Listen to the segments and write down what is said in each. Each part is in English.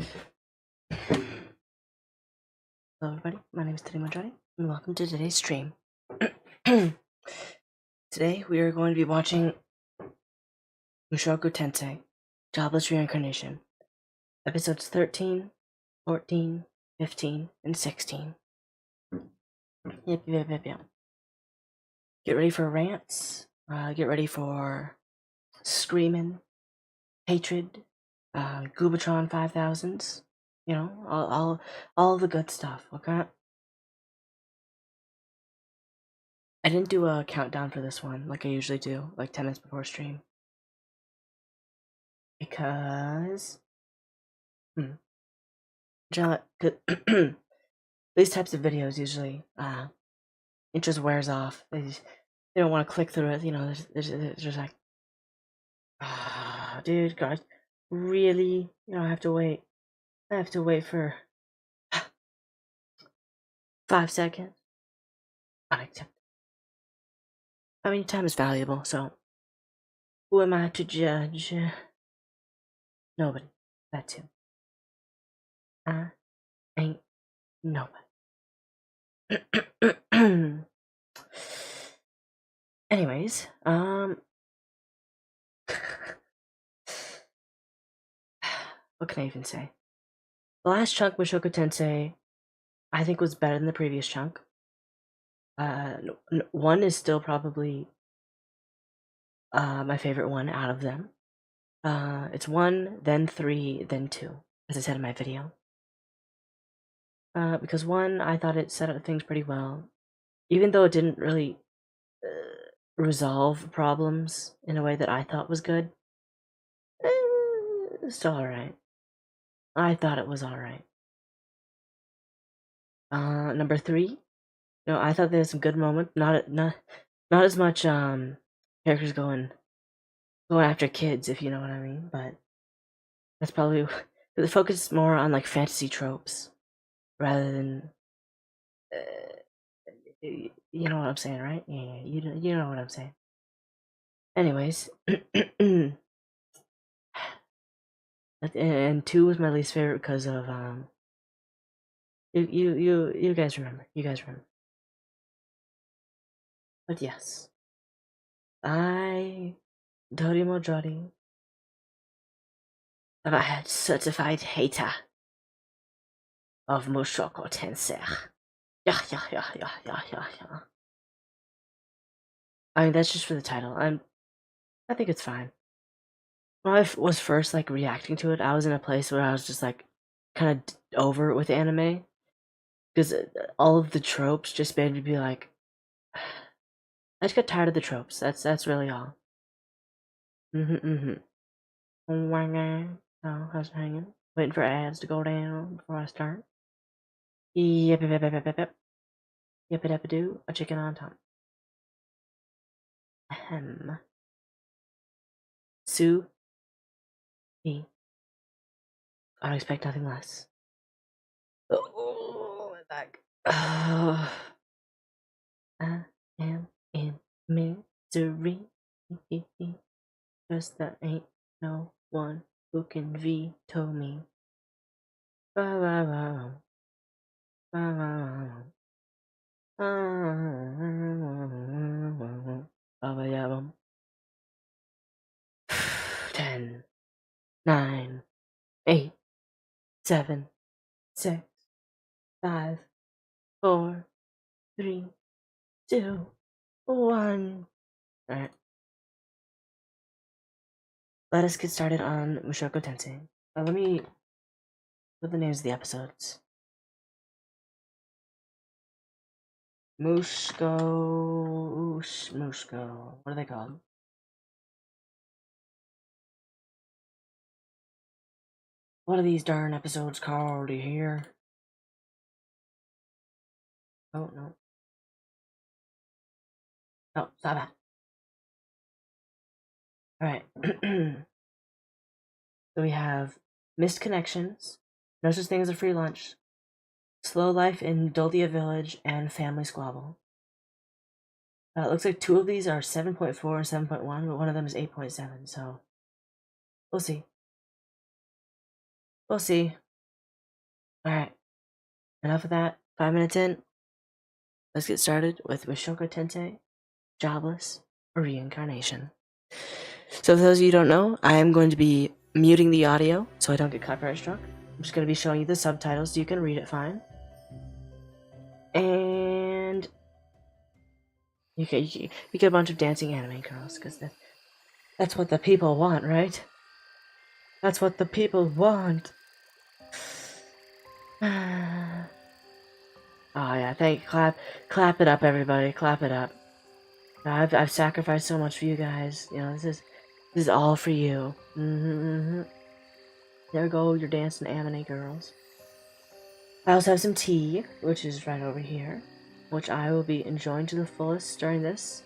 Hello everybody, my name is Torimo Jori, and welcome to today's stream. Today we are going to be watching Mushoku Tensei, Jobless Reincarnation, episodes 13, 14, 15, and 16. Yep. Get ready for rants, get ready for screaming, hatred, Goobatron 5000s, you know, all the good stuff, okay? I didn't do a countdown for this one like I usually do, like 10 minutes before stream. Because... these types of videos usually, it just wears off. They don't want to click through it, you know, there's just like... dude, guys, really? You know, I have to wait for 5 seconds? Unacceptable. I mean, time is valuable, so who am I to judge? Nobody. That's him. I ain't nobody. Anyways, what can I even say? The last chunk, Mushoku Tensei, I think was better than the previous chunk. One is still probably my favorite one out of them. It's 1, then 3, then 2, as I said in my video. Because 1, I thought it set up things pretty well, even though it didn't really resolve problems in a way that I thought was good. It's still alright. I thought it was alright. Number 3, you know, I thought there was some good moments. Not as much characters going after kids, if you know what I mean. But that's probably the focus is more on like fantasy tropes rather than you know what I'm saying, right? Yeah, you know what I'm saying. Anyways, and 2 was my least favorite because of you guys remember. But yes, Torimo Jori, am a certified hater of Mushoku Tensei. Yeah. I mean, that's just for the title. I think it's fine. When I was first like reacting to it, I was in a place where I was just like kind of over it with anime, because all of the tropes just made me be like, I just got tired of the tropes. That's really all. Oh, I was hanging, waiting for ads to go down before I start. Yep. Yep-a-dap-a-doo, a chicken on top. Ahem. Sue. Me. I don't expect nothing less. Oh, my back. I am in misery. Cause there ain't no one who can veto me. Ba-ba-ba. Ba-ba-ba. 10, 9, 8, 7, 6, 5, 4, 3, 2, 1. Alright. Let us get started on Mushoku Tensei. Let me put the names of the episodes. Mushko. What are they called? What are these darn episodes called? Do you hear? Oh, no. Oh, stop it. Alright. So we have Missed Connections, No Such Thing as a Free Lunch, Slow Life in Duldia Village, and Family Squabble. It looks like 2 of these are 7.4 and 7.1, but one of them is 8.7, so we'll see. Alright, enough of that. 5 minutes in. Let's get started with Mushoku Tensei, Jobless, or Reincarnation. So for those of you who don't know, I am going to be muting the audio so I don't get copyright struck. I'm just going to be showing you the subtitles so you can read it fine. And you get a bunch of dancing anime girls, because that's what the people want, right? That's what the people want. Oh yeah, clap it up, everybody, clap it up. I've sacrificed so much for you guys. You know, this is all for you. There go your dancing anime girls. I also have some tea, which is right over here, which I will be enjoying to the fullest during this.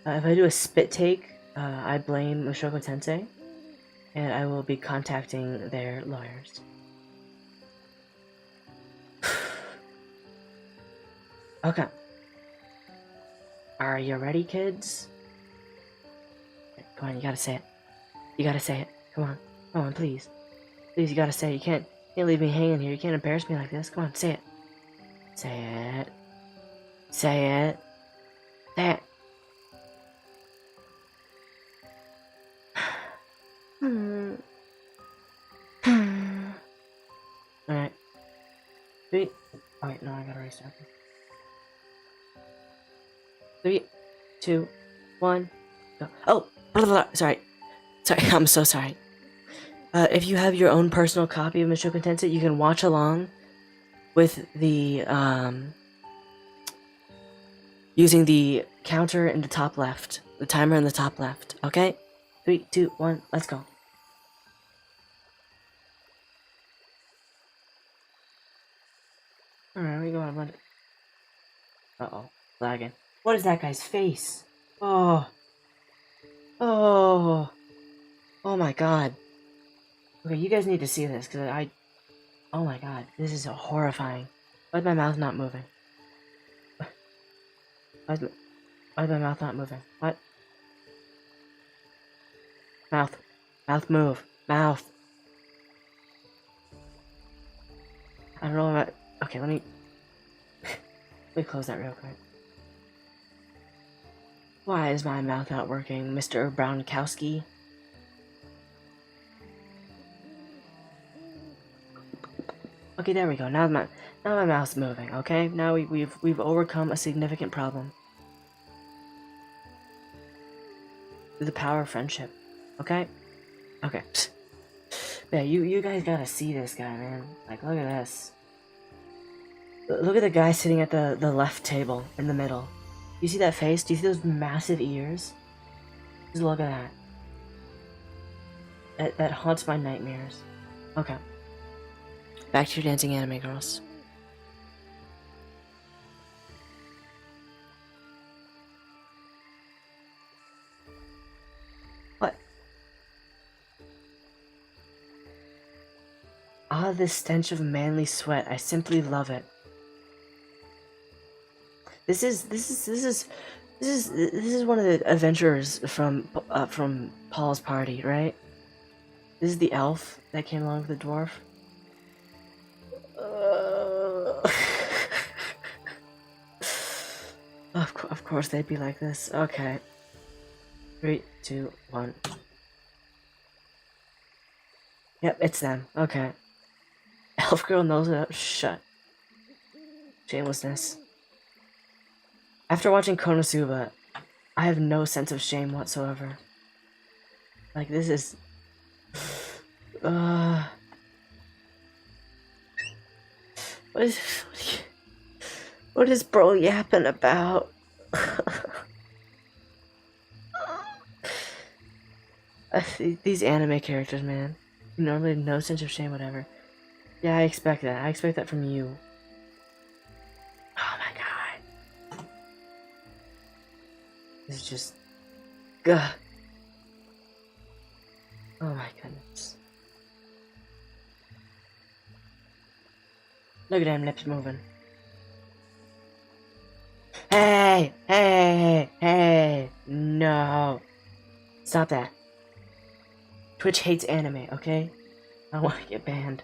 If I do a spit take, I blame Mushoku Tensei, and I will be contacting their lawyers. Okay. Are you ready, kids? Come on, you gotta say it. You gotta say it. Come on, please. Please, you gotta say it. You can't leave me hanging here. You can't embarrass me like this. Come on, say it. Say it. Say it. Say it. Alright. 3. Oh, wait, no, I gotta restart this. 3, 2, 1, go. Oh! Blah, blah, blah. Sorry, I'm so sorry. If you have your own personal copy of Mushoku Tensei, you can watch along with the, using the counter in the top left. The timer in the top left, okay? 3, 2, 1, let's go. Alright, we go on. Uh-oh, lagging. What is that guy's face? Oh my god. Okay, you guys need to see this, because oh my god, this is horrifying. Why is my mouth not moving? Why is my mouth not moving? What? Mouth. Mouth move. Mouth. I don't know about... Okay, let me close that real quick. Why is my mouth not working, Mr. Brownkowski? Okay, there we go. Now my mouth's moving, okay? Now we've overcome a significant problem. Through the power of friendship. Okay? Okay. Yeah, you guys gotta see this guy, man. Like, look at this. Look at the guy sitting at the left table in the middle. You see that face? Do you see those massive ears? Just look at that. That haunts my nightmares. Okay. Back to your dancing anime girls. What? Ah, this stench of manly sweat. I simply love it. This is one of the adventurers from Paul's party, right? This is the elf that came along with the dwarf. Of course they'd be like this. Okay. 3, 2, 1. Yep, it's them. Okay. Elf girl knows it up. Shut. Shamelessness. After watching Konosuba, I have no sense of shame whatsoever. Like, this is... What is bro yapping about? These anime characters, man. Normally no sense of shame, whatever. Yeah, I expect that. I expect that from you. Oh my god. This is just... Gah. Oh my goodness. Look at them lips moving. Hey! Hey! Hey! No! Stop that. Twitch hates anime, okay? I want to get banned.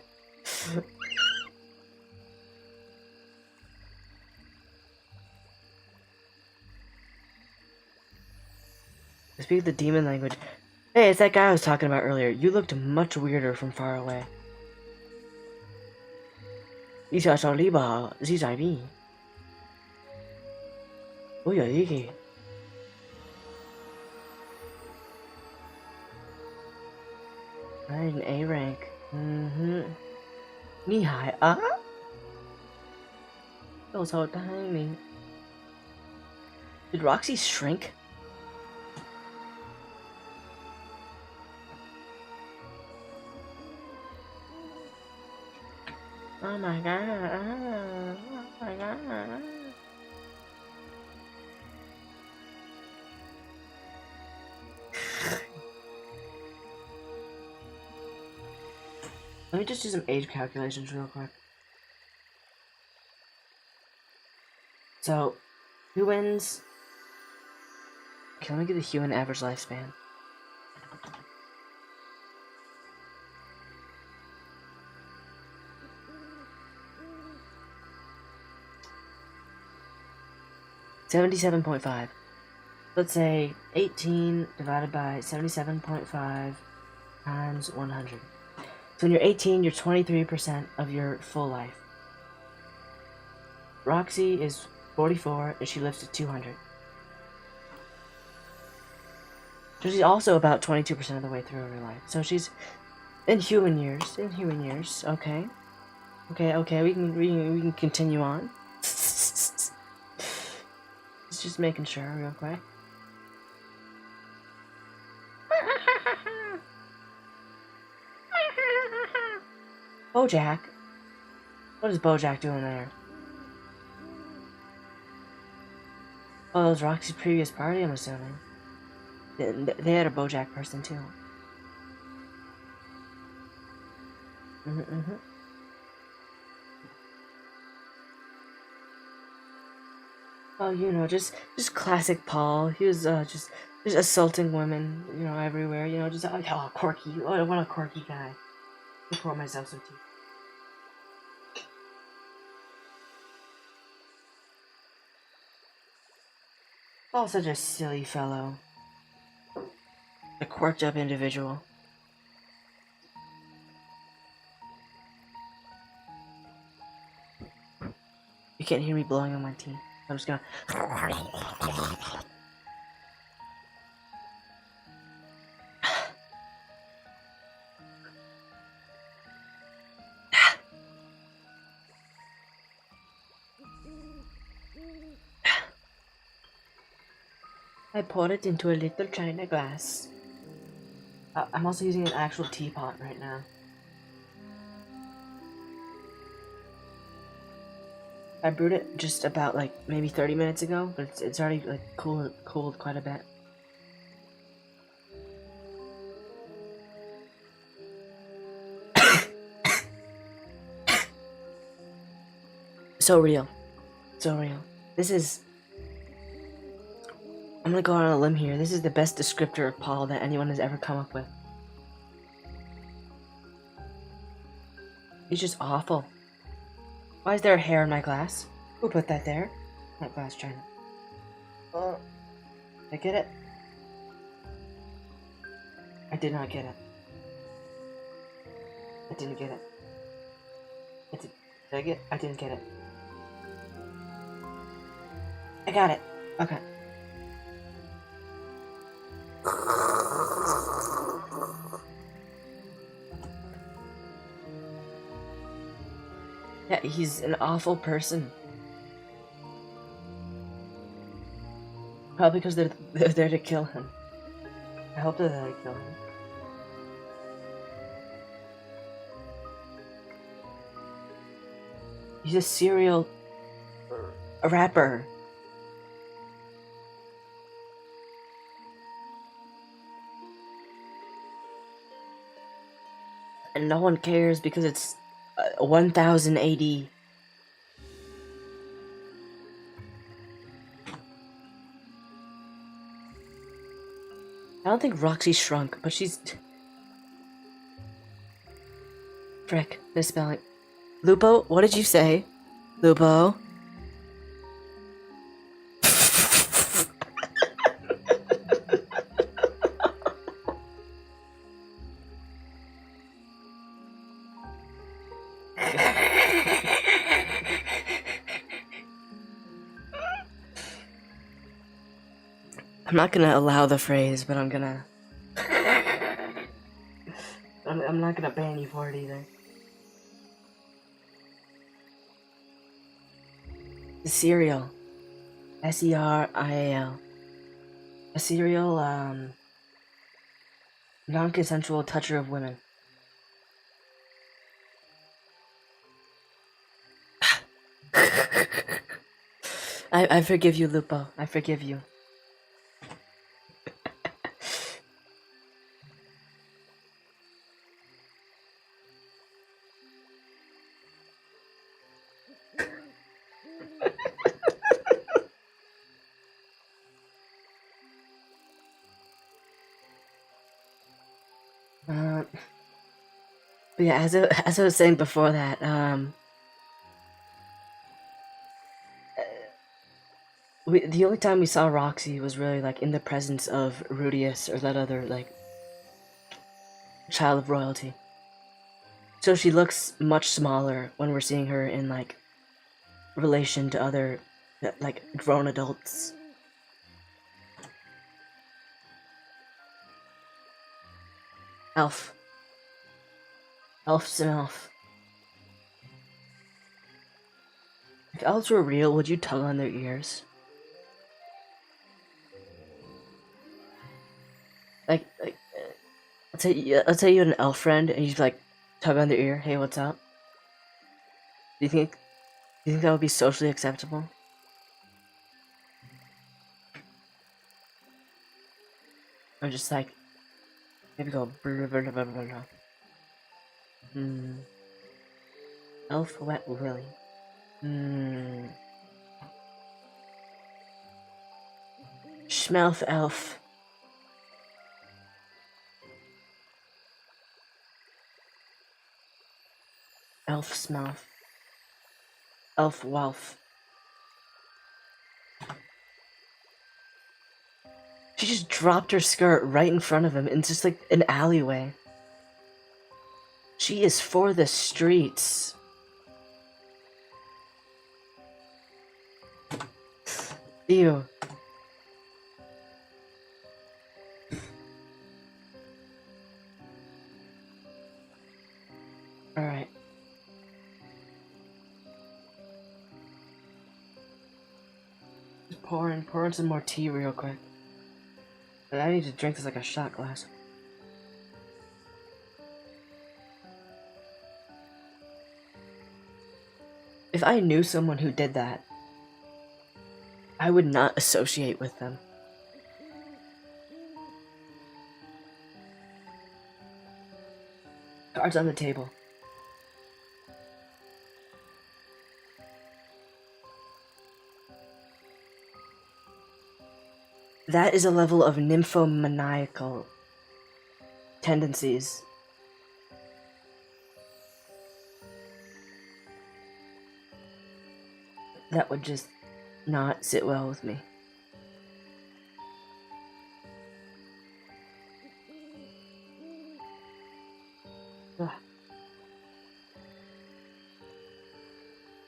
I speak the demon language. Hey, it's that guy I was talking about earlier. You looked much weirder from far away. 一小小篱笆是在边。我有一个。Right, an A rank. Mm-hmm. 厉害啊！都so tiny. Did Roxy shrink? Oh my god. Oh my god. Let me just do some age calculations real quick. So, humans. Okay, let me get the human average lifespan. $77.5. Let's say 18 divided by 77.5 times 100. So when you're 18, you're 23% of your full life. Roxy is 44, and she lives to 200. So she's also about 22% of the way through her life. So she's in human years. In human years. Okay. Okay. We can continue on. It's just making sure real quick. Bojack. What is Bojack doing there? Oh, that was Roxy's previous party, I'm assuming. They had a Bojack person too. Oh, you know, just classic Paul. He was just assaulting women, you know, everywhere. You know, just oh, quirky. What a quirky guy. I pour myself some tea. Oh, such a silly fellow. A quirked up individual. You can't hear me blowing on my tea. I'm just gonna. I poured it into a little china glass. I'm also using an actual teapot right now. I brewed it just about like maybe 30 minutes ago, but it's already like cooled quite a bit. So real. This is. I'm gonna go out on a limb here. This is the best descriptor of Paul that anyone has ever come up with. He's just awful. Why is there a hair in my glass? Who put that there? Not glass china. Did I get it? I did not get it. I didn't get it. Did I get it? I didn't get it. I got it. Okay. Yeah, he's an awful person. Probably because they're there to kill him. I hope they're there to kill him. He's a serial rapper. And no one cares because it's 1000 AD. I don't think Roxy shrunk, but she's... Frick, misspelling. Lupo, what did you say? Lupo? I'm not gonna allow the phrase, but I'm gonna. I'm not gonna ban you for it either. The serial. Serial. A serial, non-consensual toucher of women. I forgive you, Lupo. I forgive you. But yeah, as I was saying before that, the only time we saw Roxy was really like in the presence of Rudius or that other like child of royalty. So she looks much smaller when we're seeing her in like relation to other like grown adults. Elf. Elf's an elf. If elves were real, would you tug on their ears? Like let's say you had an elf friend and you'd like tug on their ear. Hey, what's up? Do you think that would be socially acceptable? Or just like maybe go. Elf wet willy. Schmelf elf. Elf smouth. Elf wolf. She just dropped her skirt right in front of him in just like an alleyway. She is for the streets. Ew. Alright. Just pour in some more tea real quick. I need to drink this like a shot glass. If I knew someone who did that, I would not associate with them. Cards on the table. That is a level of nymphomaniacal tendencies. That would just not sit well with me. Ugh.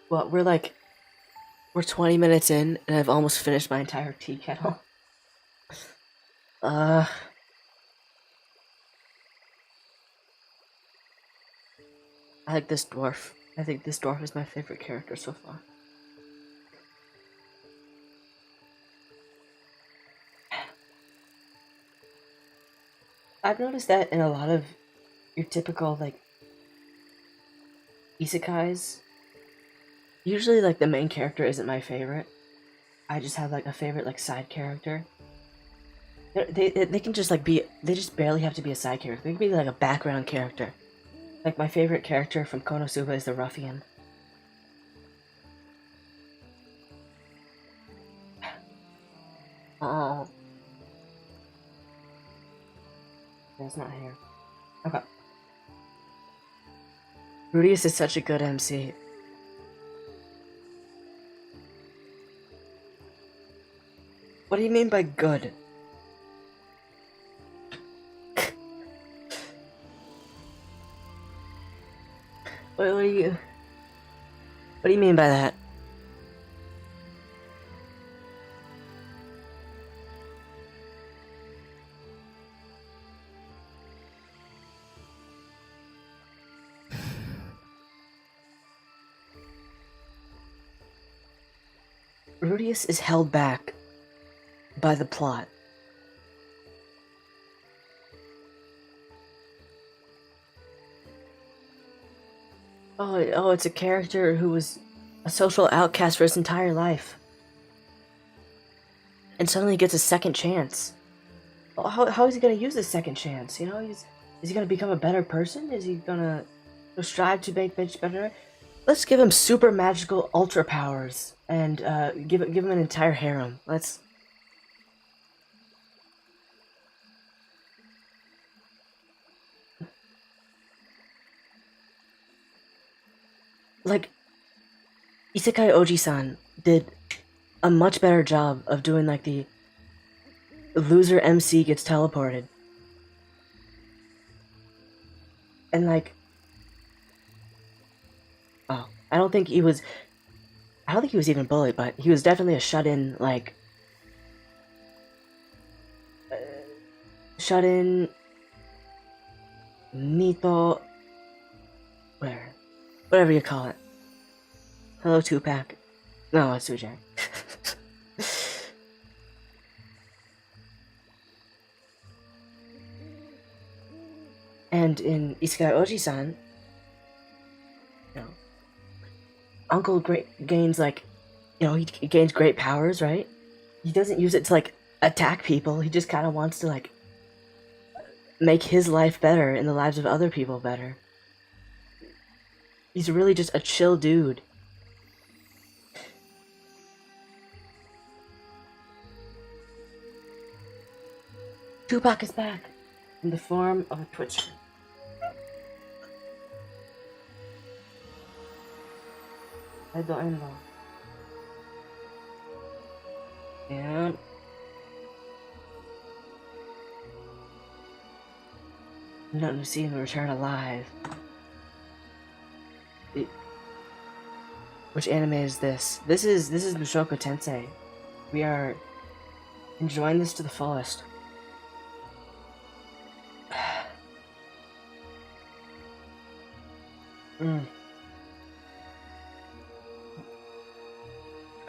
Well, we're 20 minutes in, and I've almost finished my entire tea kettle. I like this dwarf. I think this dwarf is my favorite character so far. I've noticed that in a lot of your typical, like, isekais, usually, like, the main character isn't my favorite. I just have, like, a favorite, like, side character. They can just, like, they just barely have to be a side character. They can be, like, a background character. Like, my favorite character from Konosuba is the Ruffian. Oh. That's not here. Okay. Rudius is such a good MC. What do you mean by good? What do you mean by that? Rudius is held back by the plot. Oh, it's a character who was a social outcast for his entire life. And suddenly gets a second chance. How is he gonna use this second chance? You know, is he gonna become a better person? Is he gonna strive to make bitch better? Let's give him super magical ultra powers and give him an entire harem. Let's. Like, Isekai Oji-san did a much better job of doing like the loser MC gets teleported. And like, oh, I don't think he was even bullied, but he was definitely a shut-in, like, shut-in Nito, whatever you call it. Hello, Tupac. No, it's Sujang. And in Isekai Oji-san, you know, Uncle gains like, you know, he gains great powers, right? He doesn't use it to like attack people. He just kind of wants to like make his life better and the lives of other people better. He's really just a chill dude. Tupac is back in the form of a Twitcher. I don't know. And nothing to see him return alive. Which anime is this? This is Mushoku Tensei. We are enjoying this to the fullest.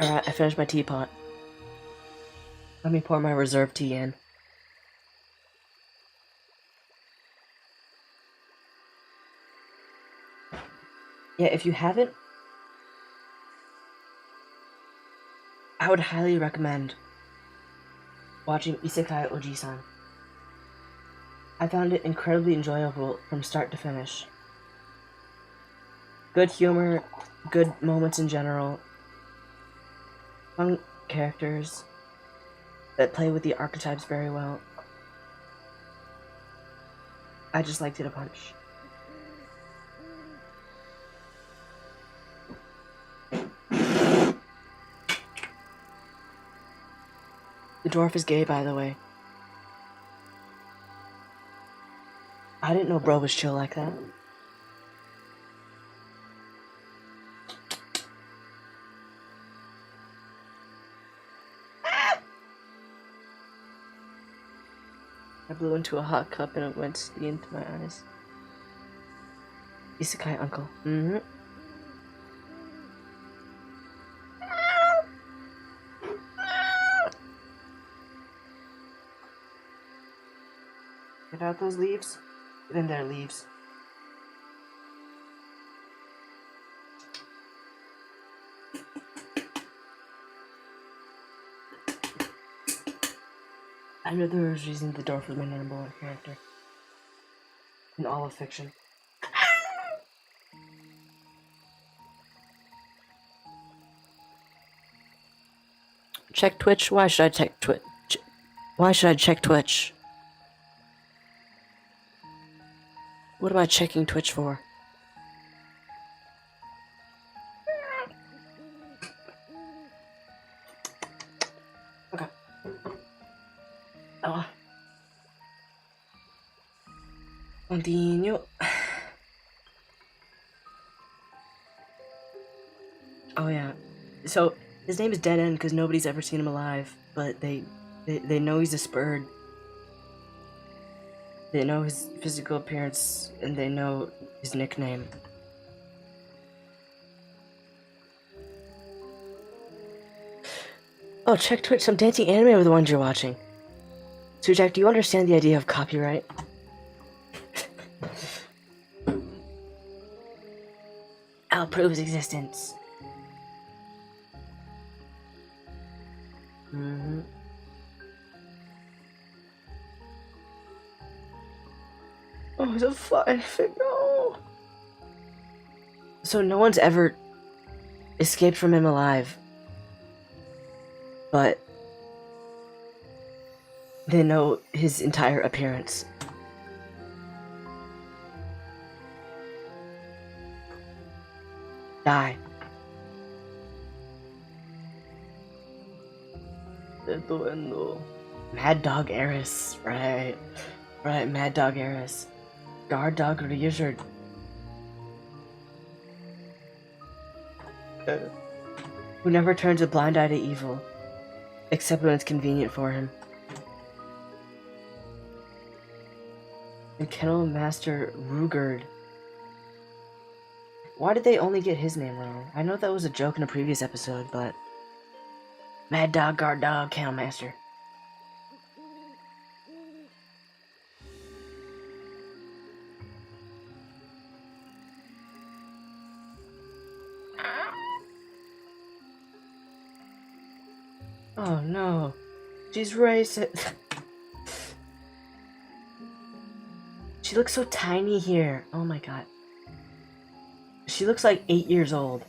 Alright, I finished my teapot. Let me pour my reserve tea in. Yeah, if you haven't, I would highly recommend watching Isekai Oji-san. I found it incredibly enjoyable from start to finish. Good humor, good moments in general, fun characters that play with the archetypes very well. I just liked it a bunch. The dwarf is gay, by the way. I didn't know bro was chill like that. I blew into a hot cup and it went into my eyes. Isekai uncle. Get out those leaves. Get in there, leaves. I knew there was reason the dwarf was my number one character in all of fiction. Check Twitch? Why should I check Twitch? Why should I check Twitch? What am I checking Twitch for? Okay. Continue. Oh yeah. So his name is Dead End because nobody's ever seen him alive, but they know he's a spurred. They know his physical appearance and they know his nickname. Oh, check Twitch, some dancing anime with the ones you're watching. Sujak, do you understand the idea of copyright? I'll prove his existence. Mm-hmm. Oh, it's a fine thing, no. So no one's ever escaped from him alive. But they know his entire appearance. Die. Mad Dog Eris. Right. Right, Mad Dog Eris. Guard Dog Ryujin. Who never turns a blind eye to evil. Except when it's convenient for him. And Kennel Master Rugard. Why did they only get his name wrong? I know that was a joke in a previous episode, but... Mad Dog, Guard Dog, Kennel Master. Oh no. She's racist. She looks so tiny here. Oh my god. She looks like 8 years old.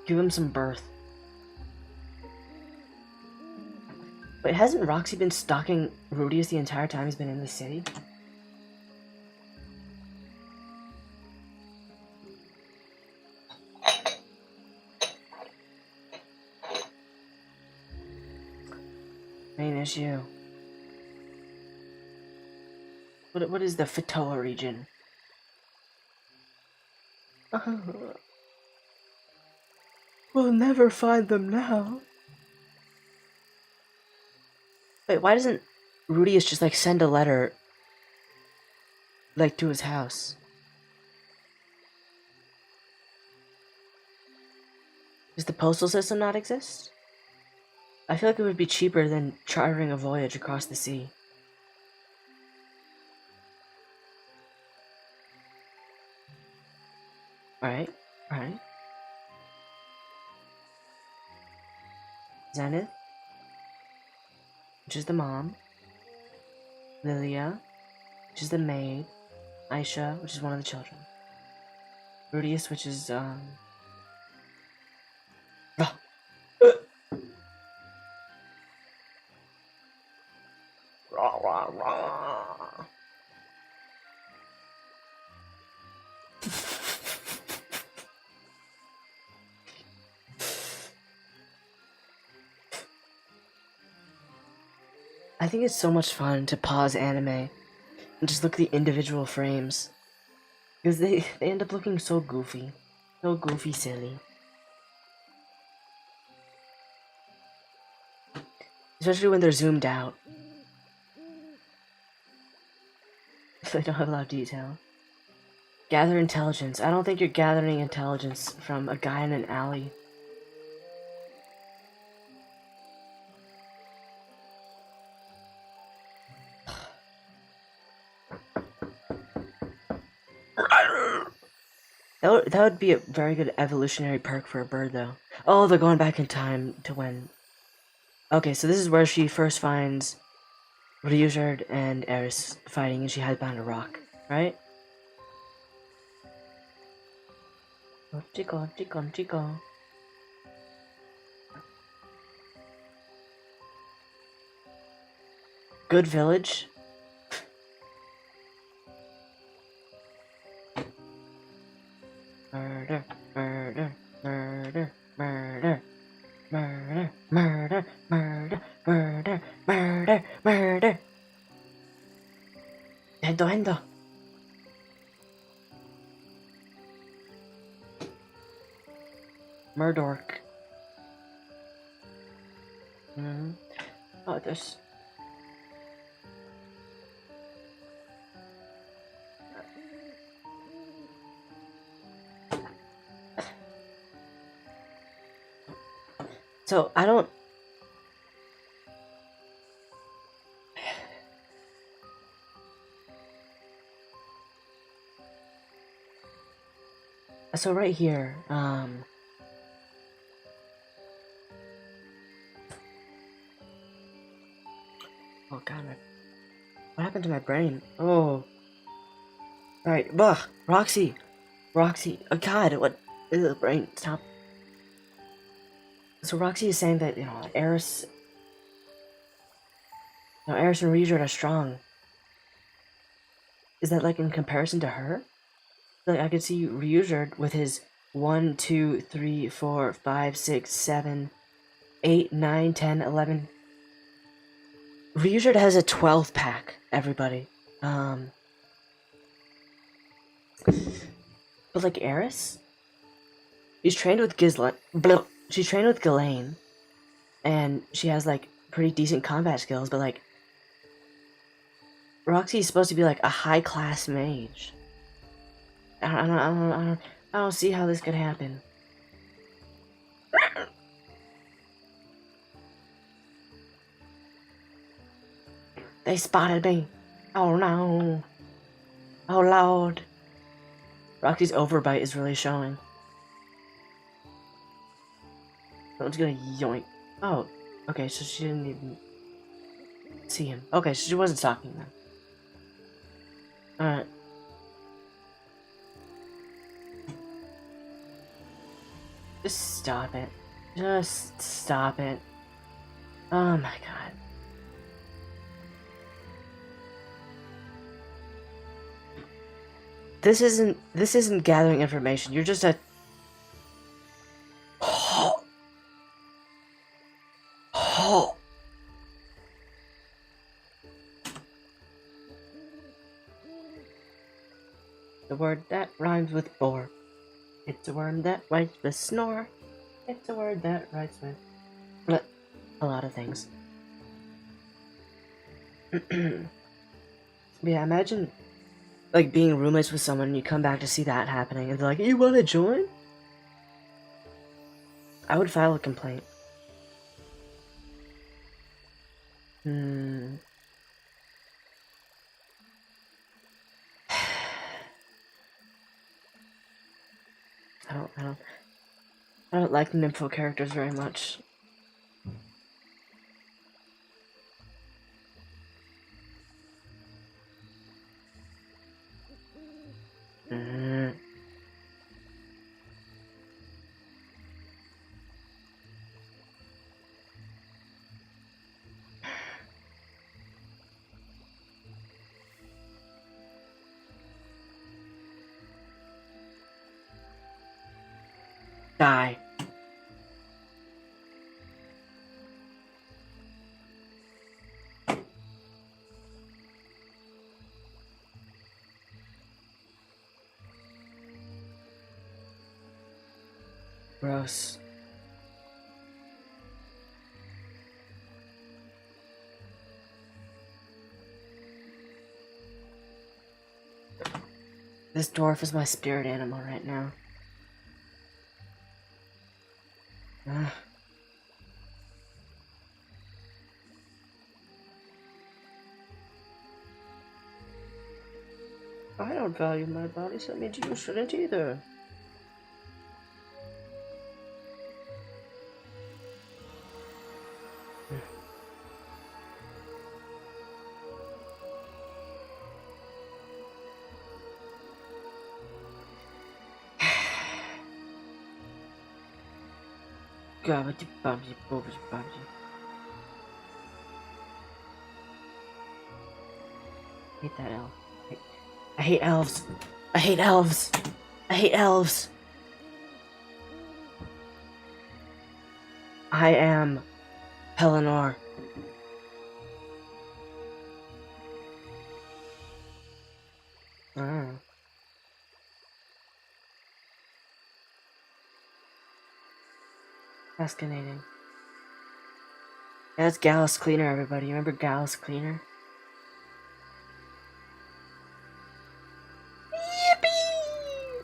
Give him some birth. Wait, hasn't Roxy been stalking Rudius the entire time he's been in the city? Main issue. What is the Fitoa region? We'll never find them now. Wait, why doesn't Rudius just like send a letter like to his house? Does the postal system not exist? I feel like it would be cheaper than chartering a voyage across the sea. Alright, alright. Zenith, which is the mom. Lilia, which is the maid. Aisha, which is one of the children. Rudius, which is, Rah, rah, rah. I think it's so much fun to pause anime and just look at the individual frames. Because they end up looking so goofy. So goofy silly. Especially when they're zoomed out. They don't have a lot of detail. Gather intelligence. I don't think you're gathering intelligence from a guy in an alley. That would be a very good evolutionary perk for a bird, though. Oh, they're going back in time to when... Okay, so this is where she first finds Ryujin and Eris fighting, and she hides behind a rock, right? Oh, chico, chico, chico. Good village. Murder, murder, murder, murder, murder, murder, murder, murder, murder, murder. Hendo, hendo. Murdork. Oh, there's... So I don't. So right here, oh god, what happened to my brain? Oh, alright, ugh, Roxy, oh god, what, ugh, brain, stop. So Roxy is saying that, Eris, Eris and Regent are strong. Is that, like, in comparison to her? Like, I could see Ryujerd with his 1, 2, 3, 4, 5, 6, 7, 8, 9, 10, 11. Ryujerd has a 12th pack, everybody. But like Eris? She's trained with She's trained with Ghislaine. And she has, like, pretty decent combat skills, but, like, Roxy's supposed to be, like, a high-class mage. I don't see how this could happen. They spotted me. Oh no. Oh lord. Roxy's overbite is really showing. Someone's gonna yoink. Oh, okay, so she didn't even see him. Okay, so she wasn't stalking them. Alright. Just stop it. Just stop it. Oh my god. This isn't gathering information. You're just a the word that rhymes with bore. It's a word that rhymes with snore. It's a word that rhymes with a lot of things. Yeah, imagine like being roommates with someone and you come back to see that happening and they're like, "You want to join?" I would file a complaint. I don't like nympho characters very much. Die. Gross. This dwarf is my spirit animal right now. I don't value my body, so that means you shouldn't either. Gravity, bubbly, bubbly, bubbly. I hate that elf. I hate elves. I hate elves. I hate elves. I am Pelennor. Fascinating. That's Gallus Cleaner, everybody. You remember Gallus Cleaner? Yippee!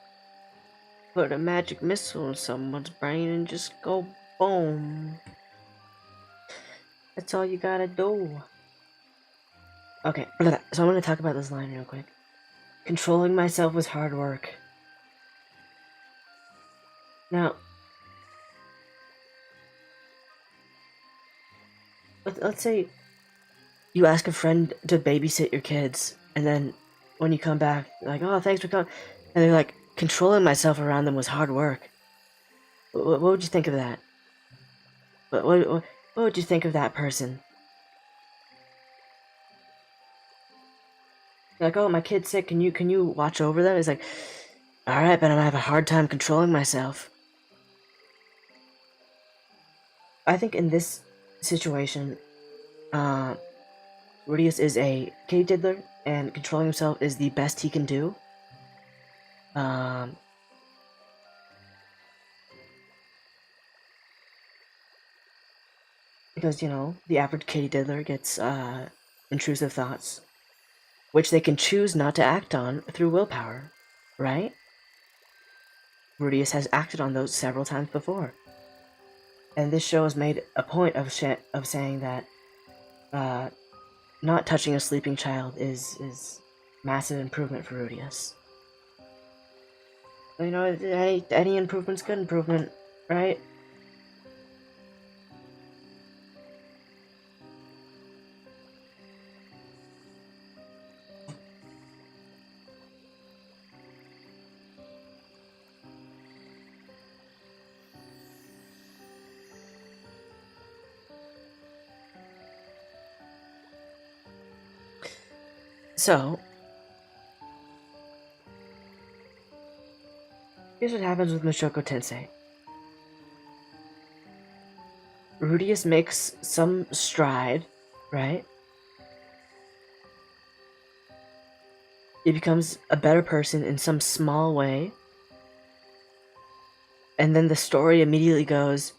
put a magic missile in someone's brain and just go boom. That's all you gotta do. Okay, so I'm gonna talk about this line real quick. Controlling myself was hard work. Now, let's say you ask a friend to babysit your kids, and then when you come back, like, oh, thanks for coming, and they're like, controlling myself around them was hard work. What would you think of that? What would you think of that person? You're like, oh, my kid's sick. Can you watch over them? It's like, all right, but I'm gonna have a hard time controlling myself. I think in this situation, Rudius is a kitty diddler, and controlling himself is the best he can do. Um, because, you know, the average kitty diddler gets intrusive thoughts, which they can choose not to act on through willpower, right? Rudius has acted on those several times before. And this show has made a point of saying that not touching a sleeping child is massive improvement for Rudius. You know, any improvement's good improvement, right? So, here's what happens with Mushoku Tensei. Rudius makes some stride, right? He becomes a better person in some small way. And then the story immediately goes,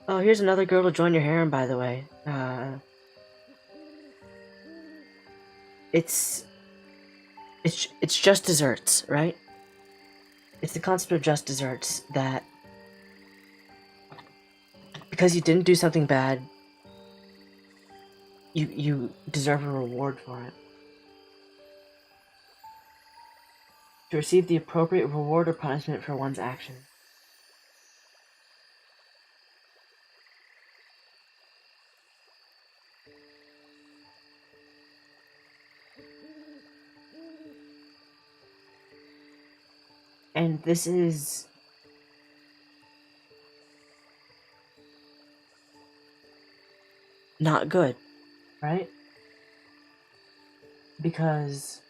oh, here's another girl to join your harem, by the way. It's just desserts, right? It's the concept of just desserts that because you didn't do something bad, you deserve a reward for it. To receive the appropriate reward or punishment for one's action. And this is not good, right? Because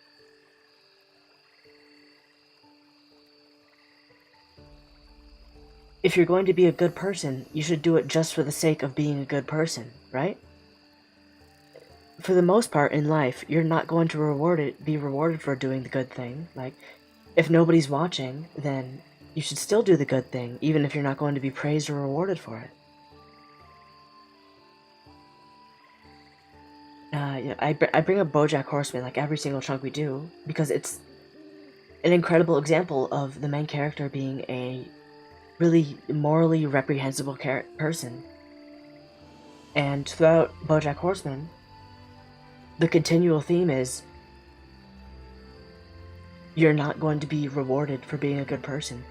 if you're going to be a good person, you should do it just for the sake of being a good person, right? For the most part in life, you're not going to be rewarded for doing the good thing. Like, if nobody's watching, then you should still do the good thing, even if you're not going to be praised or rewarded for it. Yeah, I bring up BoJack Horseman like every single chunk we do because it's an incredible example of the main character being a really morally reprehensible person. And throughout BoJack Horseman, the continual theme is you're not going to be rewarded for being a good person.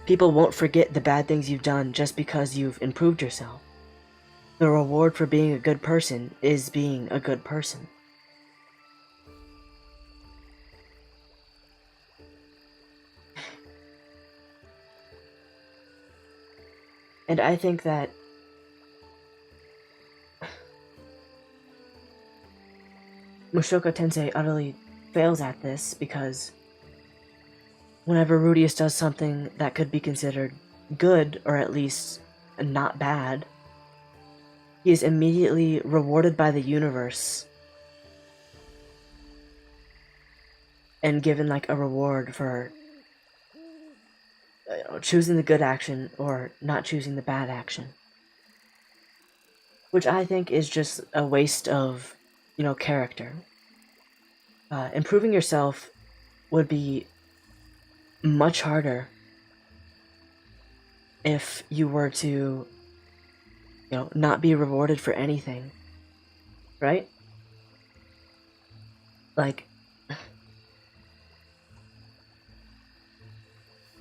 People won't forget the bad things you've done just because you've improved yourself. The reward for being a good person is being a good person. And I think that Mushoku Tensei utterly fails at this because whenever Rudius does something that could be considered good, or at least not bad, he is immediately rewarded by the universe and given like a reward for choosing the good action or not choosing the bad action. Which I think is just a waste of, character. Improving yourself would be much harder if you were to, not be rewarded for anything, right? Like,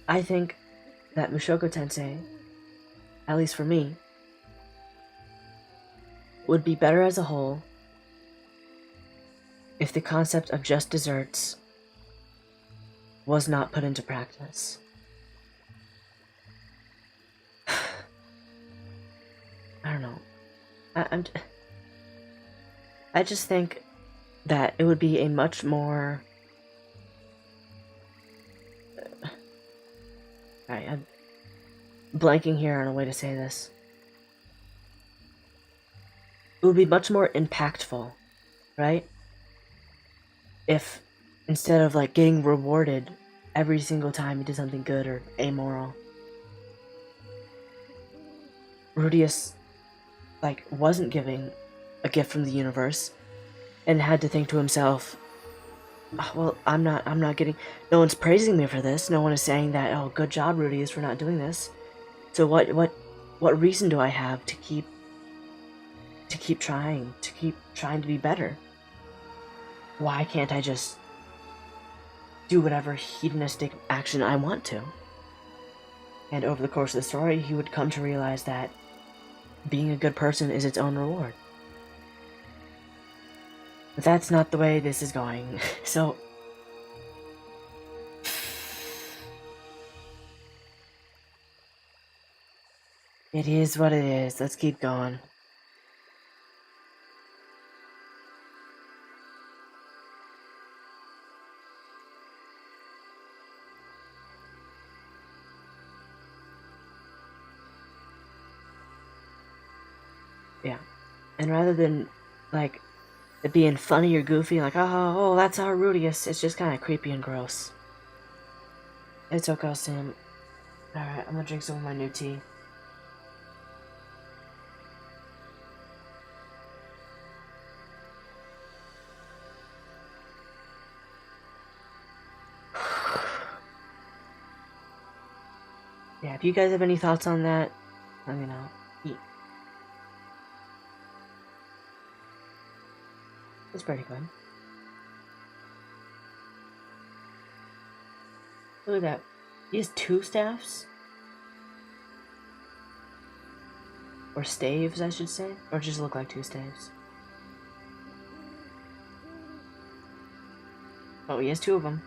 I think that Mushoku Tensei, at least for me, would be better as a whole if the concept of just desserts was not put into practice. I don't know. I just think that it would be a much more... Alright, I'm blanking here on a way to say this. It would be much more impactful, right? If instead of like getting rewarded every single time you did something good or amoral, Rudius like wasn't giving a gift from the universe and had to think to himself, oh, well, I'm not getting, no one's praising me for this. No one is saying that, oh, good job, Rudius, for not doing this. So what reason do I have to keep trying to be better? Why can't I just do whatever hedonistic action I want to? And over the course of the story, he would come to realize that being a good person is its own reward. But that's not the way this is going, so... It is what it is. Let's keep going. Yeah. And rather than, like, it being funny or goofy, like, oh, that's our Rudius, it's just kind of creepy and gross. It's okay, Sam. Alright, I'm gonna drink some of my new tea. Yeah, if you guys have any thoughts on that, let me know. It's pretty good. Look at that. He has 2 staffs? Or staves, I should say. Or just look like 2 staves. Oh, he has 2 of them.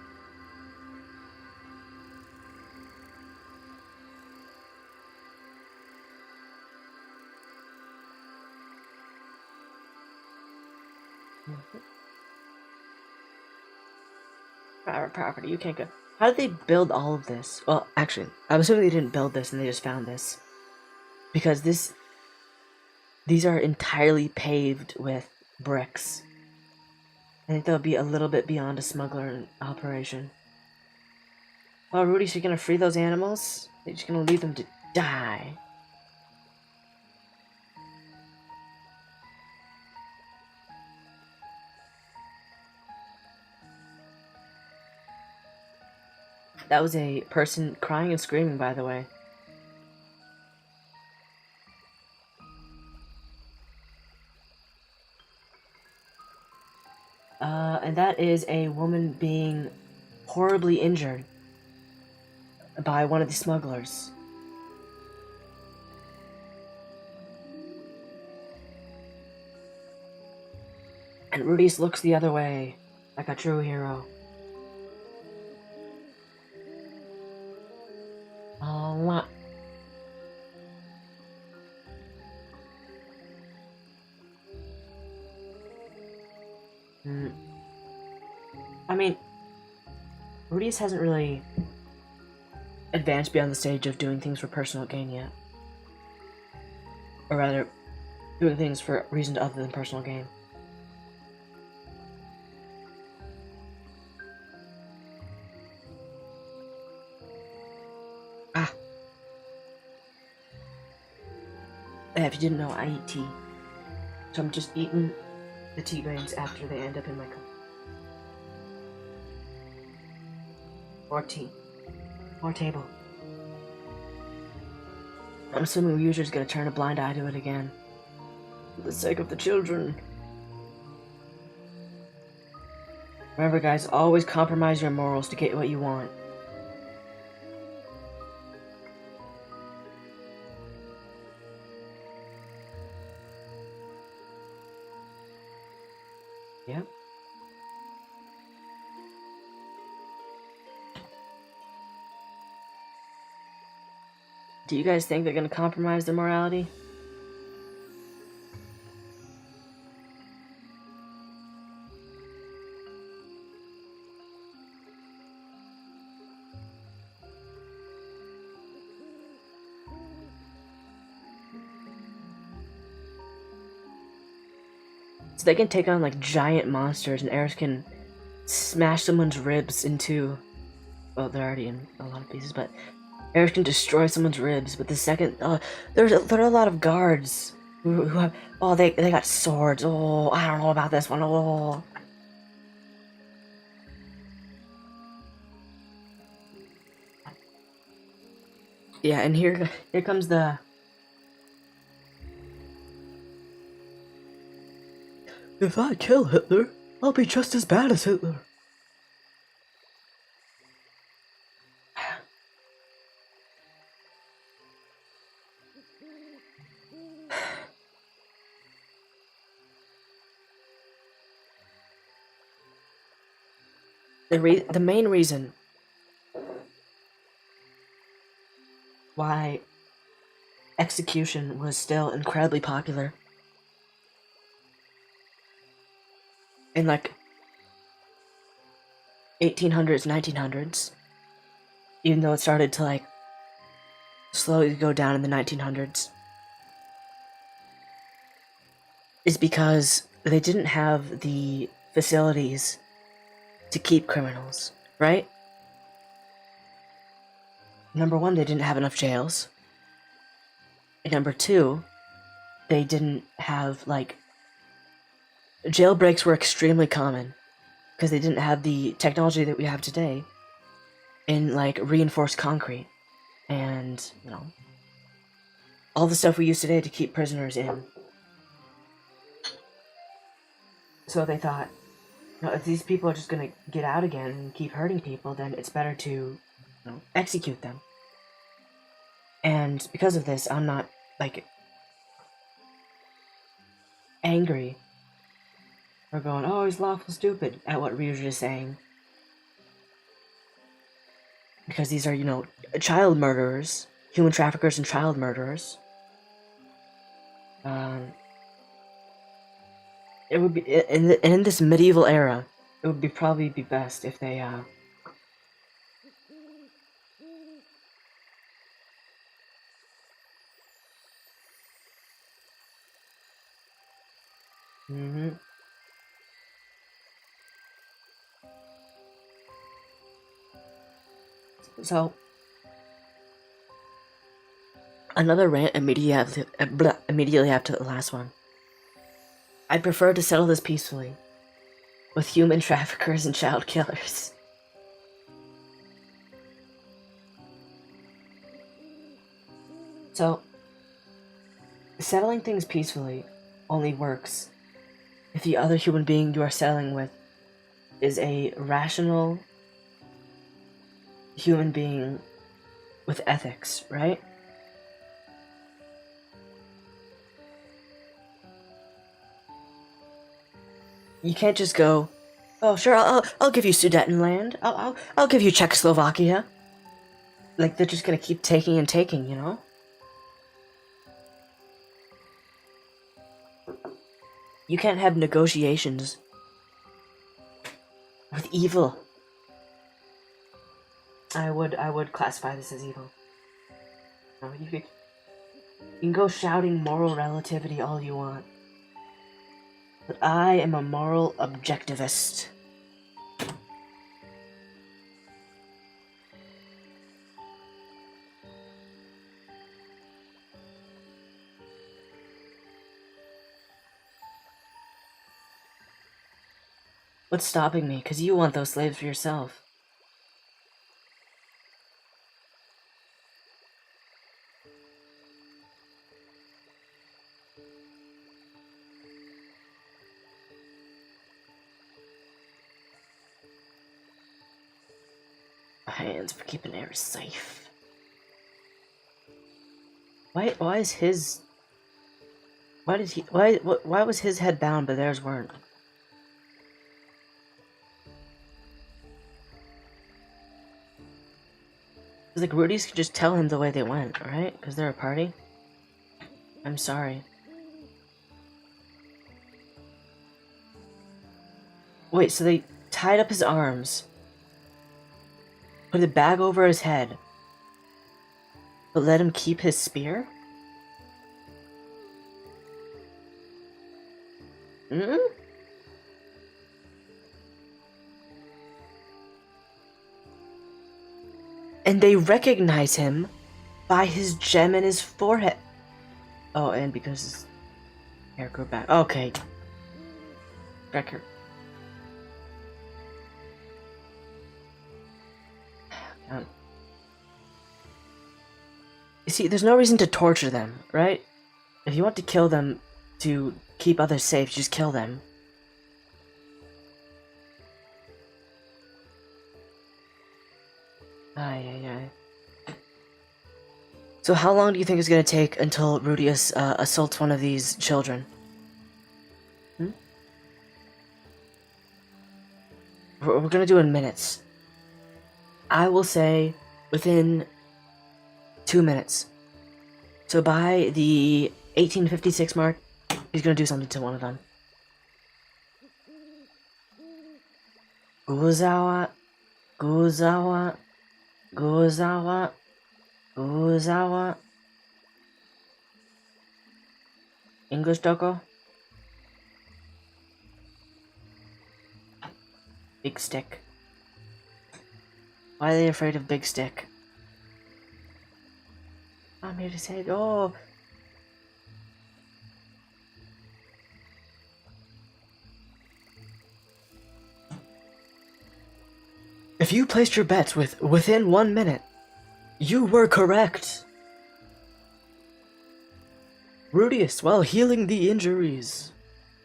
Private property, you can't go. How did they build all of this? Well, actually, I'm assuming they didn't build this and they just found this. Because these are entirely paved with bricks. I think they'll be a little bit beyond a smuggler operation. Oh, Rudy, so you're gonna free those animals? You're just gonna leave them to die. That was a person crying and screaming, by the way. And that is a woman being horribly injured by one of the smugglers. And Rudius looks the other way, like a true hero. What? I mean, Rudius hasn't really advanced beyond the stage of doing things for personal gain yet. Or rather, doing things for a reason other than personal gain. Ah. If you didn't know, I eat tea. So I'm just eating the tea grains after they end up in my cup. More tea. More table. I'm assuming Ryuji's gonna turn a blind eye to it again. For the sake of the children. Remember, guys, always compromise your morals to get what you want. Yep. Do you guys think they're gonna compromise their morality? So they can take on like giant monsters, and Eris can smash someone's ribs into. Well, they're already in a lot of pieces, but Eris can destroy someone's ribs. But the second, there are a lot of guards who have. Oh, they got swords. Oh, I don't know about this one. Oh. Yeah, and here comes the. If I kill Hitler, I'll be just as bad as Hitler. The main reason why execution was still incredibly popular in like 1800s, 1900s, even though it started to like slowly go down in the 1900s, is because they didn't have the facilities to keep criminals, right? Number one, they didn't have enough jails. And number two, they didn't have, like, jailbreaks were extremely common because they didn't have the technology that we have today in, like, reinforced concrete and, you know, all the stuff we use today to keep prisoners in. So they thought, you know, if these people are just gonna get out again and keep hurting people, then it's better to, you know, execute them. And because of this, I'm not, like, angry or going, oh, he's lawful stupid at what Ryuji is saying. Because these are, you know, child murderers, human traffickers and child murderers. It would be, in this medieval era, it would probably be best if they, So, another rant immediately after the last one. I prefer to settle this peacefully with human traffickers and child killers. So, settling things peacefully only works if the other human being you are settling with is a rational human being with ethics, right? You can't just go, oh sure, I'll give you Sudetenland. I'll give you Czechoslovakia. Like they're just gonna keep taking and taking, you know? You can't have negotiations with evil. I would classify this as evil. No, you can go shouting moral relativity all you want. But I am a moral objectivist. What's stopping me? Because you want those slaves for yourself. hands for keeping air safe. Why is his... Why was his head bound but theirs weren't? It's like Rudy's could just tell him the way they went, right? Because they're a party. I'm sorry. Wait, so they tied up his arms, put a bag over his head, but let him keep his spear? Hmm? And they recognize him by his gem in his forehead. Oh, and because his hair grew back. Okay. Record. You see, there's no reason to torture them, right? If you want to kill them to keep others safe, just kill them. Ay. So how long do you think it's gonna take until Rudy assaults one of these children? Hmm? We're gonna do it in minutes. I will say within 2 minutes. So by the 1856 mark, he's gonna do something to one of them. Guzawa. English doko? Big stick. Why are they afraid of big stick? I'm here to say, oh. If you placed your bets within 1 minute, you were correct. Rudius, while healing the injuries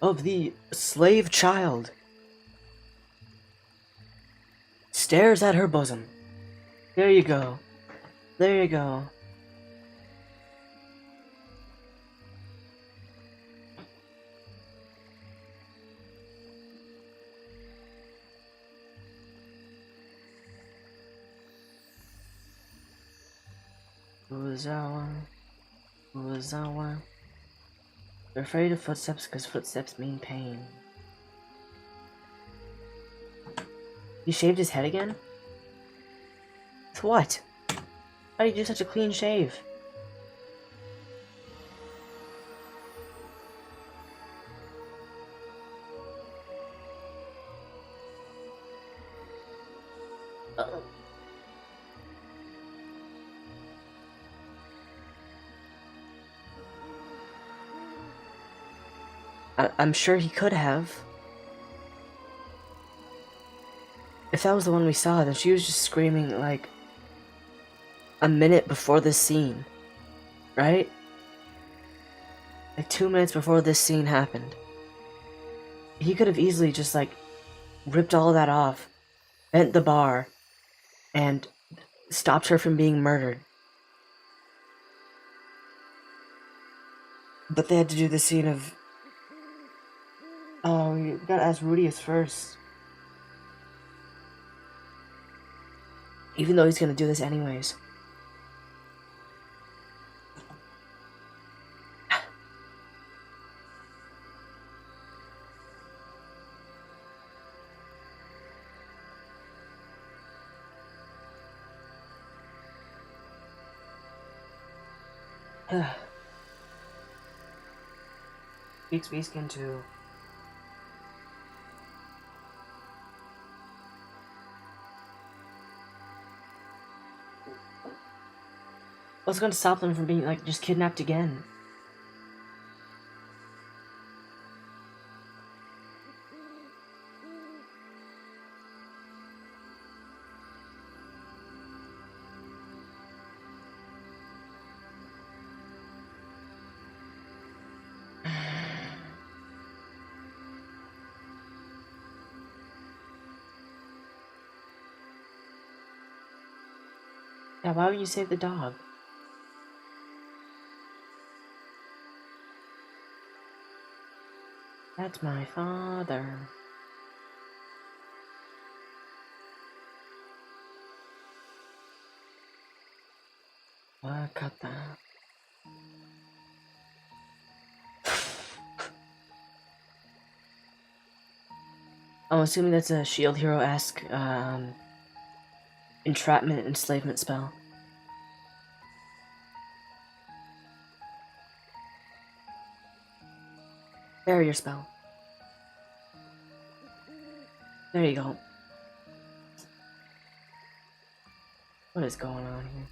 of the slave child, stares at her bosom. There you go. There you go. Uzawa. They're afraid of footsteps because footsteps mean pain. He shaved his head again? With what? How do you do such a clean shave? Uh-oh. I'm sure he could have. If that was the one we saw, then she was just screaming like a minute before this scene, right? Like 2 minutes before this scene happened. He could have easily just like ripped all of that off, bent the bar, and stopped her from being murdered. But they had to do the scene of... Oh, you gotta ask Rudius first. Even though he's gonna do this anyways. Speaks Beastkin too. What's gonna stop them from being like just kidnapped again? Yeah, why would you save the dog? That's my father. What? Cut that. I'm assuming that's a Shield Hero-esque, entrapment enslavement spell. Barrier spell. There you go. What is going on here?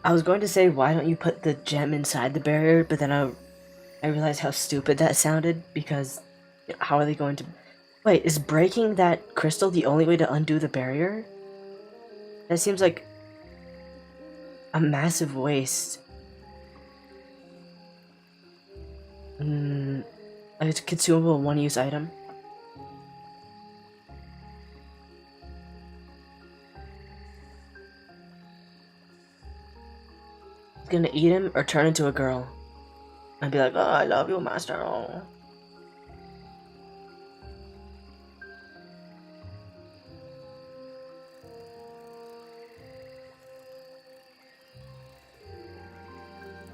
I was going to say, why don't you put the gem inside the barrier, but then I realized how stupid that sounded, because how are they going to... Wait, is breaking that crystal the only way to undo the barrier? That seems like a massive waste. Like it's a consumable one-use item. It's gonna eat him or turn into a girl. And be like, oh, I love you, master. Oh.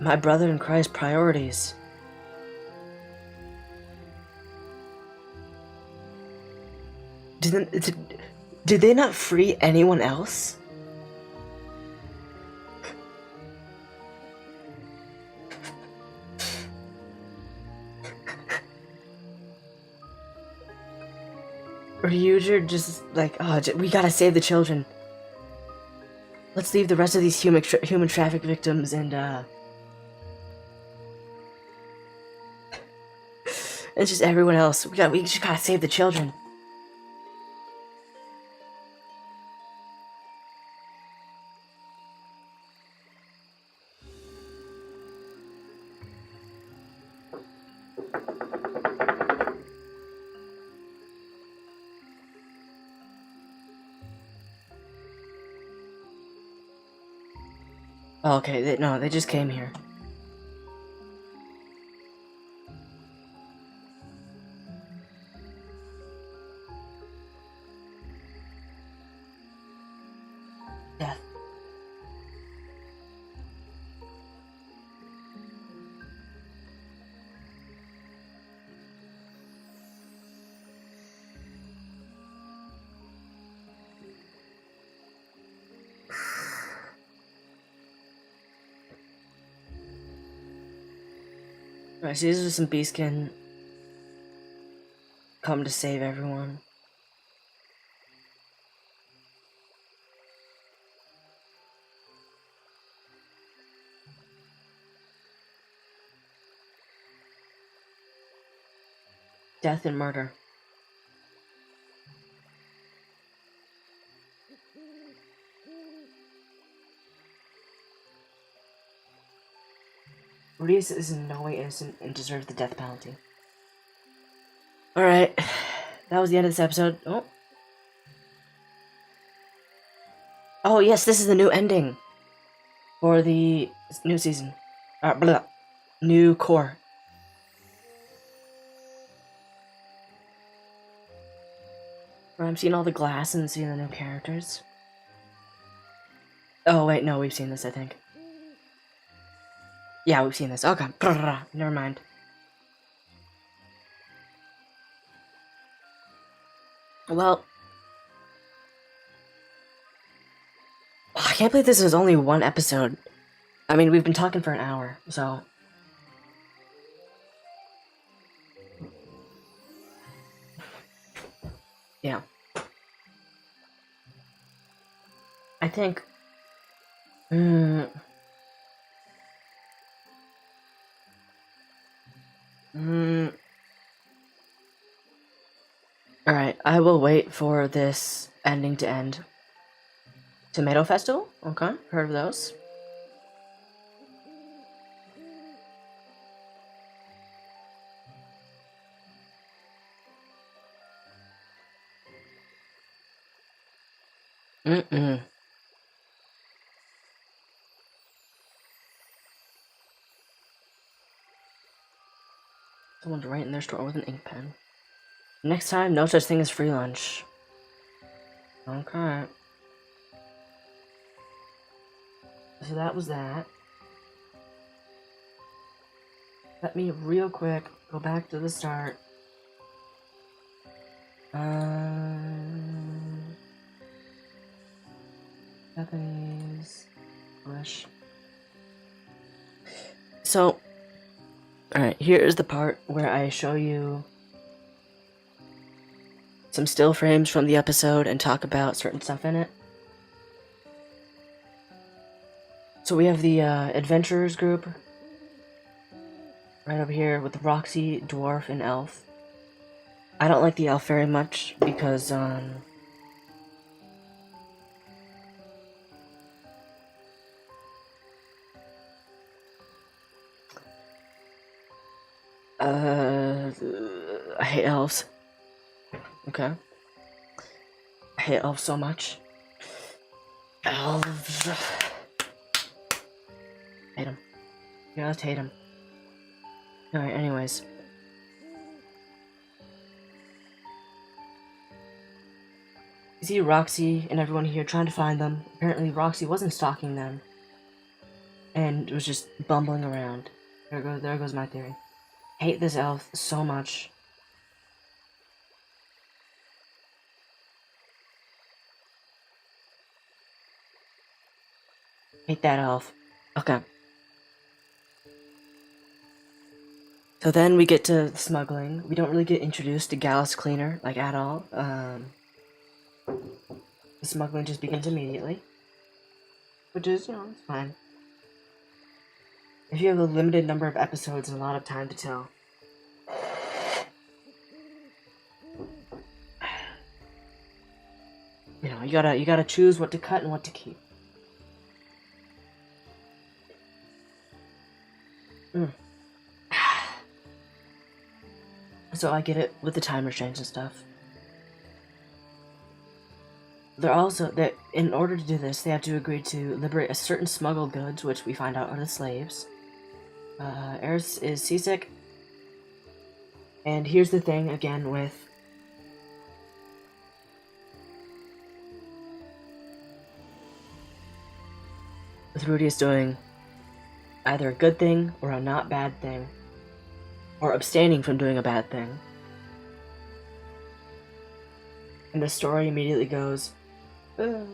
My brother in Christ priorities. Did they not free anyone else? Ryuger just like, oh, we gotta save the children. Let's leave the rest of these human traffic victims and it's just everyone else. We just gotta save the children. Oh, okay, no, they just came here. Death. Alright, so these are some beastkin come to save everyone. Death and murder. Reese is in no way innocent and deserves the death penalty. Alright, that was the end of this episode. Oh. Oh, yes, this is the new ending for the new season. Blah. New core. Where I'm seeing all the glass and seeing the new characters. Oh, wait, no, we've seen this, I think. Yeah, we've seen this. Okay, never mind. Well, I can't believe this is only one episode. I mean, we've been talking for an hour, so... Yeah. I think... Alright, I will wait for this ending to end. Tomato Festival? Okay, heard of those. Mm-mm. Someone's right in their store with an ink pen. Next time, no such thing as free lunch. Okay. So that was that. Let me real quick go back to the start. Japanese, English. So, alright, here is the part where I show you some still frames from the episode and talk about certain stuff in it. So we have the adventurers group right over here with Roxy, Dwarf, and Elf. I don't like the Elf very much because I hate elves. Okay. I hate elves so much. Elves. Hate them. You just hate them. Alright, anyways. You see Roxy and everyone here trying to find them. Apparently Roxy wasn't stalking them. And was just bumbling around. There goes my theory. Hate this elf so much. Hate that elf. Okay. So then we get to smuggling. We don't really get introduced to Gallus Cleaner, like, at all. The smuggling just begins immediately. Which is, you know, it's fine. If you have a limited number of episodes and a lot of time to tell. You know, you gotta choose what to cut and what to keep. So I get it with the time restraints and stuff. They're also that in order to do this, they have to agree to liberate a certain smuggled goods, which we find out are the slaves. Eris is seasick, and here's the thing again with Rudius doing either a good thing or a not bad thing, or abstaining from doing a bad thing. And the story immediately goes, well,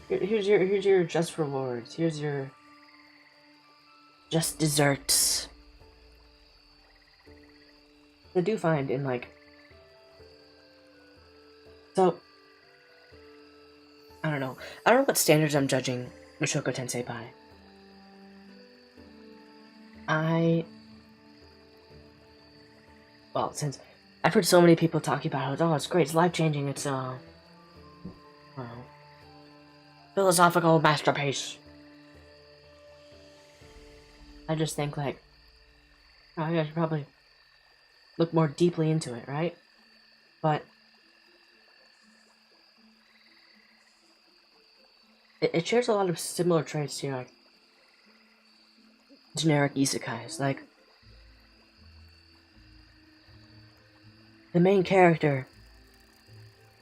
here's your just rewards. Here's your just desserts. I do find in like, so I don't know what standards I'm judging Mushoku Tensei by. Well, since I've heard so many people talking about it, oh, it's great, it's life-changing, it's philosophical masterpiece. I just think like, oh yeah, I should probably look more deeply into it, right? But it shares a lot of similar traits to, like, generic isekais. Like, the main character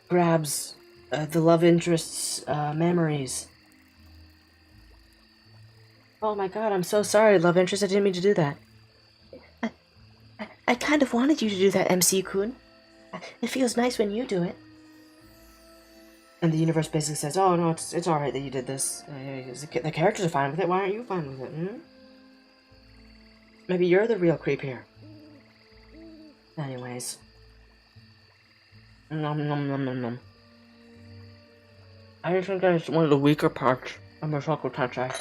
grabs the love interest's memories. Oh my god, I'm so sorry, love interest, I didn't mean to do that. I kind of wanted you to do that, MC-kun. It feels nice when you do it. And the universe basically says, oh no, it's alright that you did this. The characters are fine with it, why aren't you fine with it, hmm? Maybe you're the real creep here. Anyways. Nom nom nom nom nom. I think that's one of the weaker parts of Mushoku Tensei.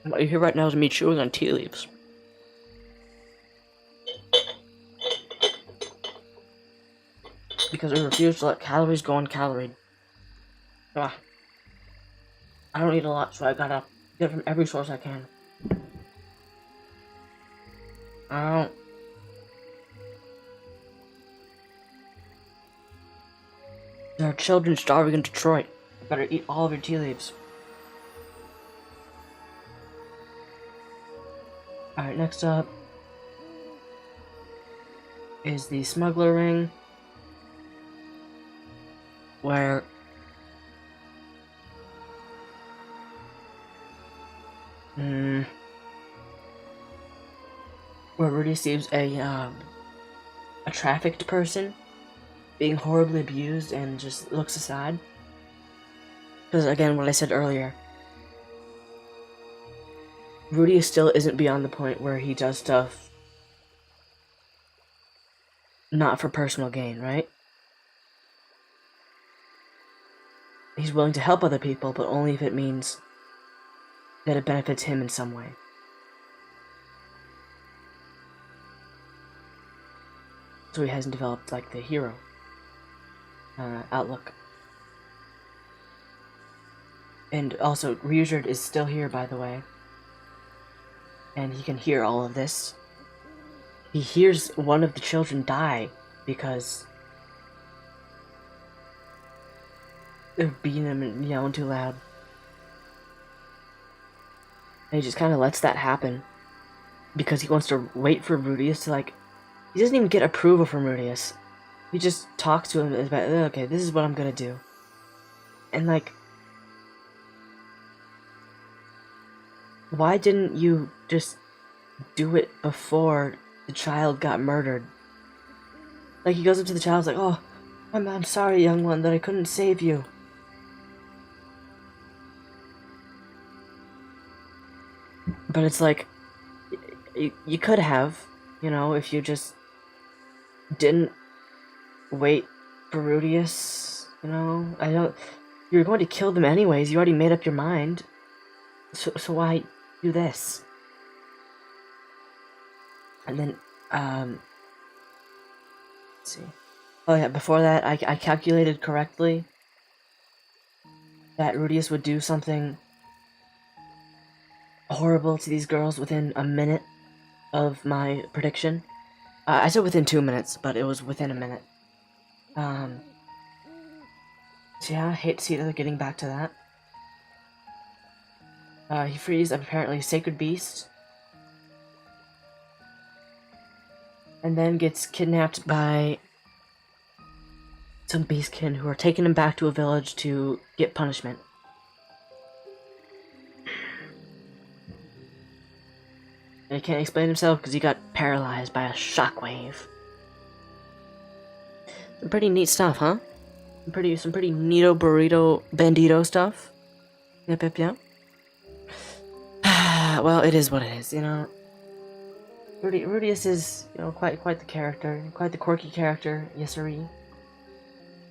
What you hear right now is me chewing on tea leaves. Because I refuse to let calories go uncaloried. Ugh. I don't eat a lot, so I gotta get from every source I can. I don't... There are children starving in Detroit. You better eat all of your tea leaves. Alright, next up is the smuggler ring, where Rudy sees a trafficked person being horribly abused and just looks aside. Because again, what I said earlier, Rudy still isn't beyond the point where he does stuff not for personal gain, right? He's willing to help other people, but only if it means that it benefits him in some way. So he hasn't developed, like, the hero outlook. And also, Ryujerd is still here, by the way. And he can hear all of this. He hears one of the children die because they're beating him and yelling too loud. And he just kind of lets that happen because he wants to wait for Rudius to, like, he doesn't even get approval from Rudius. He just talks to him about, okay, this is what I'm gonna do. And, like, why didn't you just do it before the child got murdered? Like, he goes up to the child, like, oh, I'm sorry, young one, that I couldn't save you. But it's like, you could have, you know, if you just didn't wait for Rudius, you know? You're going to kill them anyways, you already made up your mind. So why do this? And then, let's see. Oh yeah, before that, I calculated correctly that Rudius would do something horrible to these girls within a minute of my prediction. I said within 2 minutes, but it was within a minute. So yeah, I hate to see that they're getting back to that. He frees apparently a sacred beast. And then gets kidnapped by some beastkin who are taking him back to a village to get punishment. And he can't explain himself because he got paralyzed by a shockwave. Some pretty neat stuff, huh? Some pretty neato burrito bandito stuff. Yep. Well, it is what it is, you know. Rudius is, you know, quite the character, quite the quirky character, yes sirree.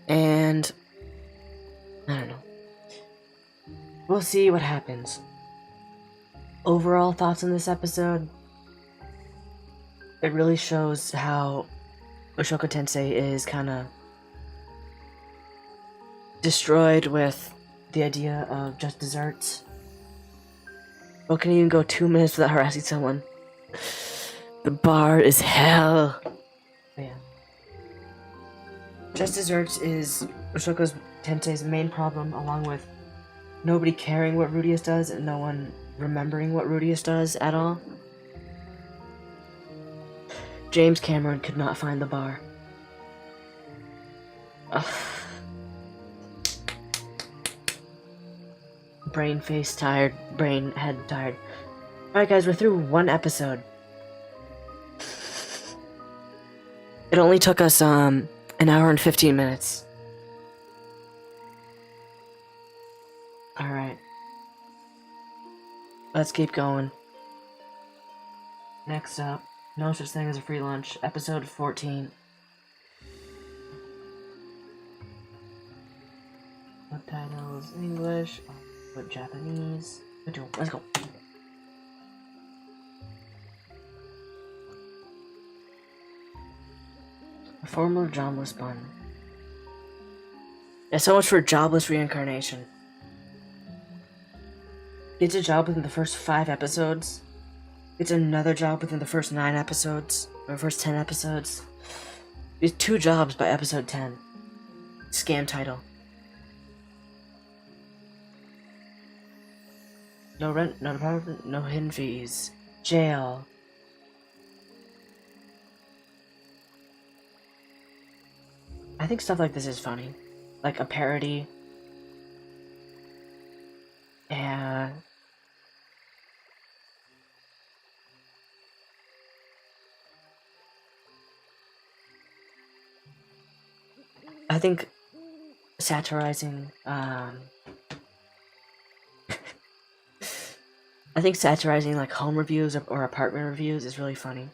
And I don't know. We'll see what happens. Overall thoughts on this episode? It really shows how Mushoku Tensei is kind of destroyed with the idea of just desserts. Well, can you even go 2 minutes without harassing someone? The bar is hell. But yeah. Just desserts is Mushoku Tensei's main problem, along with nobody caring what Rudius does and no one remembering what Rudius does at all. James Cameron could not find the bar. Ugh. Brain face tired, brain head tired. Alright guys, we're through one episode. It only took us an hour and 15 minutes. Alright. Let's keep going. Next up, No Such Thing as a Free Lunch, episode 14. Subtitles English, but Japanese. Let's go. A former jobless bun. Yeah, so much for jobless reincarnation. Gets a job within the first 5 episodes. Gets another job within the first 9 episodes. Or first 10 episodes. Gets 2 jobs by episode 10. scam title. No rent, no apartment, no hidden fees. Jail. I think stuff like this is funny. Like a parody. And I think satirizing, I think satirizing like home reviews or apartment reviews is really funny.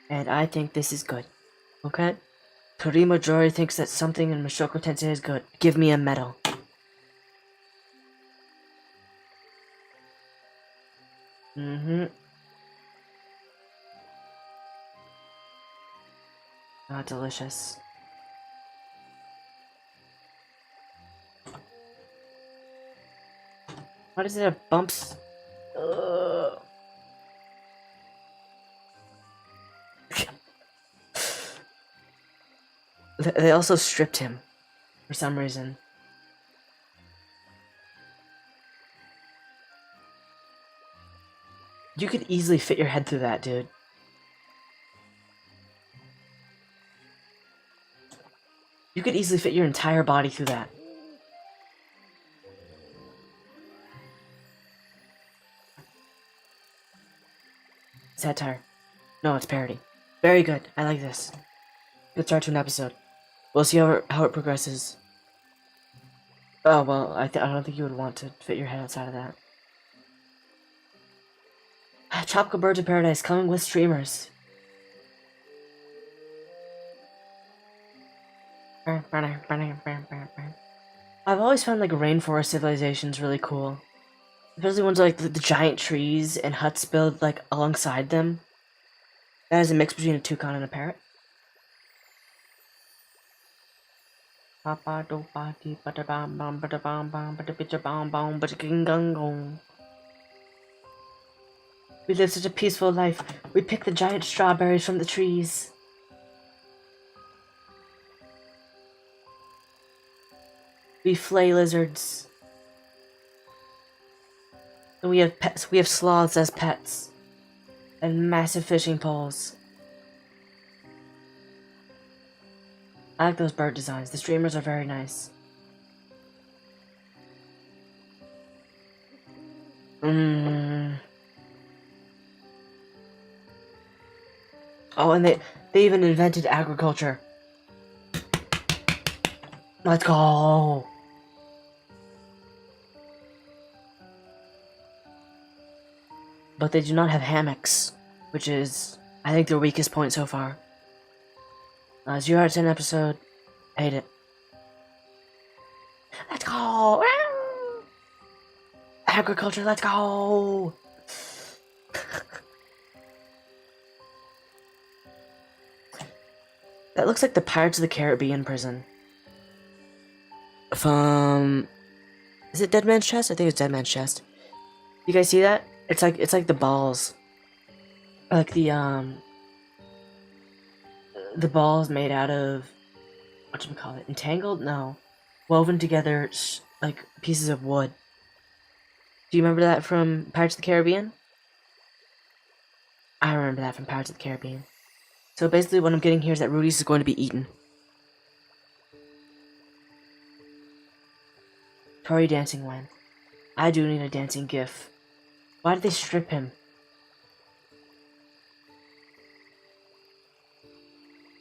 And I think this is good. Okay? Torimo Jori thinks that something in Mushoku Tensei is good. Give me a medal. Mm-hmm. Ah, delicious. Why does it have bumps? Ugh. They also stripped him for some reason. You could easily fit your head through that, dude. You could easily fit your entire body through that. Satire. No, it's parody. Very good. I like this. Good start to an episode. We'll see how it progresses. Oh, well, I don't think you would want to fit your head outside of that. Tropical Birds of Paradise coming with streamers. I've always found like rainforest civilizations really cool. Especially ones like the giant trees and huts built like alongside them. That is a mix between a toucan and a parrot. We live such a peaceful life. We pick the giant strawberries from the trees. We flay lizards. And we have pets. We have sloths as pets. And massive fishing poles. I like those bird designs. The streamers are very nice. Oh, and they even invented agriculture. Let's go. But they do not have hammocks, which is, I think, their weakest point so far. 0 out of 10 episode. Hate it. Let's go! Agriculture, let's go! That looks like the Pirates of the Caribbean prison. From... Is it Dead Man's Chest? I think it's Dead Man's Chest. You guys see that? It's like the balls. Like the balls made out of... Whatchamacallit? Entangled? No. Woven together, like, pieces of wood. Do you remember that from Pirates of the Caribbean? I remember that from Pirates of the Caribbean. So basically what I'm getting here is that Rudy's is going to be eaten. Tori dancing when? I do need a dancing gif. Why did they strip him?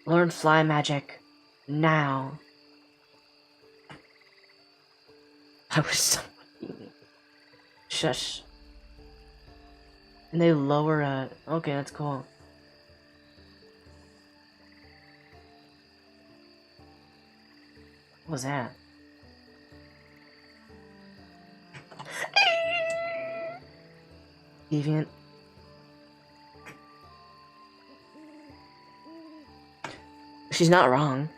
Learn fly magic. Now. I wish someone beat me. Shush. And they lower okay, that's cool. What was that? Deviant. She's not wrong.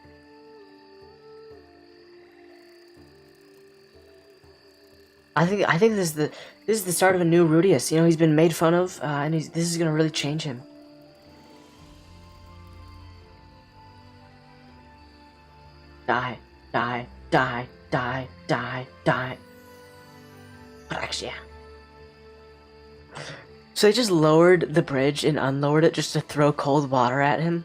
I think this is the start of a new Rudius. You know, he's been made fun of, and this is gonna really change him. Die, Die, die, die, die, die. But actually, yeah. So they just lowered the bridge and unlowered it just to throw cold water at him?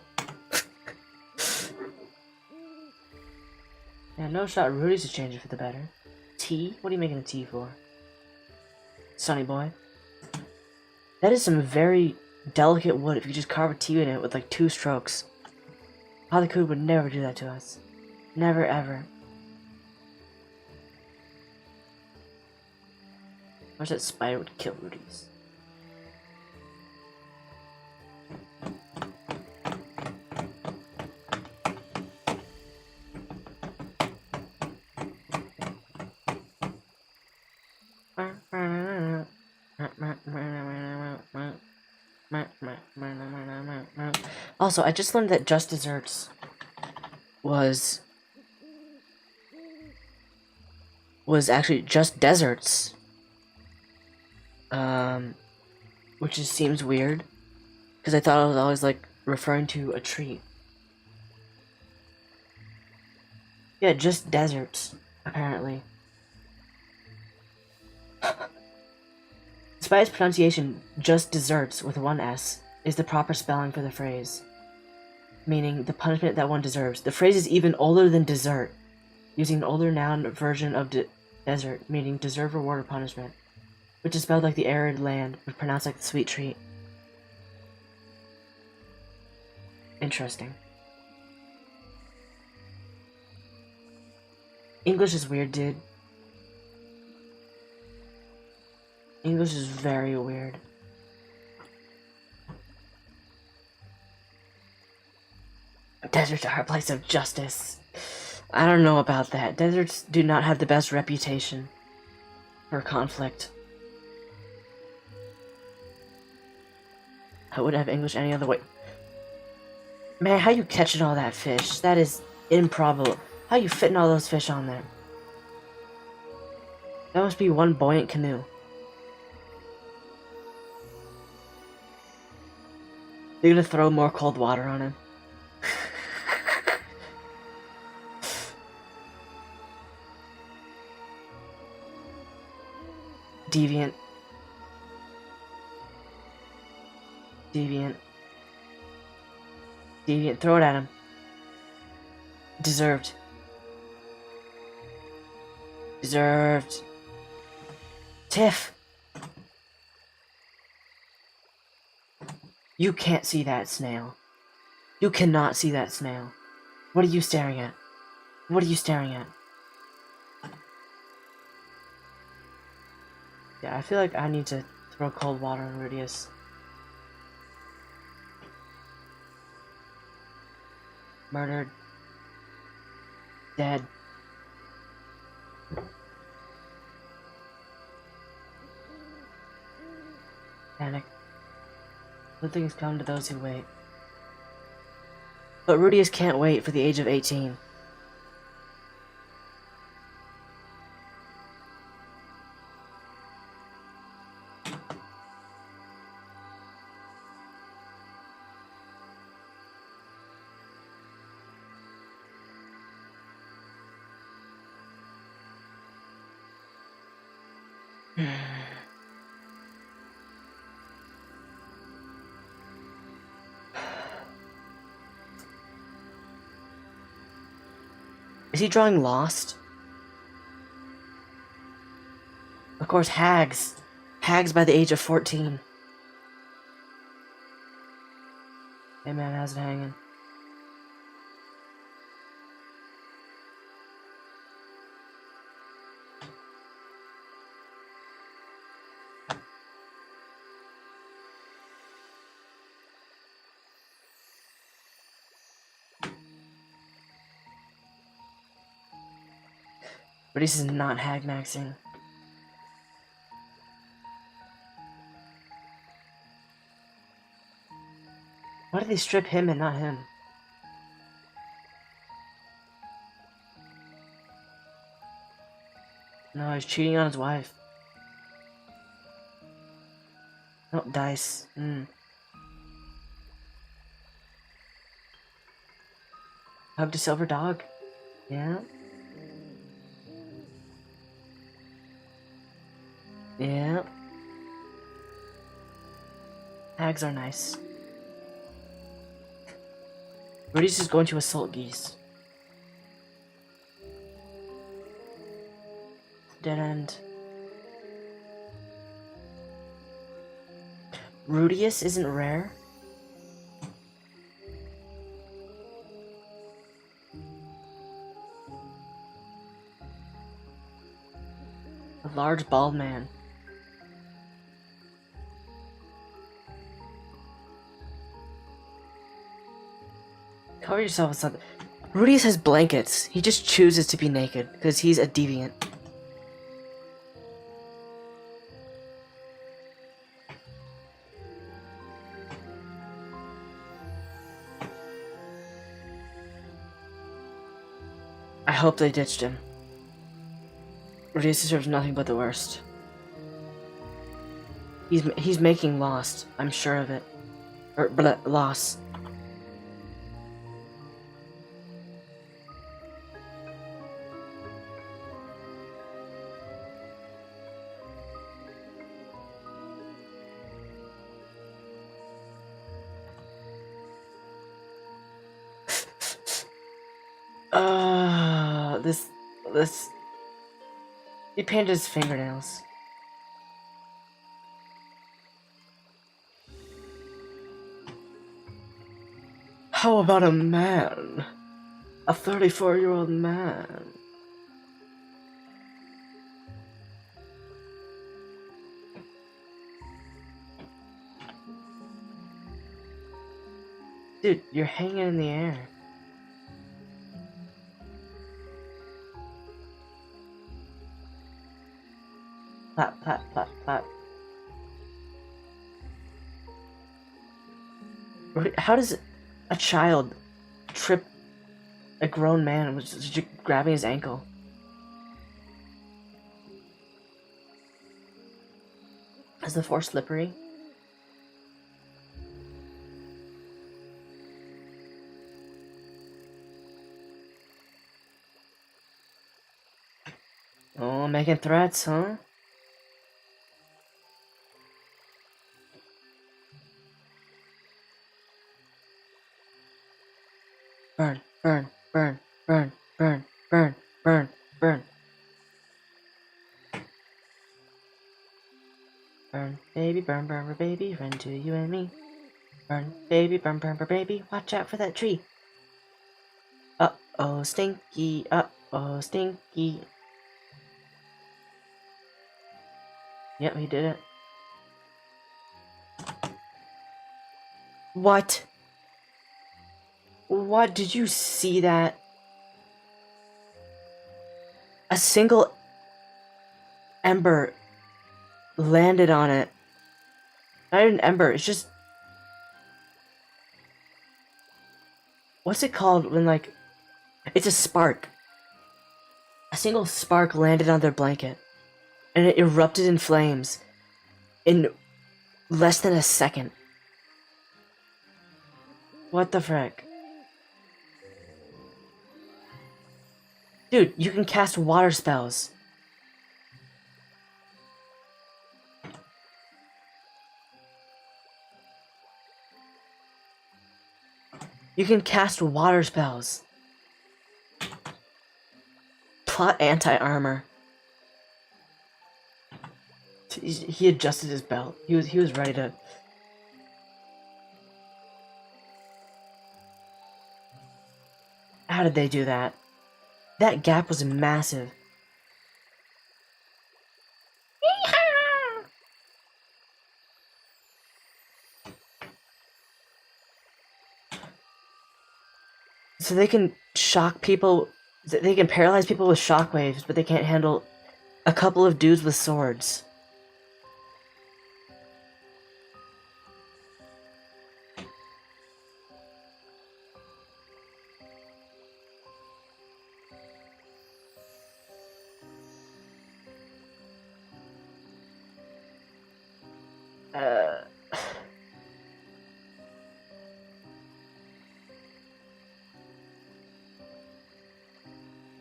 Yeah, no shot. Rudy's to change it for the better. Tea? What are you making a tea for? Sonny boy. That is some very delicate wood if you just carve a tea in it with like 2 strokes. Halikud would never do that to us. Never ever. Wish that spider would kill Rudy's. Also, I just learned that Just Desserts was actually Just Deserts. Which just seems weird, because I thought I was always like referring to a treat. Yeah, just deserts, apparently. Despite its pronunciation, just desserts with 1 S is the proper spelling for the phrase, meaning the punishment that one deserves. The phrase is even older than dessert, using an older noun version of desert, meaning deserve reward or punishment, which is spelled like the arid land, but pronounced like the sweet treat. Interesting. English is weird, dude. English is very weird. Deserts are a place of justice. I don't know about that. Deserts do not have the best reputation for conflict. I wouldn't have English any other way. Man, how you catching all that fish? That is improbable. How you fitting all those fish on there? That must be one buoyant canoe. They're gonna throw more cold water on him. Deviant. Deviant. Deviant, throw it at him. Deserved. Deserved. Tiff! You can't see that snail. You cannot see that snail. What are you staring at? What are you staring at? Yeah, I feel like I need to throw cold water on Rudius. Murdered. Dead. Panic. Good things come to those who wait. But Rudius can't wait for the age of 18. Is he drawing Lost? Of course, hags. Hags by the age of 14. Hey man, how's it hanging? But he's not hag maxing. Why did they strip him and not him? No, he's cheating on his wife. Oh, dice. Hugged a silver dog. Yeah. Yeah. Hags are nice. Rudy's just going to assault geese. Dead end. Rudius isn't rare? A large bald man. Cover yourself with something. Rudius has blankets. He just chooses to be naked because he's a deviant. I hope they ditched him. Rudius deserves nothing but the worst. He's making Lost. I'm sure of it. Or Loss. This. He painted his fingernails. How about a man? A 34-year-old man. Dude, you're hanging in the air. Clap, clap, clap, clap. How does a child trip a grown man with just grabbing his ankle? Is the floor slippery? Oh, making threats, huh? Burn, burn, burn, burn, burn, burn, burn, burn. Burn, baby, burn, burn, baby, run to you and me. Burn, baby, burn, burn, baby, watch out for that tree. Uh-oh, stinky, uh-oh, stinky. Yep, he did it. What? What? Did you see that? A single ember landed on it. Not even an ember, it's just... What's it called when, like... It's a spark. A single spark landed on their blanket. And it erupted in flames. In less than a second. What the frick? Dude, you can cast water spells. You can cast water spells. Plot anti-armor. He adjusted his belt. He was ready to... How did they do that? That gap was massive. So they can shock people... They can paralyze people with shockwaves, but they can't handle a couple of dudes with swords.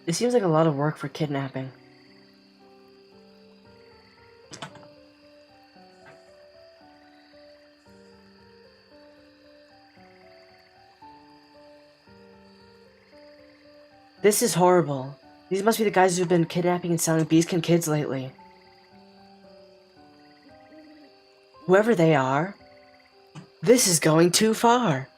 It seems like a lot of work for kidnapping. This is horrible. These must be the guys who've been kidnapping and selling beastkin kids lately. Whoever they are, this is going too far.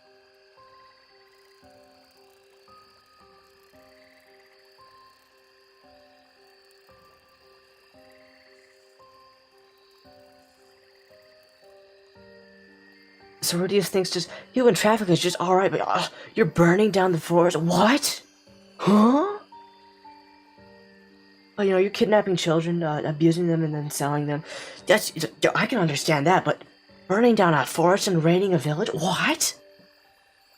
So Rudius thinks just human trafficking is just alright, but you're burning down the forest. What? Huh? Oh, you're kidnapping children, abusing them, and then selling them. I can understand that, but burning down a forest and raiding a village? What?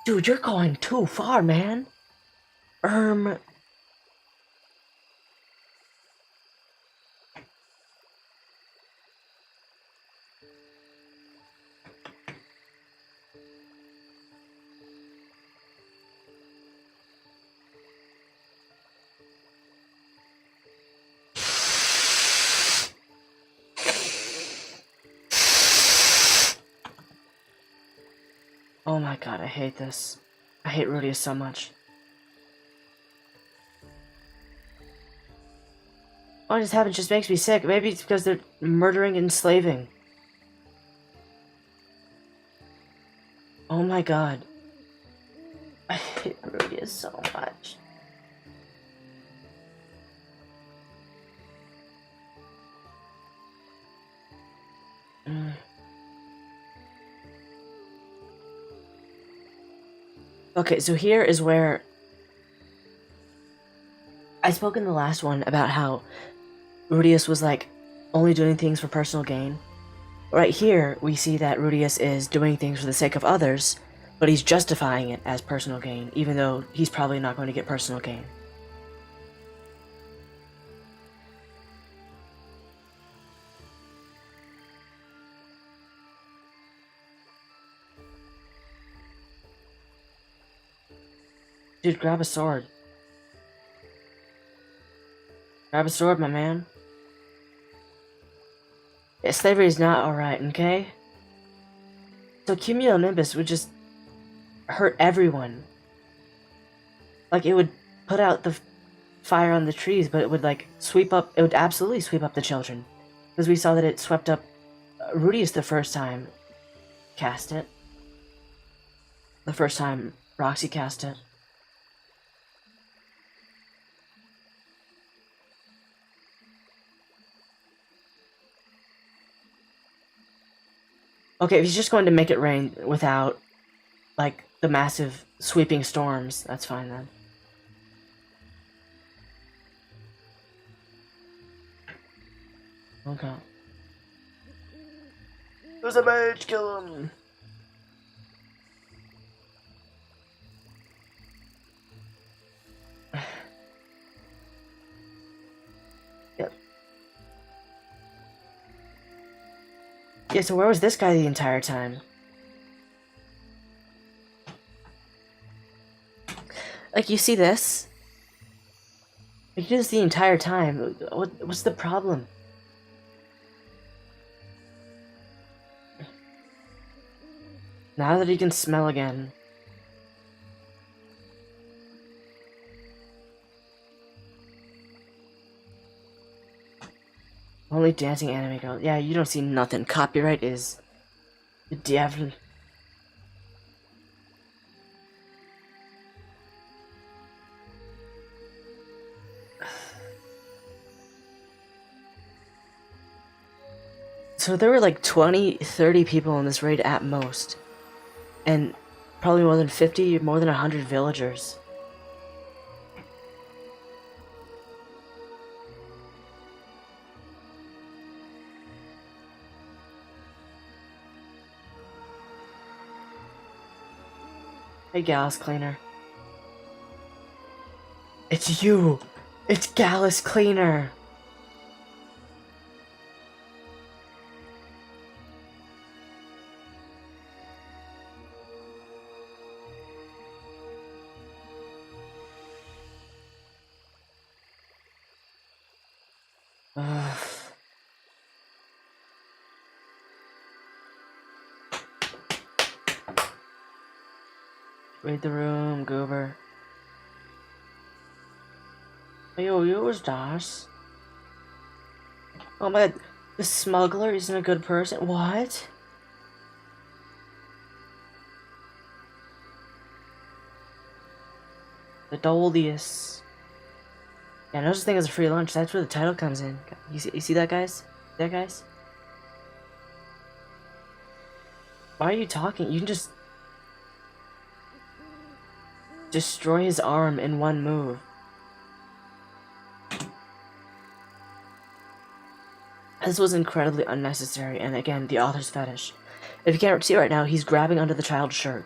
Dude, you're going too far, man. Oh my god, I hate this. I hate Rudius so much. All this happens just makes me sick. Maybe it's because they're murdering and enslaving. Oh my god. I hate Rudius so much. Okay, so here is where I spoke in the last one about how Rudius was like only doing things for personal gain. Right here, we see that Rudius is doing things for the sake of others, but he's justifying it as personal gain, even though he's probably not going to get personal gain. Dude, grab a sword. Grab a sword, my man. Yeah, slavery is not alright, okay? So cumulonimbus would just hurt everyone. Like, it would put out the fire on the trees, but it would, like, it would absolutely sweep up the children. Because we saw that it swept up Rudius the first time cast it. The first time Roxy cast it. Okay, if he's just going to make it rain without, like, the massive sweeping storms, that's fine then. Okay. There's a mage, kill him! Yep. Yeah, so where was this guy the entire time? Like, you see this? Like, you do this the entire time. What's the problem? Now that he can smell again. Only dancing anime girl. Yeah, you don't see nothing. Copyright is the devil. So there were like 20, 30 people in this raid at most. And probably more than 50, more than 100 villagers. Hey, Gallus Cleaner. It's you! It's Gallus Cleaner! Ugh. Raid the room, Goober. Yo, was das? Oh my god, the smuggler isn't a good person? What? The Doldius. Yeah, no such thing as a free lunch. That's where the title comes in. You see that, guys? That, guys? Why are you talking? You can just destroy his arm in one move. This was incredibly unnecessary, and again, the author's fetish. If you can't see right now, he's grabbing under the child's shirt.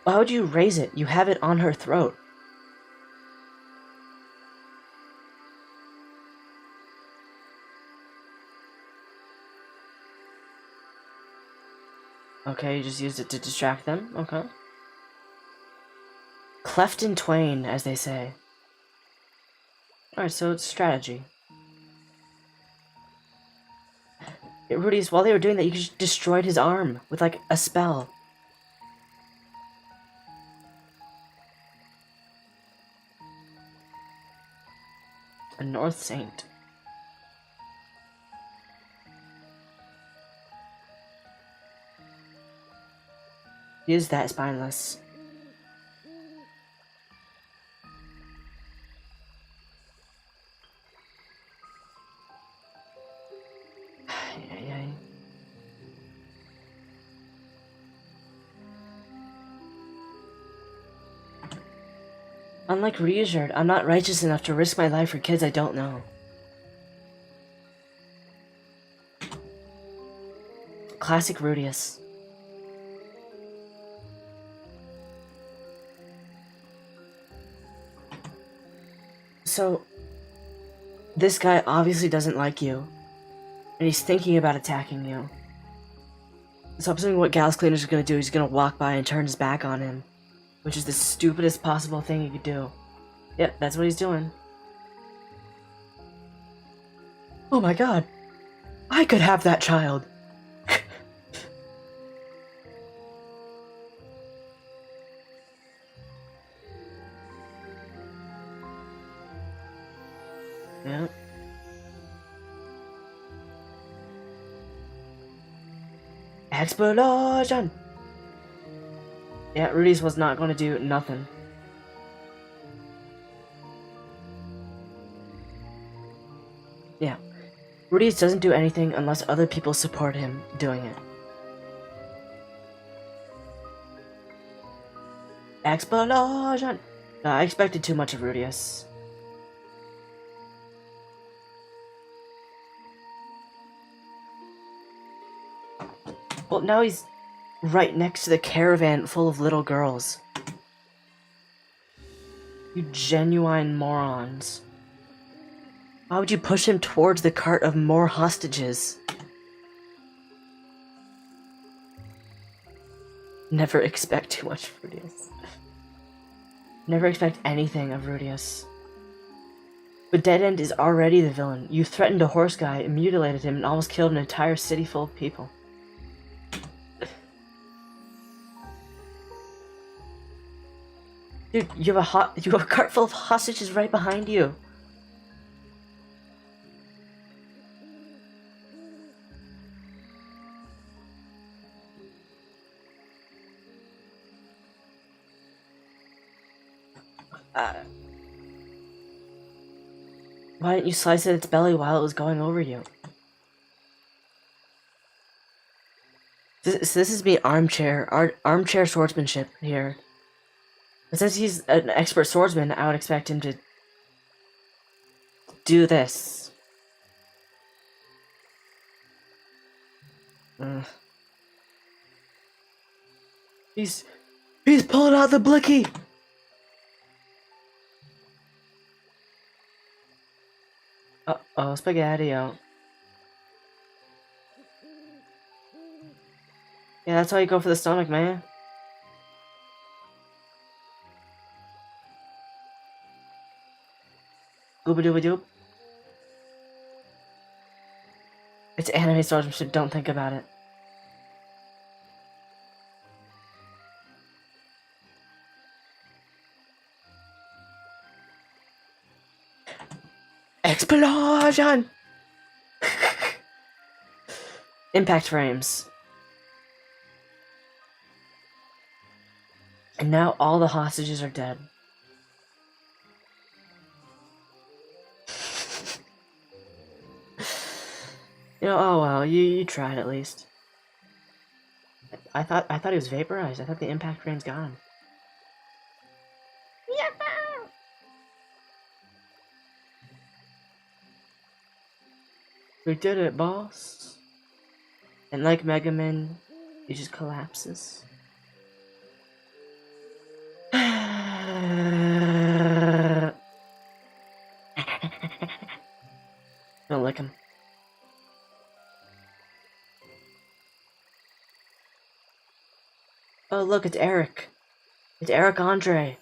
Why would you raise it? You have it on her throat. Okay, you just used it to distract them. Okay. Cleft in twain, as they say. Alright, so it's strategy. Rudy's, while they were doing that, you just destroyed his arm with, like, a spell. A North Saint. He is that spineless. Unlike Ryujerd, I'm not righteous enough to risk my life for kids I don't know. Classic Rudius. So, this guy obviously doesn't like you, and he's thinking about attacking you. So I'm assuming what Gallus Cleaner's gonna do, he's gonna walk by and turn his back on him, which is the stupidest possible thing he could do. Yep, that's what he's doing. Oh my god! I could have that child! Yeah. Explosion! Yeah, Rudy's was not going to do nothing. Yeah. Rudy's doesn't do anything unless other people support him doing it. Explosion! No, I expected too much of Rudius. Well, now he's right next to the caravan full of little girls. You genuine morons. Why would you push him towards the cart of more hostages? Never expect too much of Rudius. Never expect anything of Rudius. But Dead End is already the villain. You threatened a horse guy, mutilated him, and almost killed an entire city full of people. Dude, you have a cart full of hostages right behind you. Why didn't you slice at its belly while it was going over you? This is me armchair swordsmanship here. But since he's an expert swordsman, I would expect him to do this. He's pulling out the blicky. Uh-oh, spaghetti-o. Yeah, that's how you go for the stomach, man. Booba dooba doop. It's anime swordsmanship, don't think about it. Explosion! Impact frames. And now all the hostages are dead. You know, oh well, you tried at least. I thought he was vaporized. I thought the impact frame's gone. We did it, boss. And like Mega Man, he just collapses. Don't lick him. Oh look, it's Eric. It's Eric Andre.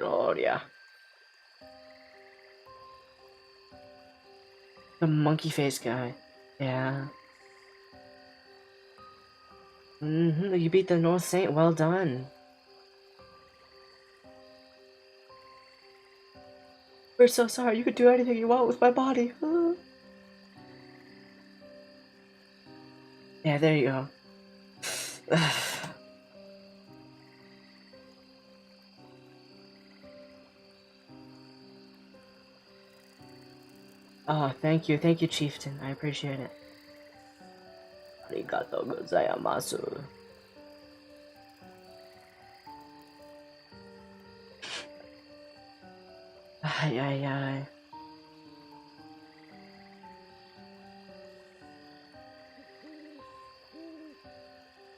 Oh yeah. The monkey face guy. Yeah. You beat the North Saint, well done. We're so sorry, you could do anything you want with my body. Yeah, there you go. Oh, thank you, Chieftain. I appreciate it. Arigatou gozaimasu. Ay, ay, ay.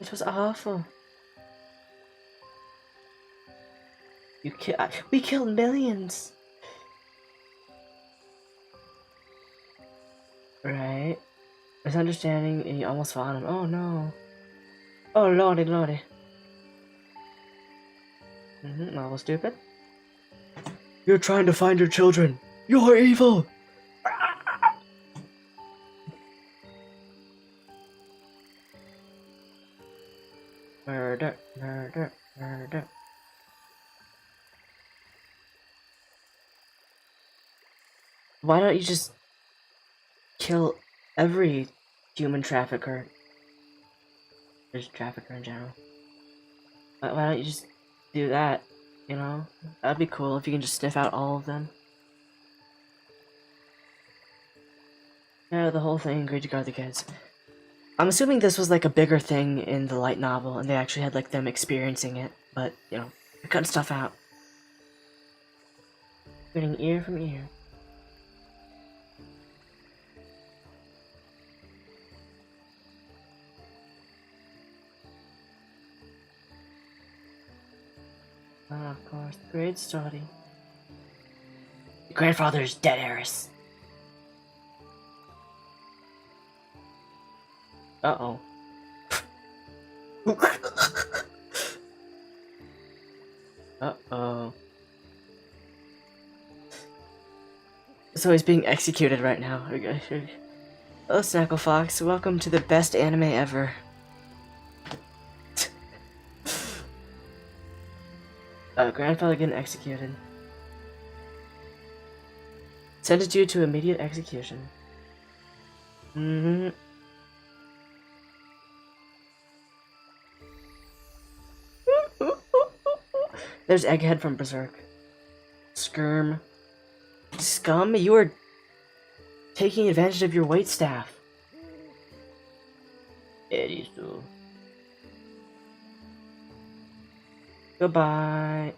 It was awful. We killed millions. Right. Misunderstanding and you almost fought him. Oh no. Oh lordy lordy. Level stupid. You're trying to find your children. You're evil. Murder, murder, murder. Why don't you just kill every human trafficker? There's trafficker in general. Why don't you just do that? You know? That'd be cool if you can just sniff out all of them. Yeah, the whole thing, agreed to guard the kids. I'm assuming this was like a bigger thing in the light novel and they actually had like them experiencing it, but you know, they're cutting stuff out. Getting ear from ear. Oh, of course, great story. Your grandfather is dead, Eris. Uh-oh. Uh-oh. So he's being executed right now. Hello, Snackle Fox. Welcome to the best anime ever. Grandfather getting executed. Sentenced you to immediate execution. There's Egghead from Berserk. Skirm. Scum, you are taking advantage of your waitstaff. Erisu. Goodbye.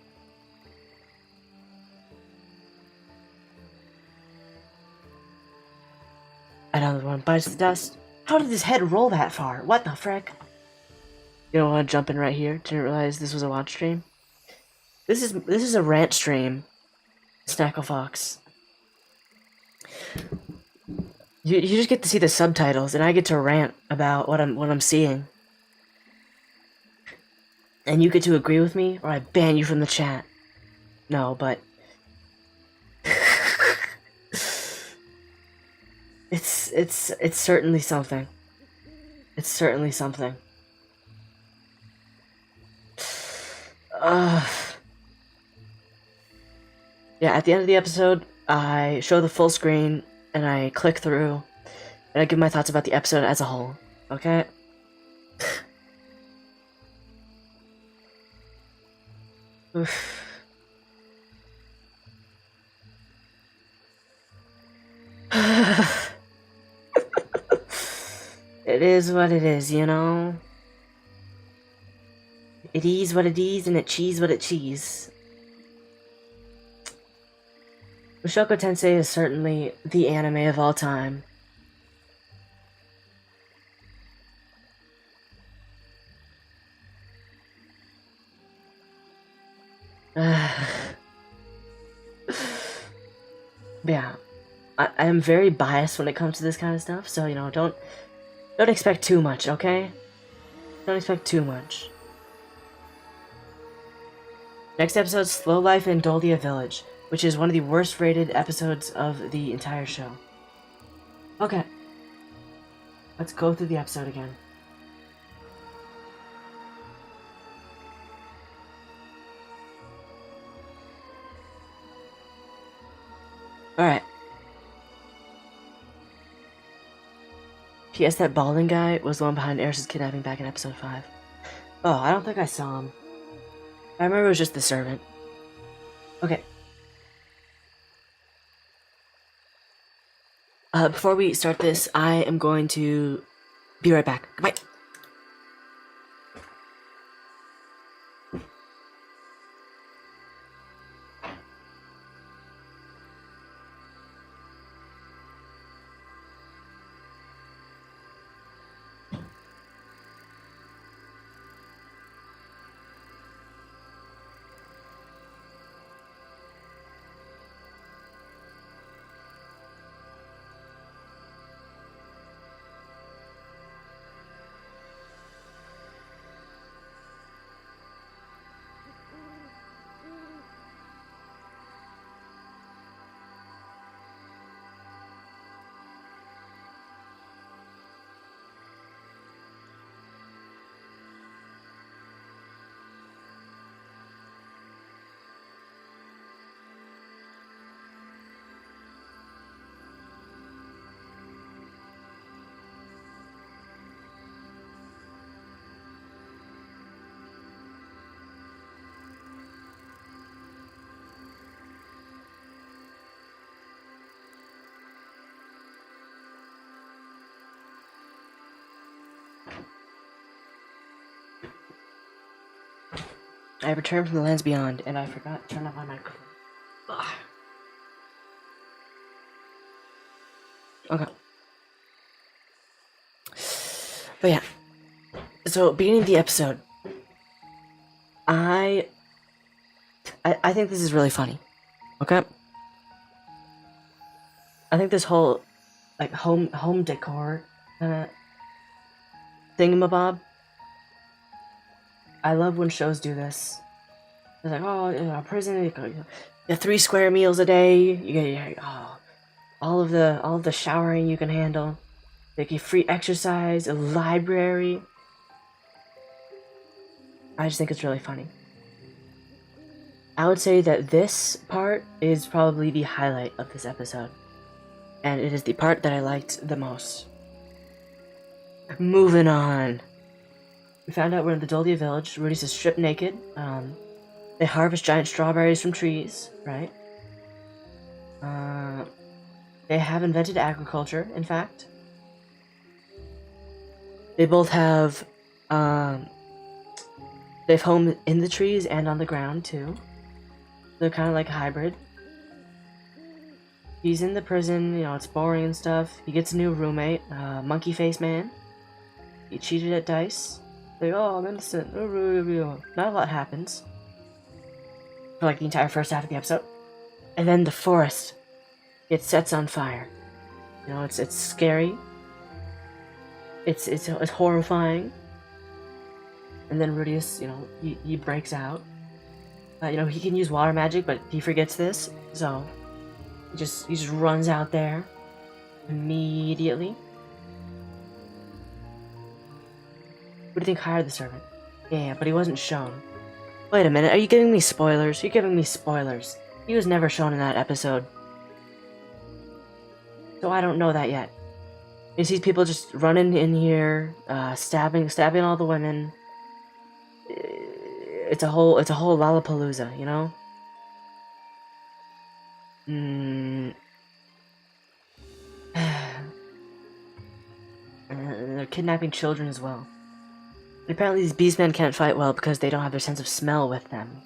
Another one bites the dust. How did his head roll that far? What the frick? You don't want to jump in right here? Didn't realize this was a watch stream. This is a rant stream. Snackle Fox. You just get to see the subtitles, and I get to rant about what I'm seeing. and you get to agree with me, or I ban you from the chat. No, but it's certainly something. It's certainly something. Yeah, at the end of the episode, I show the full screen and I click through and I give my thoughts about the episode as a whole. Okay? Oof. It is what it is, you know? It is what it is, and it cheese what it cheese. Mushoku Tensei is certainly the anime of all time. Yeah, I am very biased when it comes to this kind of stuff, so you know, don't expect too much, okay? Don't expect too much. Next episode, Slow Life in Doldia Village, which is one of the worst rated episodes of the entire show. Okay. Let's go through the episode again. Alright. P.S. That balding guy was the one behind Eris's kidnapping back in episode 5. Oh, I don't think I saw him. I remember it was just the servant. Okay. Before we start this, I am going to be right back. Goodbye. I returned from the lands beyond, and I forgot to turn off my microphone. Ugh. Okay. But yeah. So, beginning of the episode, I think this is really funny. Okay? I think this whole, like, home decor kind of thingamabob. I love when shows do this. It's like, oh, in a prison, you get 3 square meals a day. You get all of the showering you can handle. They give free exercise, a library. I just think it's really funny. I would say that this part is probably the highlight of this episode. And it is the part that I liked the most. Moving on. We found out we're in the Doldia village. Rudy's is stripped naked. They harvest giant strawberries from trees, right? They have invented agriculture, in fact. They both have, they've home in the trees and on the ground, too. They're kind of like hybrid. He's in the prison, you know, it's boring and stuff. He gets a new roommate, Monkey Face Man. He cheated at dice. Like, oh, I'm innocent. Not a lot happens. For like the entire first half of the episode. And then the forest, it sets on fire. You know, it's scary. It's horrifying. And then Rudius, he breaks out. He can use water magic, but he forgets this, so he just runs out there immediately. Who do you think hired the servant? Yeah, but he wasn't shown. Wait a minute, are you giving me spoilers? You're giving me spoilers. He was never shown in that episode. So I don't know that yet. You see people just running in here, stabbing all the women. It's a whole Lollapalooza, you know? And they're kidnapping children as well. And apparently these beastmen can't fight well because they don't have their sense of smell with them.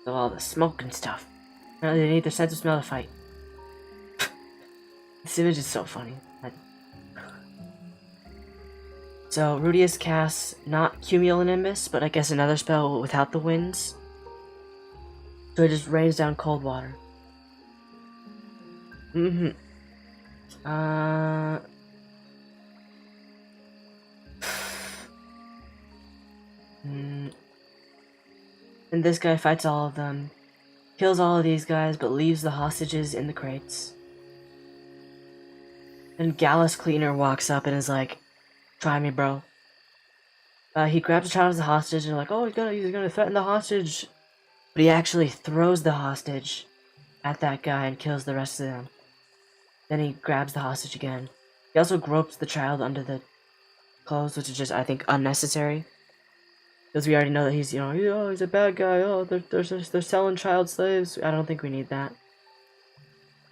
So all the smoke and stuff. Apparently they need their sense of smell to fight. This image is so funny. So Rudius casts not Cumulonimbus, but I guess another spell without the winds. So it just rains down cold water. And this guy fights all of them, kills all of these guys, but leaves the hostages in the crates. And Gallus Cleaner walks up and is like, "Try me, bro." He grabs the child as a hostage and like, "Oh, he's gonna threaten the hostage," but he actually throws the hostage at that guy and kills the rest of them. Then he grabs the hostage again. He also gropes the child under the clothes, which is just, I think, unnecessary. Because we already know that he's, he's a bad guy. Oh, they're selling child slaves. I don't think we need that.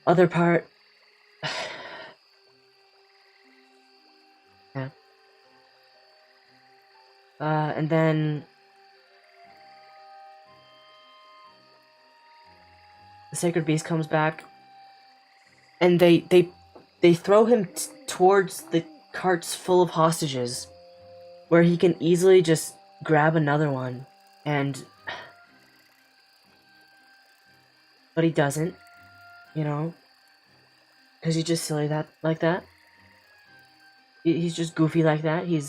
Other part. Yeah. And then the Sacred Beast comes back, and they throw him towards the carts full of hostages, where he can easily just grab another one, but he doesn't, because he's just silly like that. He's just goofy like that. He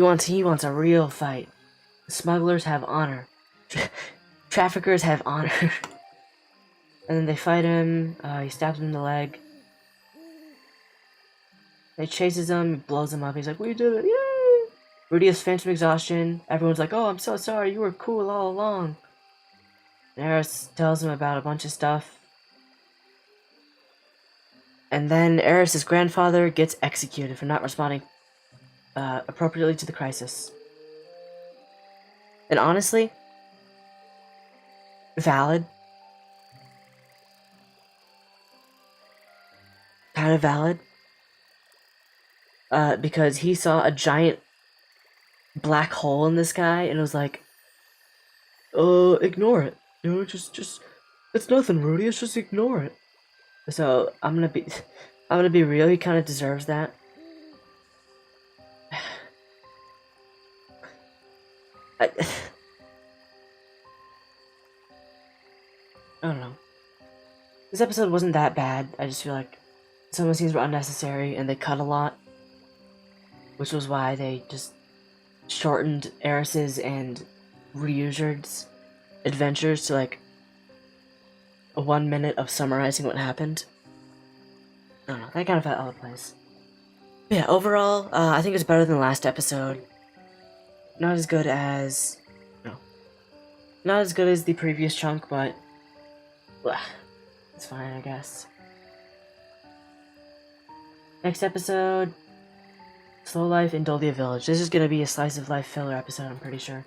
wants a real fight. Smugglers have honor. Traffickers have honor. And then they fight him. He stabs him in the leg. He chases him, he blows him up. He's like, "We did it, yay!" Rudius faints from exhaustion. Everyone's like, "Oh, I'm so sorry, you were cool all along." And Eris tells him about a bunch of stuff. And then Eris' grandfather gets executed for not responding appropriately to the crisis. And honestly, valid. Kind of valid. Because he saw a giant black hole in the sky and was like, ignore it. Just, it's nothing, Rudius, just ignore it. So, I'm gonna be real, he kind of deserves that. I don't know. This episode wasn't that bad. I just feel like some of the scenes were unnecessary and they cut a lot. Which was why they just shortened Eris's and Ryujerd's adventures to like a 1 minute of summarizing what happened. I don't know, that kind of felt out of place. But yeah, overall, I think it's better than the last episode. Not as good as... Not as good as the previous chunk, but... it's fine, I guess. Next episode... Slow Life in Doldia Village. This is gonna be a slice of life filler episode, I'm pretty sure.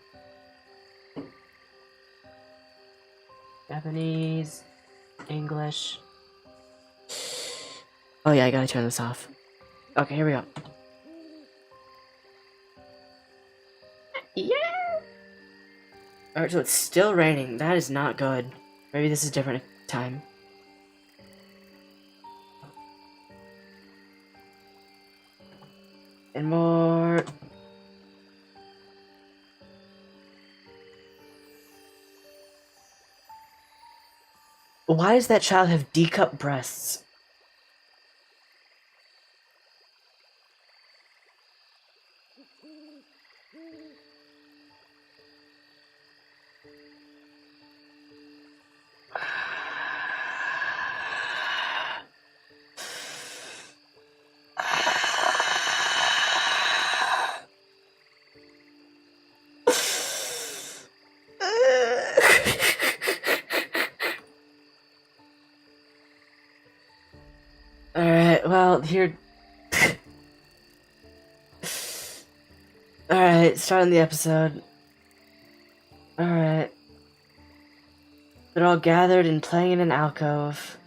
Japanese... English... Oh yeah, I gotta turn this off. Okay, here we go. Yeah! Alright, so it's still raining. That is not good. Maybe this is a different time. And more... Why does that child have D-cup breasts? Alright, well, here... Alright, starting the episode. Alright. They're all gathered and playing in an alcove.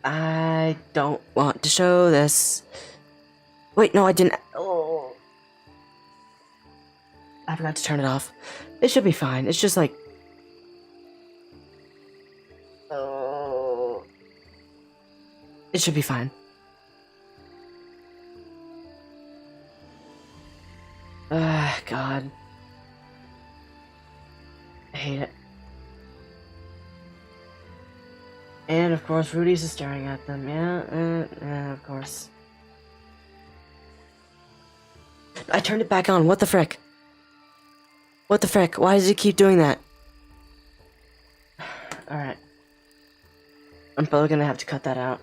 I don't want to show this. Wait, no, I didn't. Oh. I forgot to turn it off. It should be fine. It's just like... Oh. It should be fine. Ah, God. I hate it. And of course, Rudy's just staring at them. Yeah, of course. I turned it back on. What the frick? What the frick? Why does it keep doing that? Alright. I'm probably gonna have to cut that out.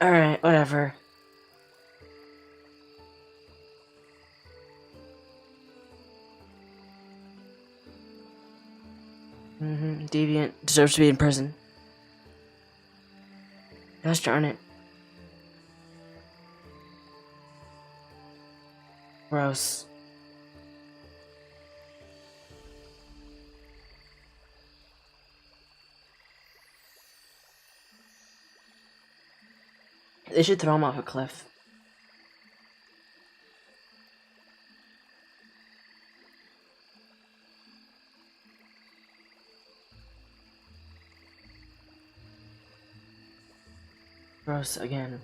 Alright, whatever. Deviant. Deserves to be in prison. Gosh darn it. Gross. They should throw him off a cliff. Gross again.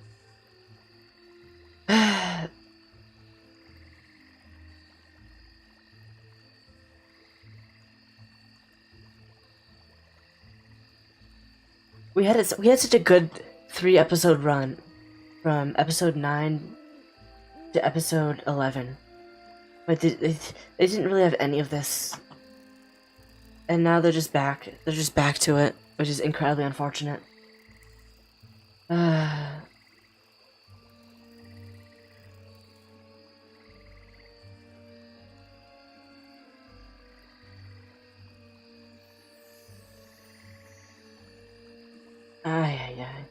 we had such a good 3-episode run from episode 9 to episode 11, but they didn't really have any of this, and now they're just back to it, which is incredibly unfortunate. Ay, ay, ay.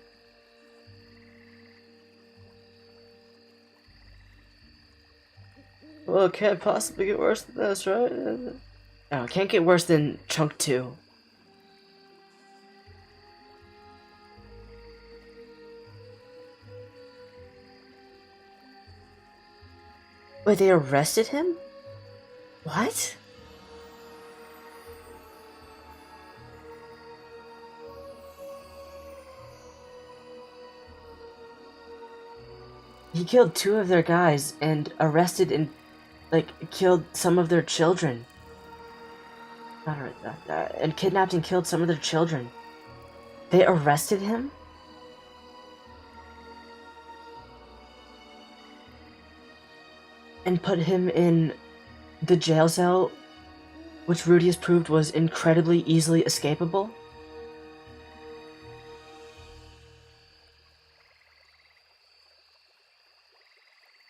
Well, it can't possibly get worse than this, right? No, it can't get worse than Chunk 2. Wait, they arrested him? What? He killed 2 of their guys and arrested and, like, killed some of their children. And kidnapped and killed some of their children. They arrested him? And put him in the jail cell, which Rudy has proved was incredibly easily escapable?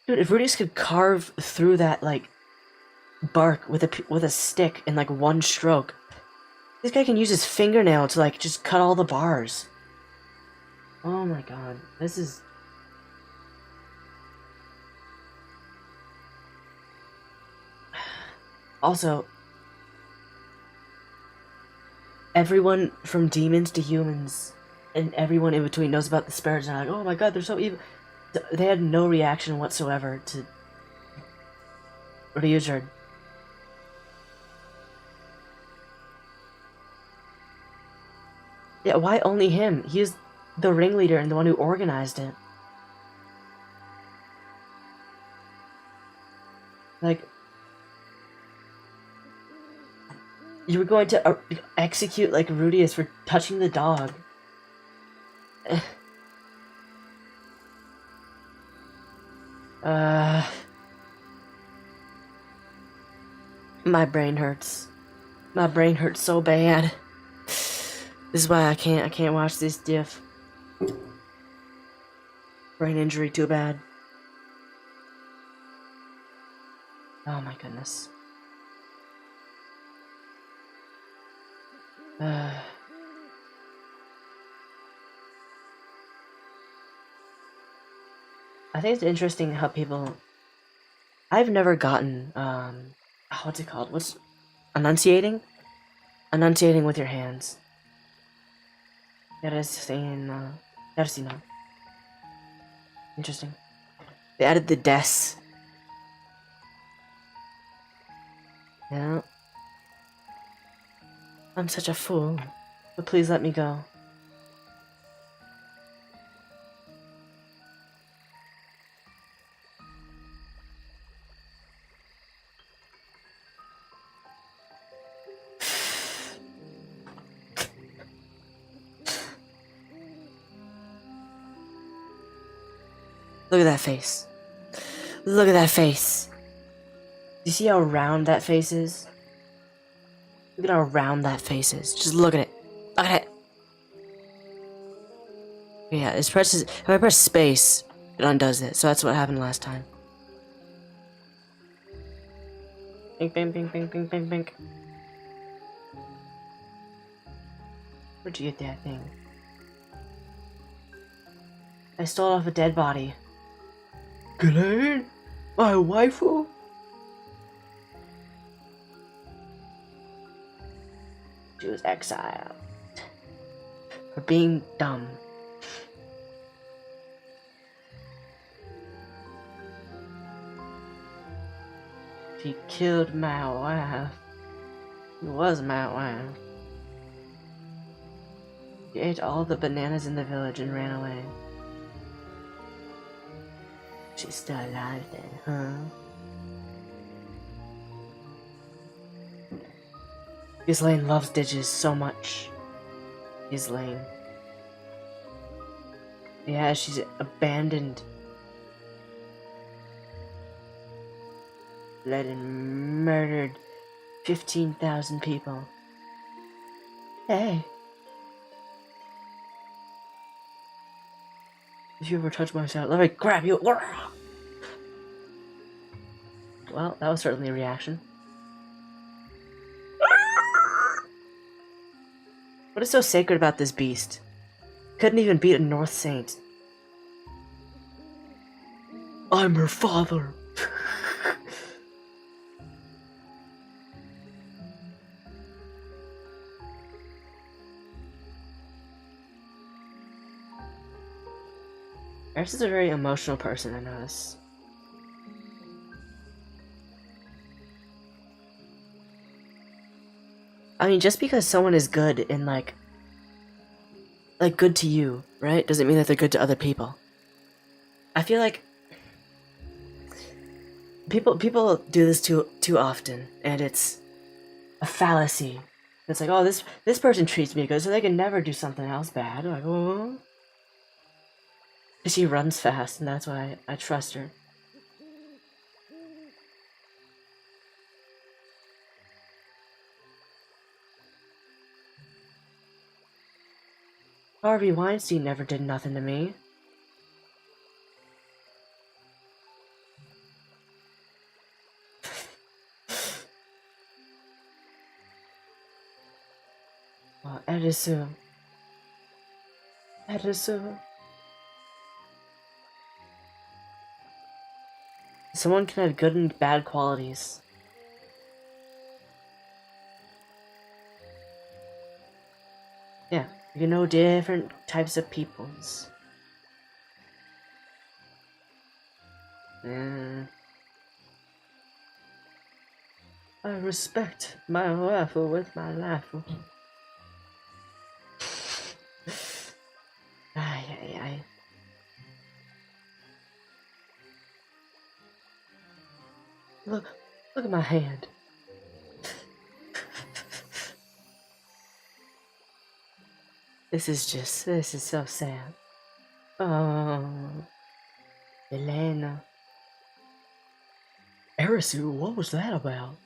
Dude, if Rudy's could carve through that, like, bark with a stick in, like, one stroke, this guy can use his fingernail to, like, just cut all the bars. Oh my god, this is... Also, everyone from demons to humans, and everyone in between knows about the spirits, and they're like, oh my god, they're so evil. They had no reaction whatsoever to Ryujin. Yeah, why only him? He's the ringleader and the one who organized it. Like, You were going to execute like Rudius for touching the dog. uh, my brain hurts. My brain hurts so bad. This is why I can't watch this diff. Brain injury, too bad. Oh my goodness. I think it's interesting how people. I've never gotten what's it called? What's enunciating? Enunciating with your hands. Gotta see now. Interesting. They added the des. Yeah. I'm such a fool. But please let me go. Look at that face. Look at that face. Do you see how round that face is? Look at how round that face is. Just look at it. Look at it. Yeah, if I press space, it undoes it. So that's what happened last time. Bink, bink, bink, bink, bink, bink, bink. Where'd you get that thing? I stole it off a dead body. Glenn? My waifu? She was exiled. For being dumb. She killed my wife. She was my wife. She ate all the bananas in the village and ran away. She's still alive then, huh? Ghislaine loves Digis so much. Ghislaine. Yeah, she's abandoned. Led and murdered 15,000 people. Hey. If you ever touch my child, let me grab you. Well, that was certainly a reaction. What is so sacred about this beast? Couldn't even beat a North Saint. I'm her father. Eris is a very emotional person, I notice. I mean, just because someone is good in like good to you, right? Doesn't mean that they're good to other people. I feel like people do this too often, and it's a fallacy. It's like, oh, this person treats me good, so they can never do something else bad. Like, oh, she runs fast, and that's why I trust her. Harvey Weinstein never did nothing to me. Oh, Edisu. Someone can have good and bad qualities. Yeah, you know different types of peoples. Yeah. I respect my wife with my life. Ay. Look at my hand. This is so sad. Oh, Elena. Arisu, what was that about?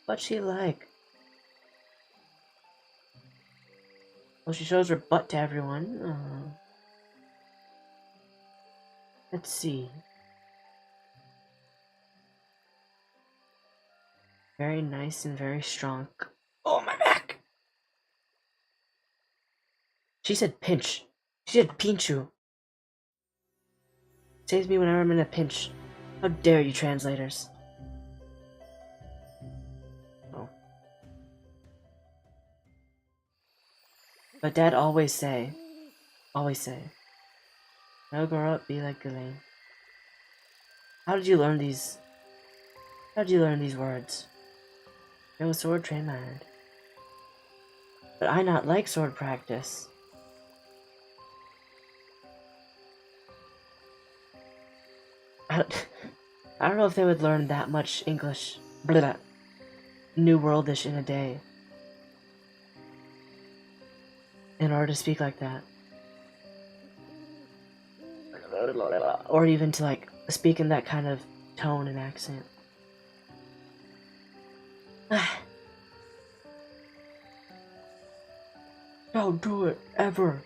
What's she like? Well, she shows her butt to everyone. Let's see. Very nice and very strong. Oh, my back! She said pinch. She said pinchu. Saves me whenever I'm in a pinch. How dare you, translators? Oh. But Dad always say, no, grow up, be like Ghislaine. How did you learn these? How did you learn these words? No sword train my hand. But I not like sword practice. I don't know if they would learn that much English, blah, New Worldish in a day, in order to speak like that. Or even to, like, speak in that kind of tone and accent. Don't do it, ever.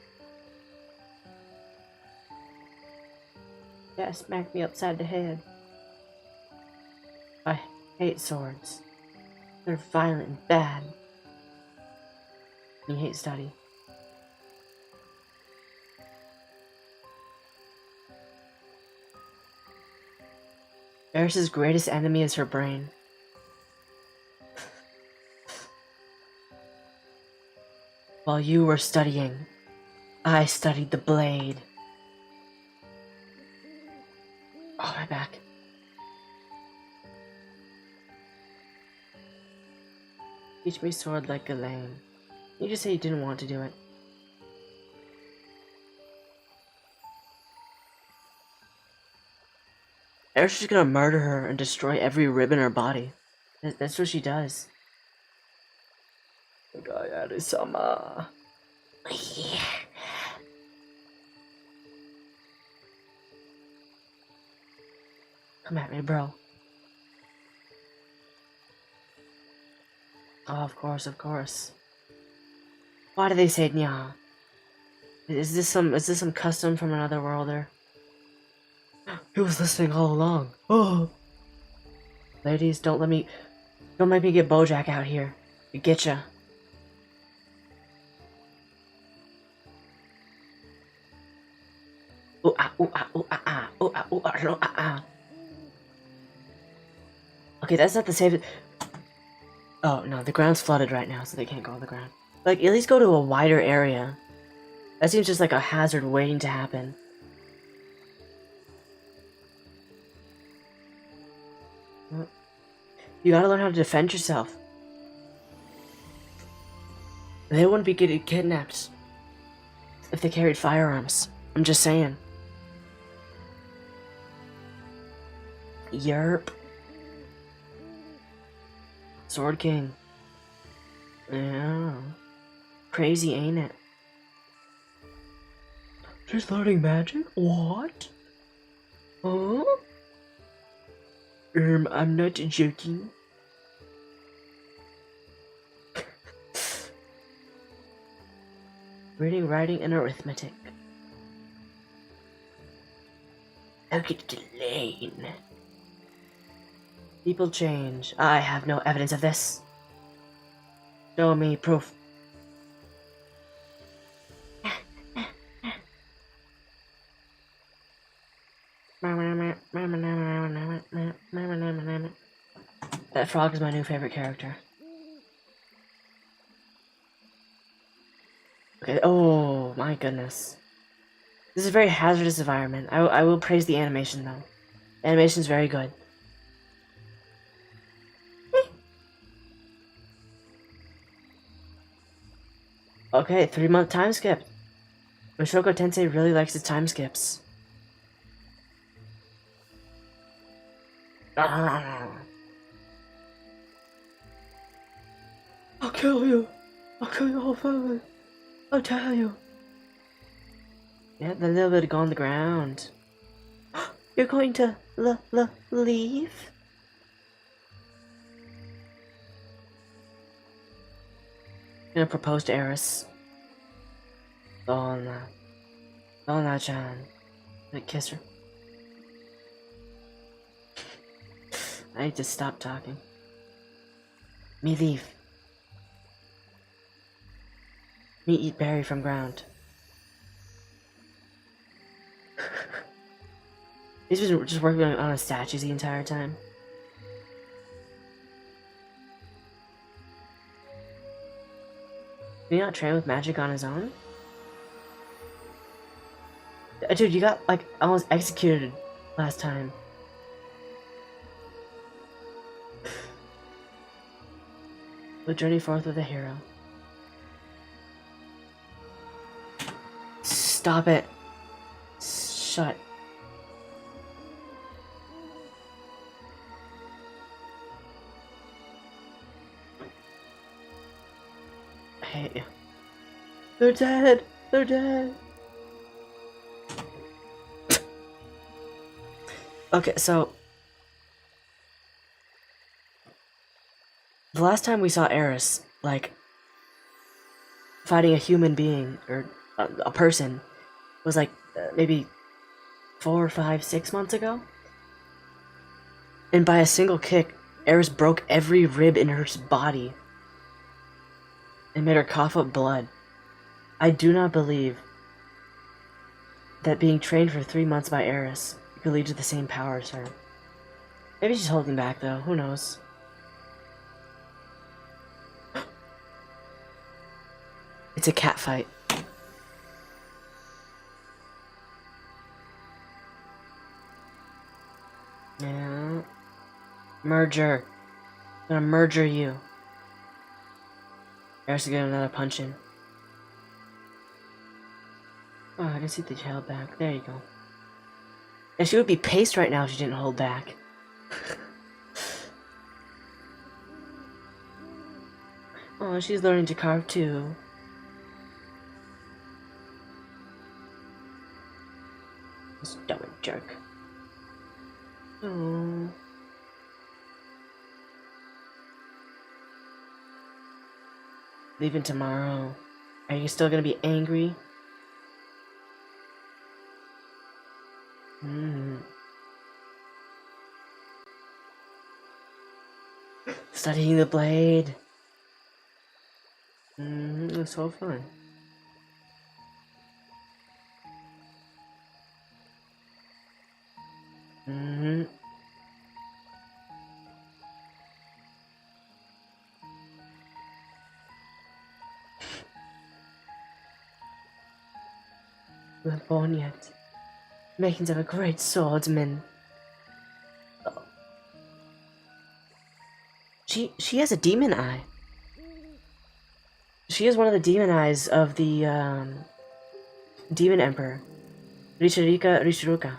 Yeah, smack me upside the head. I hate swords. They're violent and bad. You hate study. Eris's greatest enemy is her brain. While you were studying, I studied the blade. Oh, my back. Teach me sword like Elaine. You just say you didn't want to do it. Eris is just gonna murder her and destroy every rib in her body. That's what she does. Gayari-sama. Yeah. Come at me, bro. Oh, of course. Why do they say nya? Is this some custom from another worlder? He was listening all along. Oh. Ladies, don't make me get Bojack out here. You getcha. Ooh ah ooh ah ooh ah ah ooh ah ooh ah no ah ah. Okay, that's not the same. Oh no, the ground's flooded right now, so they can't go on the ground. Like, at least go to a wider area. That seems just like a hazard waiting to happen. You gotta learn how to defend yourself. They wouldn't be getting kidnapped if they carried firearms. I'm just saying. Yerp. Sword King. Yeah. Crazy, ain't it? She's learning magic? What? Huh? I'm not joking. Reading, writing, and arithmetic. Okay, Lane. People change. I have no evidence of this. Show me proof. That frog is my new favorite character. Okay, oh my goodness. This is a very hazardous environment. I will praise the animation though. The animation is very good. Okay, 3-month time skip. Mushoku Tensei really likes its time skips. Okay. kill you. I'll kill your whole family. I'll tell you. Yeah, the little bit go on the ground. You're going to leave? I'm gonna propose to Eris. Donna-chan. Gonna kiss her. I need to stop talking. Me leave. Me eat berry from ground. He's just working on his statues the entire time. Can he not train with magic on his own? Dude, you got, like, almost executed last time. We'll journey forth with a hero. Stop it. Shut. I hate you. They're dead! They're dead! Okay, so... the last time we saw Eris, like, fighting a human being, or a person, was like, maybe 4, 5, 6 months ago? And by a single kick, Eris broke every rib in her body and made her cough up blood. I do not believe that being trained for 3 months by Eris could lead to the same power as her. Maybe she's holding back, though. Who knows? It's a cat fight. Yeah. Merger. I'm gonna merger you. Eris is getting another punch in. Oh, I can see that she held back. There you go. And she would be paced right now if she didn't hold back. Oh, she's learning to carve too. This dumb jerk. Oh. Leaving tomorrow. Are you still gonna be angry? Studying the blade. It was so fun. Not born yet. Makings of a great swordsman. Oh. She has a demon eye. She is one of the demon eyes of the demon emperor, Rishiruka.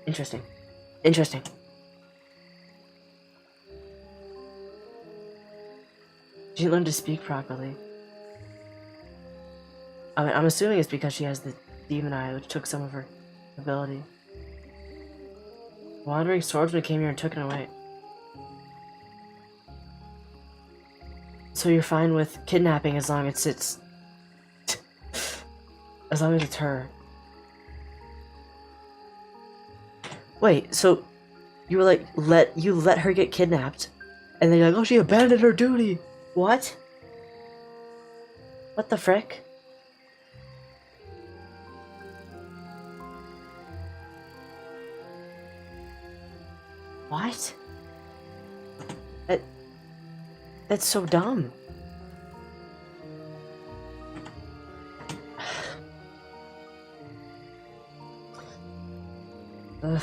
Interesting. Interesting. She didn't learn to speak properly. I mean, I'm assuming it's because she has the demon eye, which took some of her ability. Wandering swordsman came here and took it away. So you're fine with kidnapping as long as it's... as long as it's her. Wait, so you were like, let her get kidnapped, and then you're like, oh, she abandoned her duty. What? What the frick? What? That's so dumb. Ugh.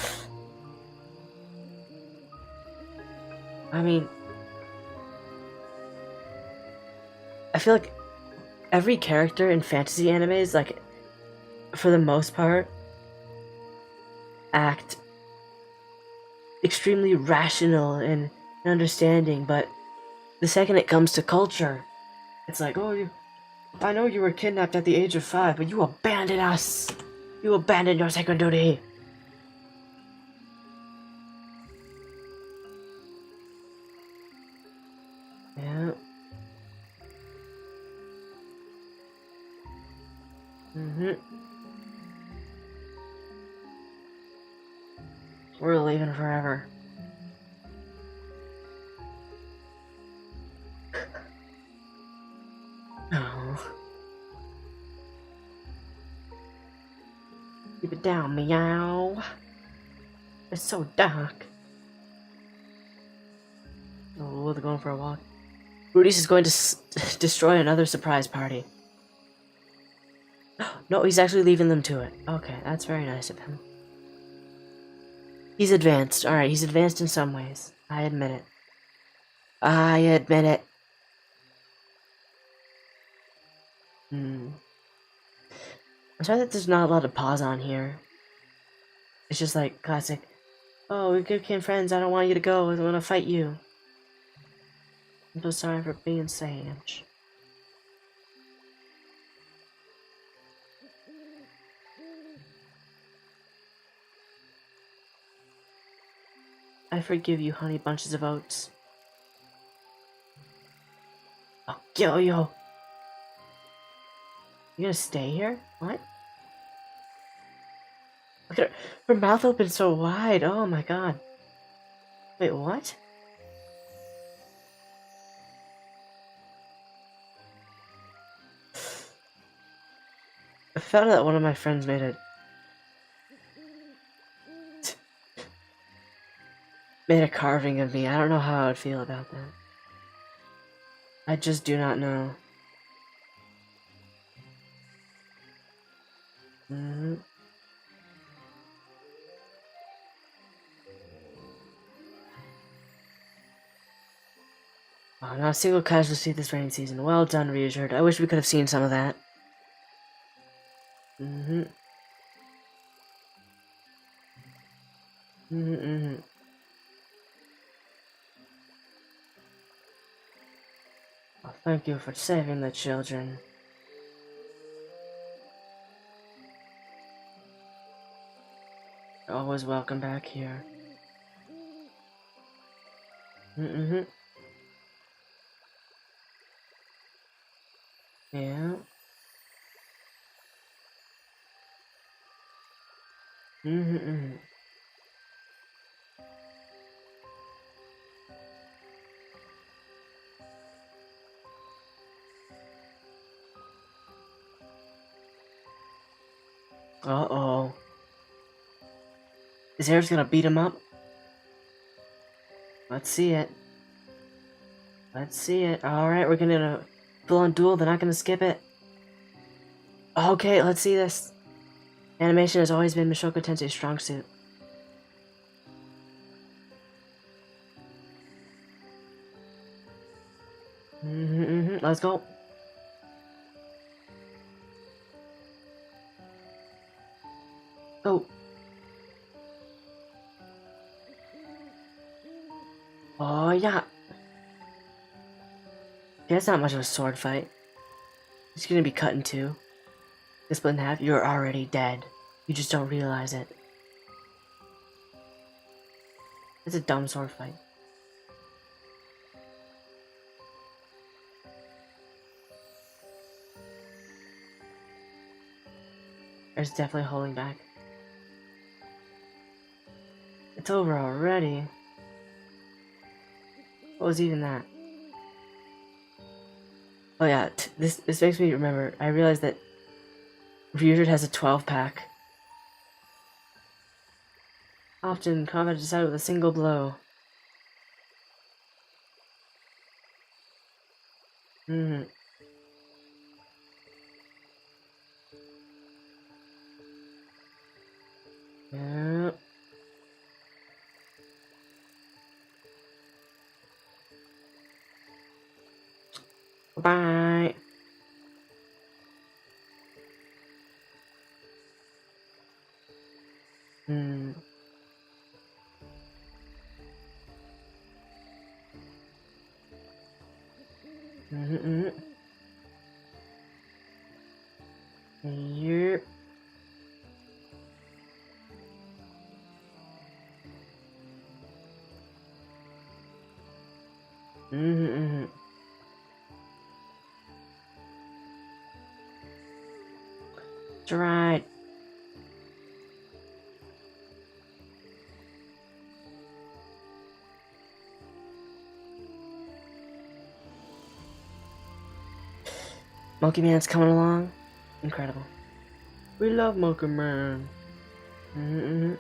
I mean, I feel like every character in fantasy animes, like, for the most part, act extremely rational and understanding, but the second it comes to culture, it's like, oh, I know you were kidnapped at the age of 5, but you abandoned us! You abandoned your sacred duty! Yeah. We're leaving forever. Oh. Keep it down, meow. It's so dark. Oh, they're going for a walk. Rudy's is going to destroy another surprise party. No, he's actually leaving them to it. Okay, that's very nice of him. He's advanced. Alright, he's advanced in some ways. I admit it. I admit it. I'm sorry that there's not a lot of pause on here. It's just like classic, oh, we became friends, I don't want you to go, I want to fight you. I'm so sorry for being Sage. I forgive you, honey bunches of oats. I'll kill you. You gonna stay here? What? Look at her mouth opened so wide, oh my god. Wait, what? I found out that one of my friends made a carving of me. I don't know how I would feel about that. I just do not know. Oh, not a single casualty this rainy season. Well done, Reassured. I wish we could have seen some of that. Well, thank you for saving the children. You're always welcome back here. Yeah. Uh-oh. Is Harris gonna beat him up? Let's see it. Let's see it. Alright, we're gonna full-on duel. They're not gonna skip it. Okay, let's see this. Animation has always been Mushoku Tensei's strong suit. Let's go. Go. Oh, yeah. That's not much of a sword fight. It's gonna be cut in two. Get split in half. You're already dead. You just don't realize it. It's a dumb sword fight. It's definitely holding back. It's over already. What was even that? Oh yeah, this makes me remember. I realized that Ryujin has a 12-pack. Often, combat is decided with a single blow. Yeah. Bye. Yep. Mm-hmm. That's right. Monkey Man's coming along. Incredible. We love Monkey Man. Mm-hmm.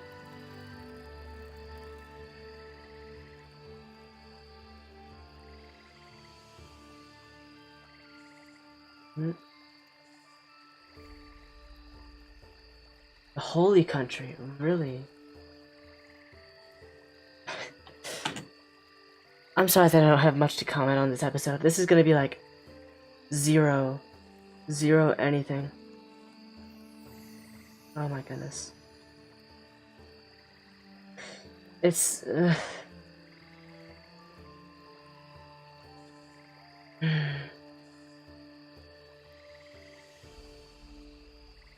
Mm-hmm. The holy country, really? I'm sorry that I don't have much to comment on this episode. This is gonna be like zero anything. Oh my goodness. It's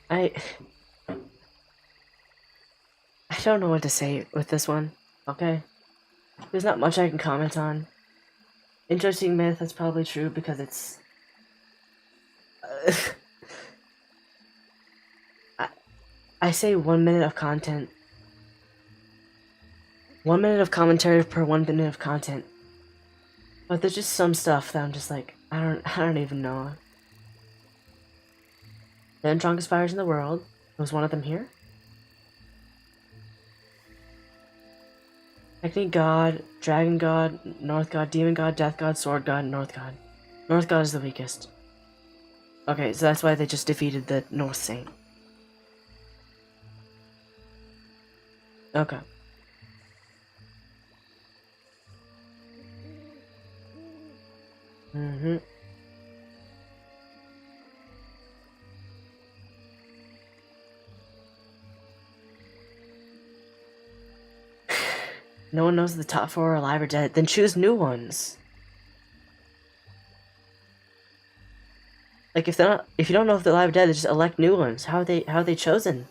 I don't know what to say with this one. Okay, there's not much I can comment on. Interesting myth, that's probably true because it's I say 1 minute of content. 1 minute of commentary per 1 minute of content. But there's just some stuff that I'm just like, I don't even know. The strongest fires in the world. Was one of them here? Technique God, Dragon God, North God, Demon God, Death God, Sword God, North God. North God is the weakest. Okay, so that's why they just defeated the North Saint. Okay. Mm-hmm. No one knows the top 4 are alive or dead. Then choose new ones. Like if they're not, if you don't know if they're alive or dead, just elect new ones. How are they chosen?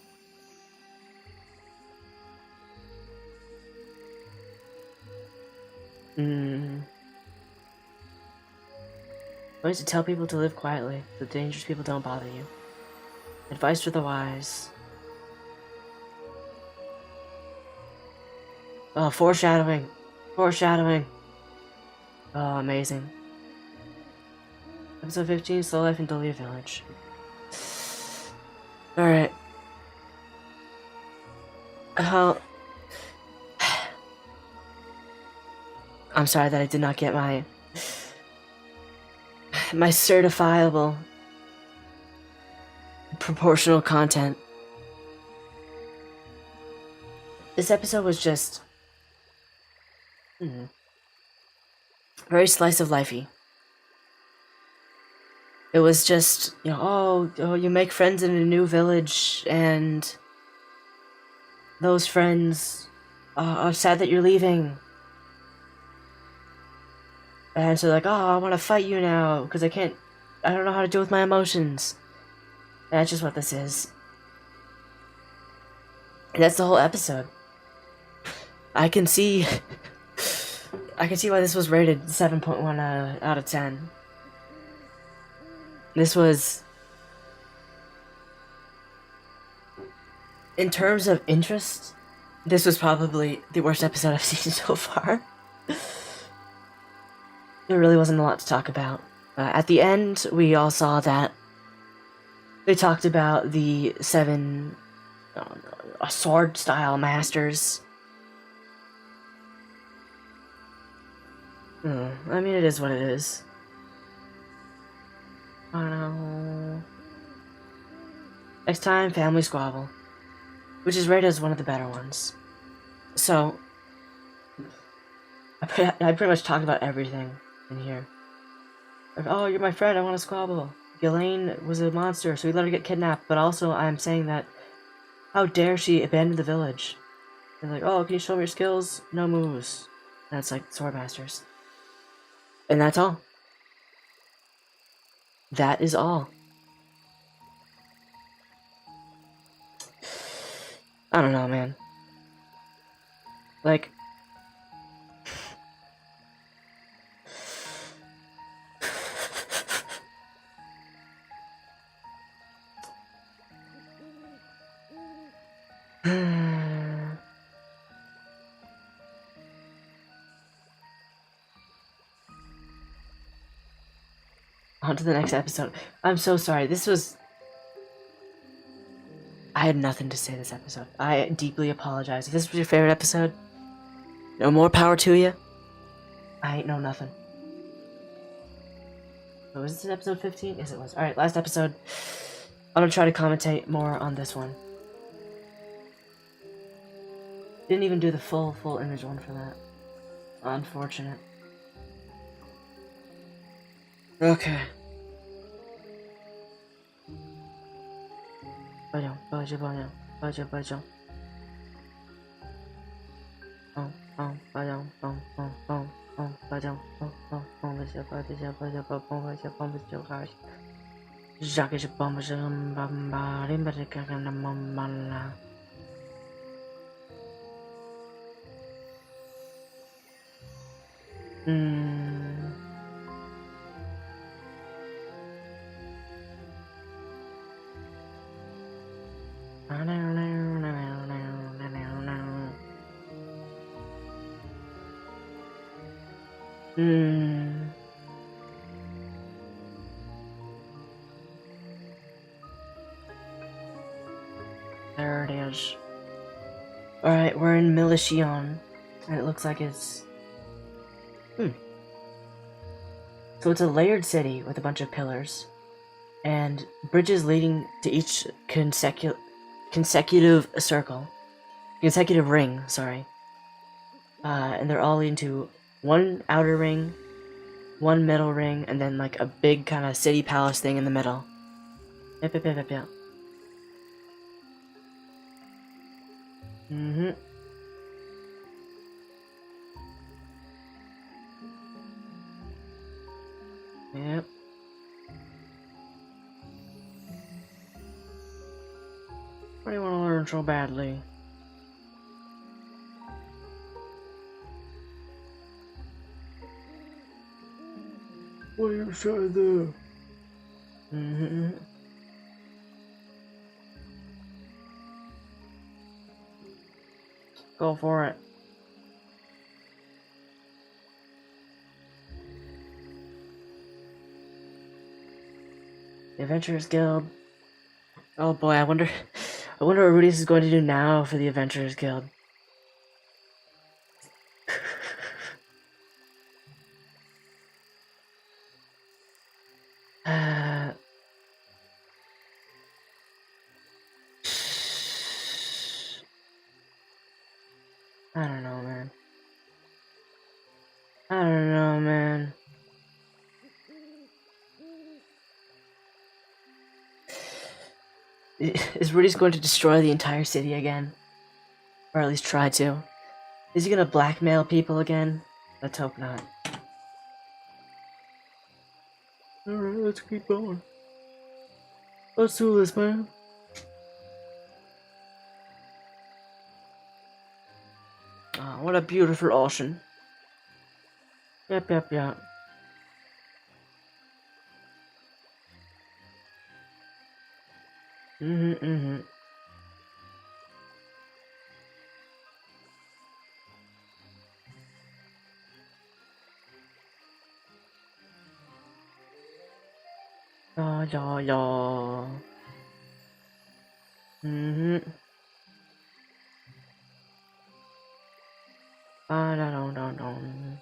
Ways to tell people to live quietly, so dangerous people don't bother you. Advice for the wise. Oh, foreshadowing. Foreshadowing. Oh, amazing. Episode 15, Slow Life in Dolia Village. Alright. I'm sorry that I did not get my certifiable proportional content. This episode was just very slice of lifey. It was just, you know, oh, you make friends in a new village, and those friends are sad that you're leaving. And so like, oh, I want to fight you now, because I don't know how to deal with my emotions. And that's just what this is. And that's the whole episode. I can see why this was rated 7.1 out of 10. This was, in terms of interest, this was probably the worst episode I've seen so far. There really wasn't a lot to talk about. At the end, we all saw that they talked about the 7 sword-style masters. I mean, it is what it is. Next time, Family Squabble, which is rated as one of the better ones. So, I pretty much talked about everything in here. Like, oh, you're my friend, I want to squabble. Ghislaine was a monster, so we let her get kidnapped, but also I'm saying that, how dare she abandon the village? And like, oh, can you show me your skills? No moves. And it's like, sword masters. And that's all. That is all. I don't know, man. Like, on to the next episode. I'm so sorry. I had nothing to say this episode. I deeply apologize. If this was your favorite episode, no more power to you. I ain't know nothing. Oh, was this episode 15? Yes, it was. Alright, last episode. I'm gonna try to commentate more on this one. Didn't even do the full image one for that. Unfortunate. Okay. Bajão, bajão, bajão, bajão, bajão. Bajão, bajão, bajão, bajão, já que bom, já bambari, mas que na mamala. There it is. Alright, we're in Militian. And it looks like it's... So it's a layered city with a bunch of pillars. And bridges leading to each consecutive ring, sorry. And they're all leading to one outer ring, one middle ring, and then like a big kind of city palace thing in the middle. Yep. Yep. What do you want to learn so badly? What are you trying to do? Go for it. The Adventurers Guild. Oh boy, I wonder what Rudius is going to do now for the Adventurers Guild. I don't know, man. Is Rudy's going to destroy the entire city again? Or at least try to. Is he gonna blackmail people again? Let's hope not. Alright, let's keep going. Let's do this, man. Oh, what a beautiful ocean. Yep. Yeah. Don't.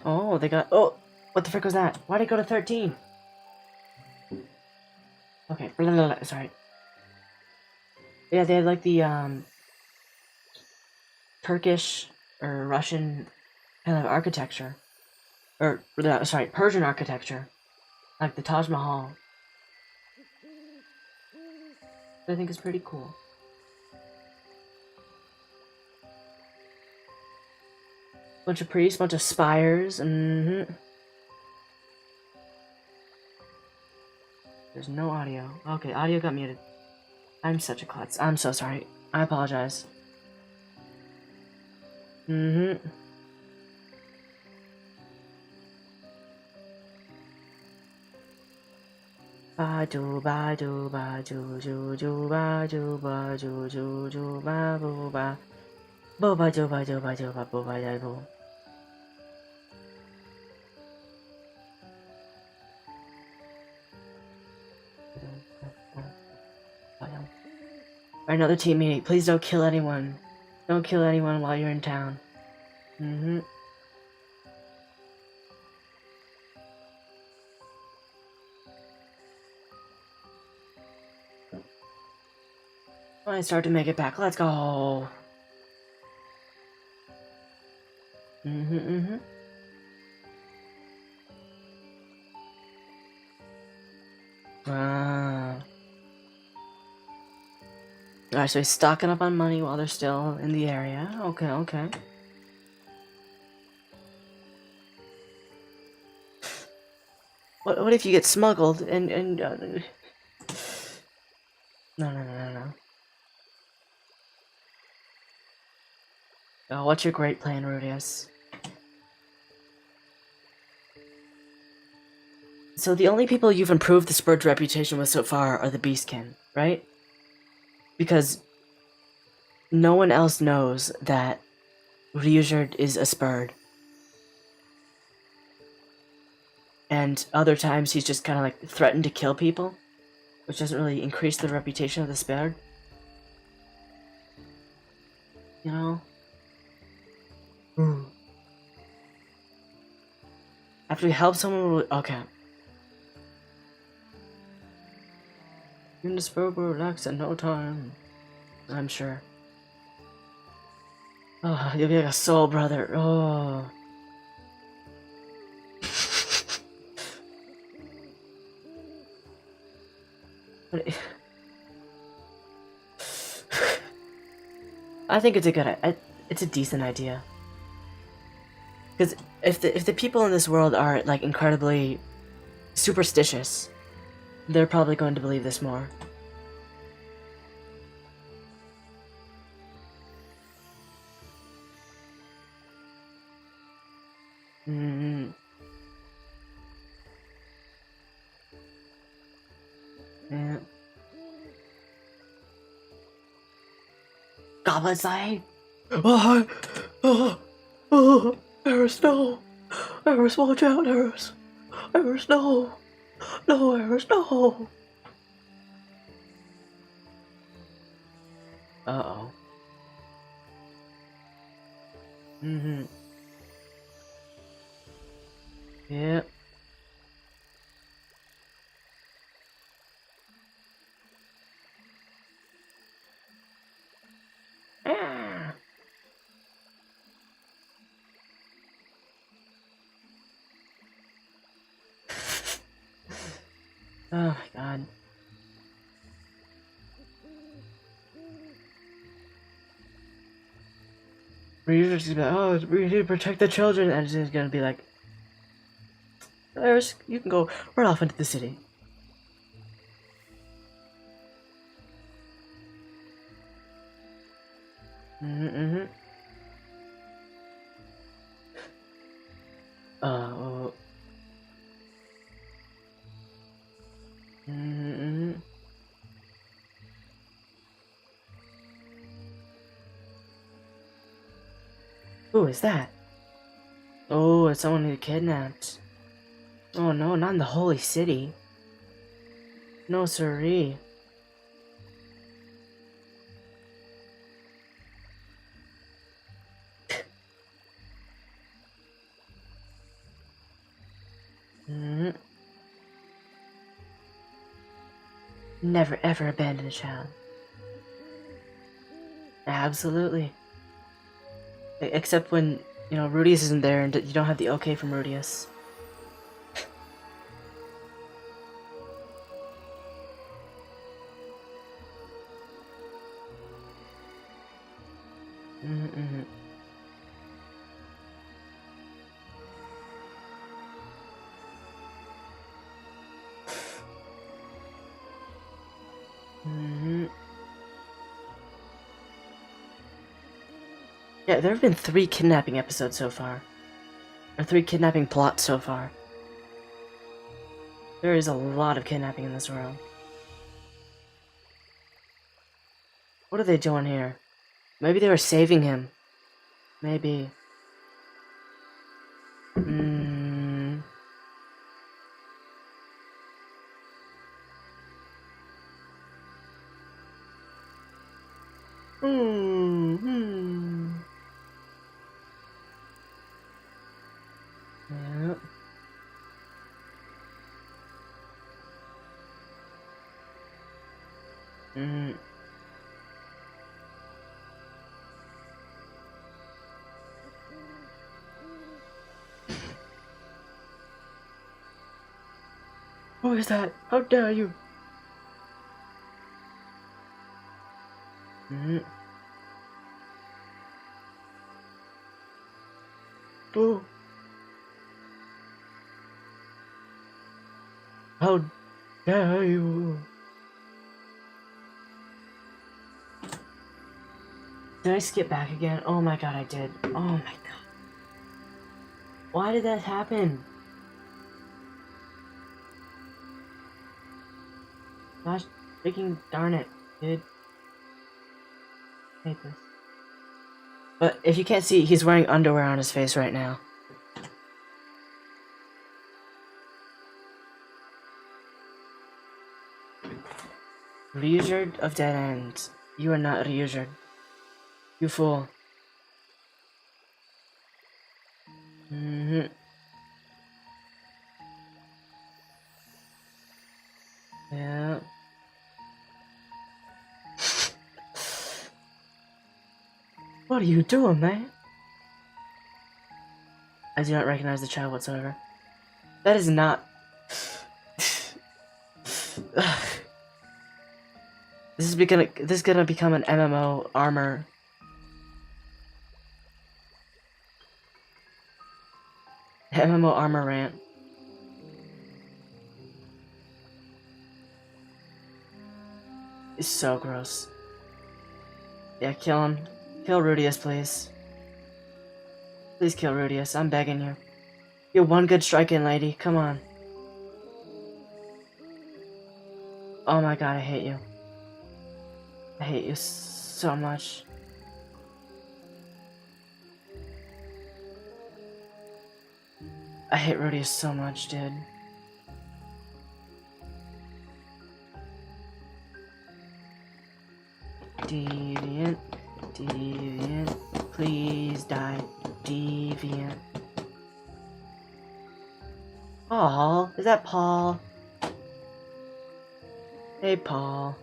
Oh, they got... Oh! What the frick was that? Why'd it go to 13? Okay, sorry. Yeah, they had like the, Turkish or Russian kind of architecture. Or, sorry, Persian architecture. Like the Taj Mahal. I think it's pretty cool. Bunch of priests, bunch of spires. There's no audio. Okay, audio got muted. I'm such a klutz. I'm so sorry. I apologize. Ba do ba do ba do do do ba do ba do do do ba boo ba bo ba do ba do ba do ba boo ba da boo. Another team meeting. Please don't kill anyone. Don't kill anyone while you're in town. I start to make it back. Let's go. Alright, so he's stocking up on money while they're still in the area. Okay, okay. What if you get smuggled and No. Oh, what's your great plan, Rudius? So the only people you've improved the Spurge's reputation with so far are the Beastkin, right? Because no one else knows that Ryujerd is a Spurge. And other times he's just kind of like threatened to kill people, which doesn't really increase the reputation of the Spurge. You know? After we help someone, okay. The Spurge will relax in no time. I'm sure. Oh, you'll be like a soul brother. Oh. I think it's a good. It's a decent idea. Because if the people in this world are like incredibly superstitious, they're probably going to believe this more. Yeah. Goblin side. Eris, no. Eris, watch out, Eris. Eris, no. No, Eris, no. Uh-oh. Yeah. Ah. Oh my god. Reader's just gonna be like, oh, we need to protect the children, and it's gonna be like, Eris, you can go right off into the city. Oh. Who is that? Oh, it's someone who kidnapped. Oh no, not in the holy city. No siree. Never ever abandon a child. Absolutely. Except when, you know, Rudius isn't there and you don't have the okay from Rudius. Yeah, there have been 3 kidnapping episodes so far. Or 3 kidnapping plots so far. There is a lot of kidnapping in this world. What are they doing here? Maybe they were saving him. Maybe. Hmm. Hmm. Yeah. Hmm. Who is that? How dare you? Hmm. Boo. How dare you? Did I skip back again? Oh my god, I did. Oh my god. Why did that happen? Gosh, freaking darn it, dude. I hate this. But if you can't see, he's wearing underwear on his face right now. Ryujerd of Dead Ends. You are not Ryujerd. You fool. Mm-hmm. Yeah. What are you doing, man? I do not recognize the child whatsoever. That is not... This is gonna become an MMO armor. MMO armor rant. It's so gross. Yeah, kill him. Kill Rudius, please. Please kill Rudius, I'm begging you. You're one good strike in, lady. Come on. Oh my god, I hate you. I hate you so much. I hate Rudius so much, dude. Deviant. Deviant. Please die. Deviant. Paul? Is that Paul? Hey, Paul.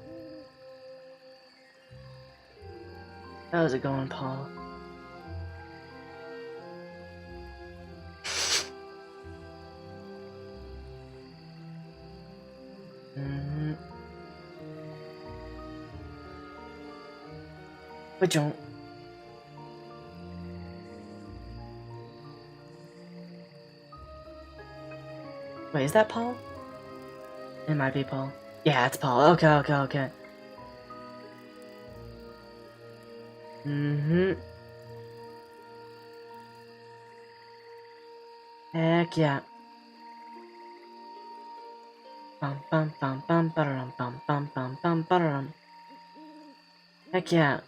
How's it going, Paul? Mm-hmm. But don't. Wait, is that Paul? It might be Paul. Yeah, it's Paul. Okay, okay, okay. Mm-hmm. Heck yeah. Bum bum bum bum bum bum bum bum bum bum. Heck yeah.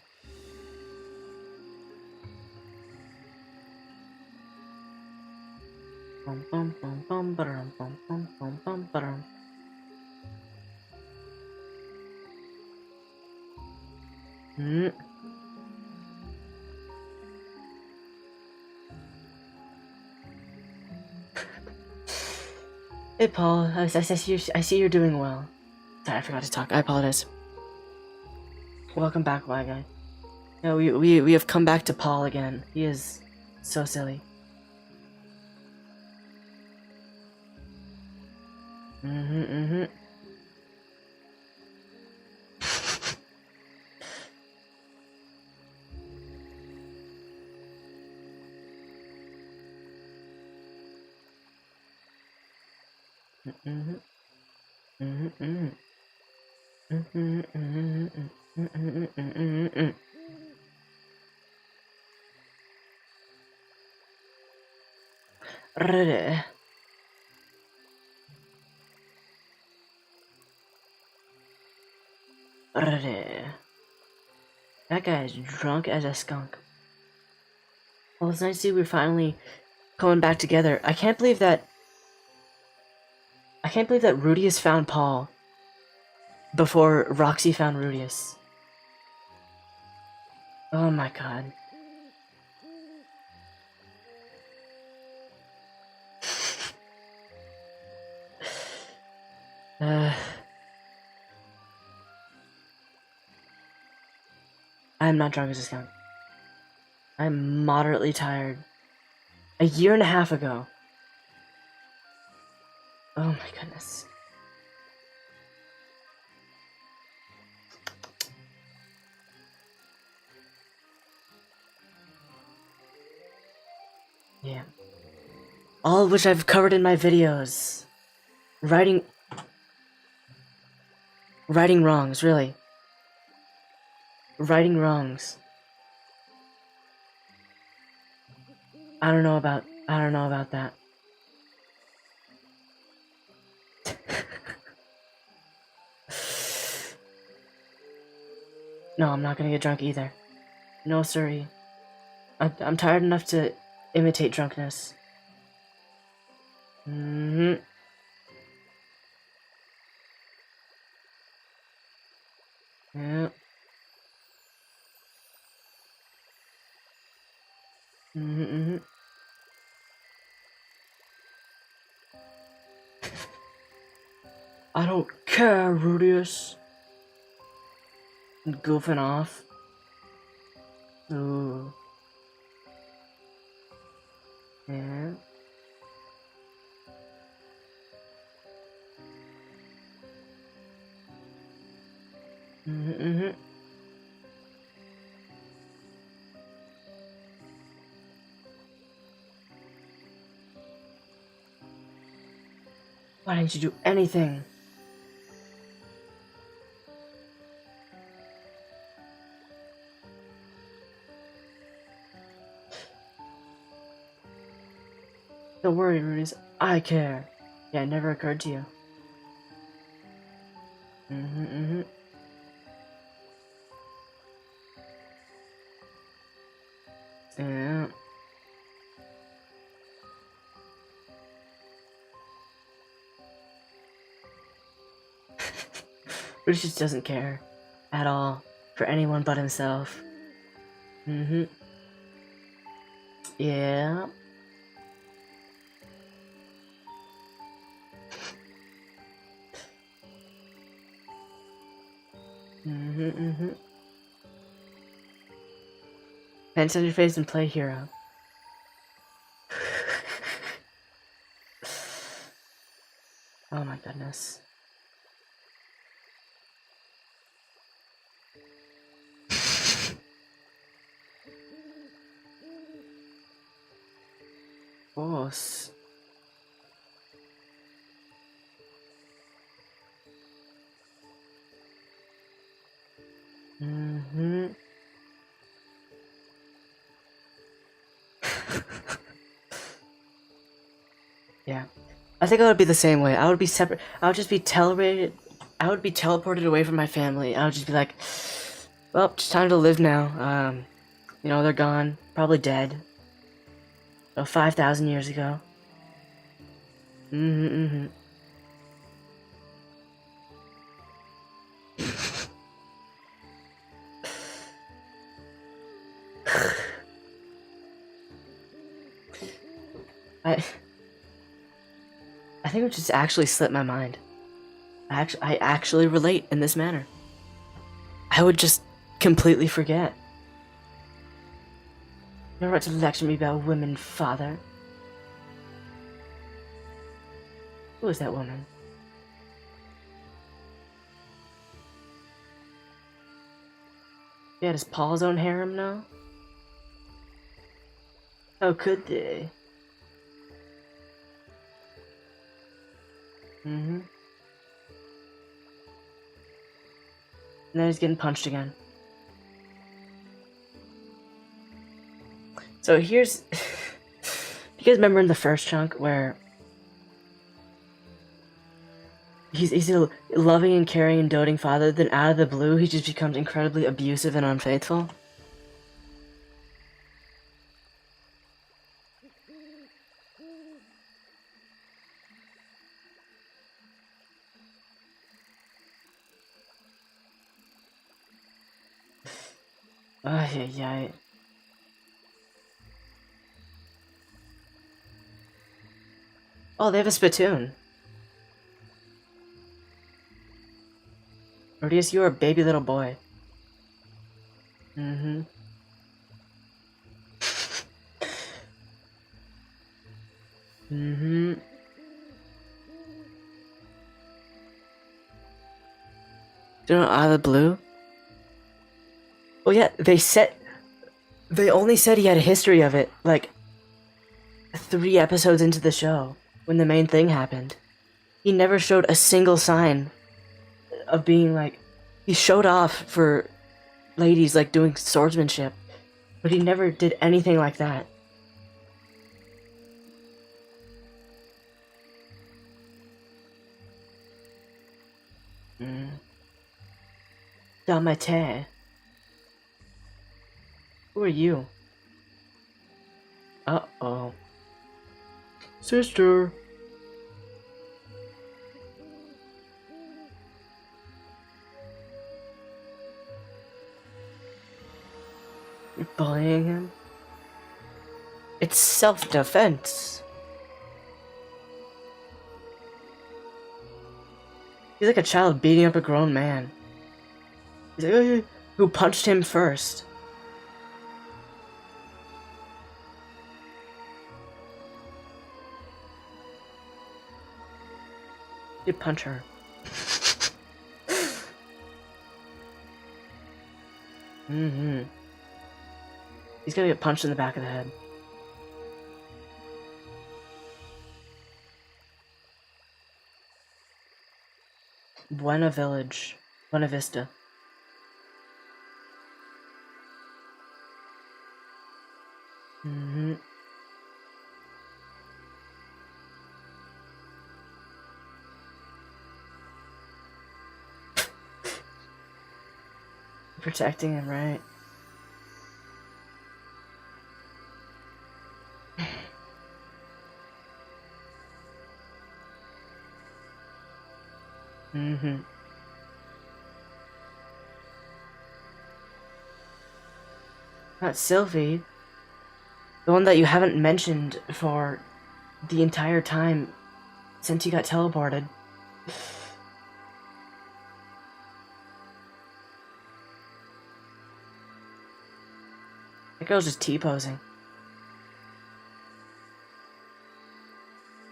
Bum bum bum bum bum bum bum bum bum bum. Hmm. Hey Paul, I see you're doing well. Sorry, I forgot to talk. I apologize. Welcome back, my guy. No, we have come back to Paul again. He is so silly. Mm-hmm, mm-hmm. Mm-hmm, mm-hmm, mm-hmm. Mm-hmm, mm-hmm, mm-hmm, mm-hmm, mm-hmm, mm-hmm. Ready. Ready. That guy is drunk as a skunk. Well, it's nice to see we're finally coming back together. I can't believe that Rudius found Paul before Roxy found Rudius. Oh my god. I'm not drunk as a skunk. I'm moderately tired. A year and a half ago. Oh my goodness. Yeah. All of which I've covered in my videos. Righting wrongs, really. Righting wrongs. I don't know about that. No, I'm not gonna get drunk either. No, sorry. I'm tired enough to imitate drunkenness. Mm-hmm. Yeah. Mm-hmm. I don't care, Rudius. Goofing off. Ooh. Yeah. Mm-hmm. Why didn't you do anything? Don't worry, Rudius. I care. Yeah, it never occurred to you. Mm-hmm. Yeah. Rudius just doesn't care. At all. For anyone but himself. Mm-hmm. Yeah. Mm-hmm. Pants on your face and play hero. Oh my goodness. Boss. Mm-hmm. Yeah. I think I would be the same way. I would be separate. I would just be teleported. I would be teleported away from my family. I would just be like, well, it's time to live now. You know, they're gone. Probably dead. Oh, 5,000 years ago. Mm-hmm. I think it just actually slipped my mind. I actually relate in this manner. I would just completely forget. You're right to lecture me about women, father. Who is that woman? Yeah, does Paul's own harem now? How could they? Mm-hmm. And then he's getting punched again. So here's You guys remember in the first chunk where he's a loving and caring and doting father, then out of the blue he just becomes incredibly abusive and unfaithful? Ay, ay, ay. Oh, they have a spittoon. Radius, you are a baby little boy. Mm-hmm. Mm-hmm. Do you know out of the blue? Oh yeah, they only said he had a history of it, like 3 episodes into the show, when the main thing happened. He never showed a single sign of being like, he showed off for ladies like doing swordsmanship, but he never did anything like that. Damete. Who are you? Uh-oh. Sister. You're bullying him? It's self-defense. He's like a child beating up a grown man. He's like, "Oh, who punched him first?" You punch her. Mm-hmm. He's gonna get punched in the back of the head. Buena Village. Buena Vista. Mm-hmm. Protecting him, right? Mm-hmm. Not Sylvie. The one that you haven't mentioned for the entire time since you got teleported. That girl's just T-posing.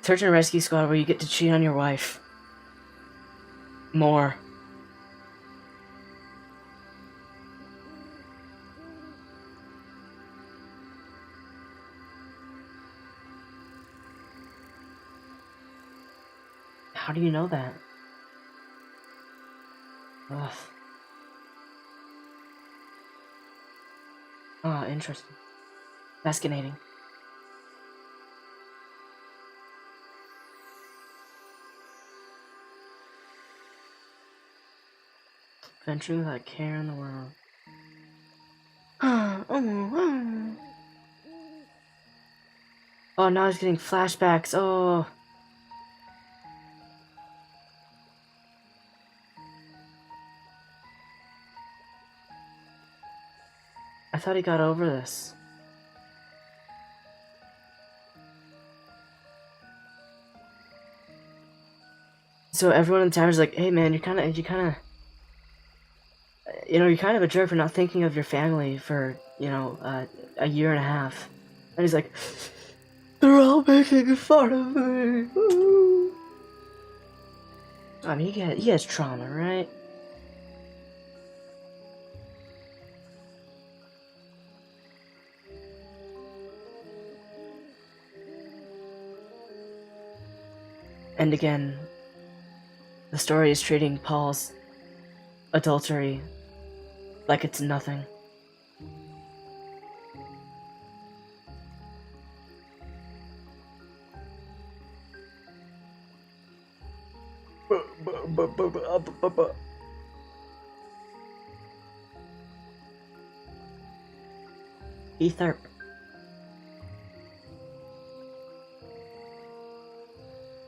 Search and Rescue Squad where you get to cheat on your wife. More. How do you know that? Ugh. Ah, interesting. Fascinating. Venturing without a care in the world. Oh, now he's getting flashbacks. Oh. I thought he got over this. So everyone in the tower is like, "Hey man, you're kind of a jerk for not thinking of your family for, a year and a half." And he's like, "They're all making fun of me." I mean, he has trauma, right? And again, the story is treating Paul's adultery like it's nothing. Ether.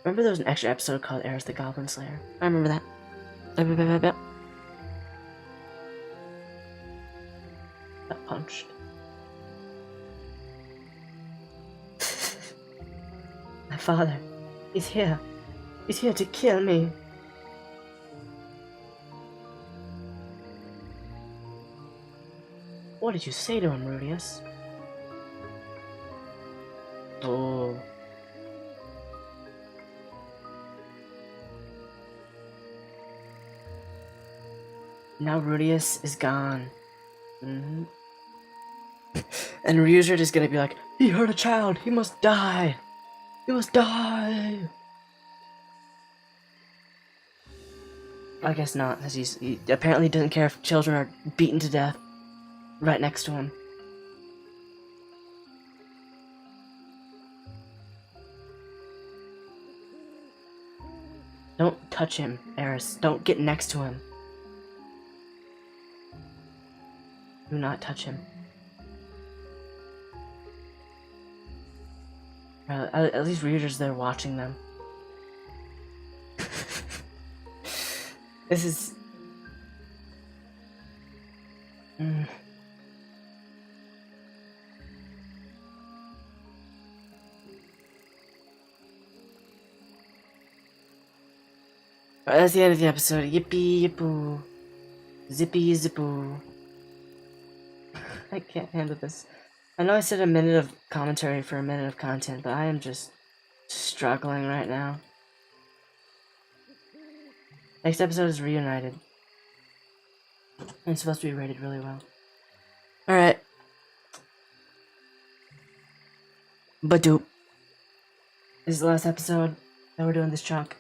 Remember there was an extra episode called Eris the Goblin Slayer? I remember that. Got punched. My father. He's here. He's here to kill me. What did you say to him, Rudius? Oh. Now Rudius is gone. And Ryuzard is gonna be like, he hurt a child, he must die! He must die! I guess not, as he apparently doesn't care if children are beaten to death right next to him. Don't touch him, Eris. Don't get next to him. Do not touch him. At least Ryuzard's there watching them. This is... Alright, that's the end of the episode. Yippee yippoo. Zippy zippoo. I can't handle this. I know I said a minute of commentary for a minute of content, but I am just struggling right now. Next episode is Reunited. And it's supposed to be rated really well. Alright. Badoop. This is the last episode that we're doing this chunk.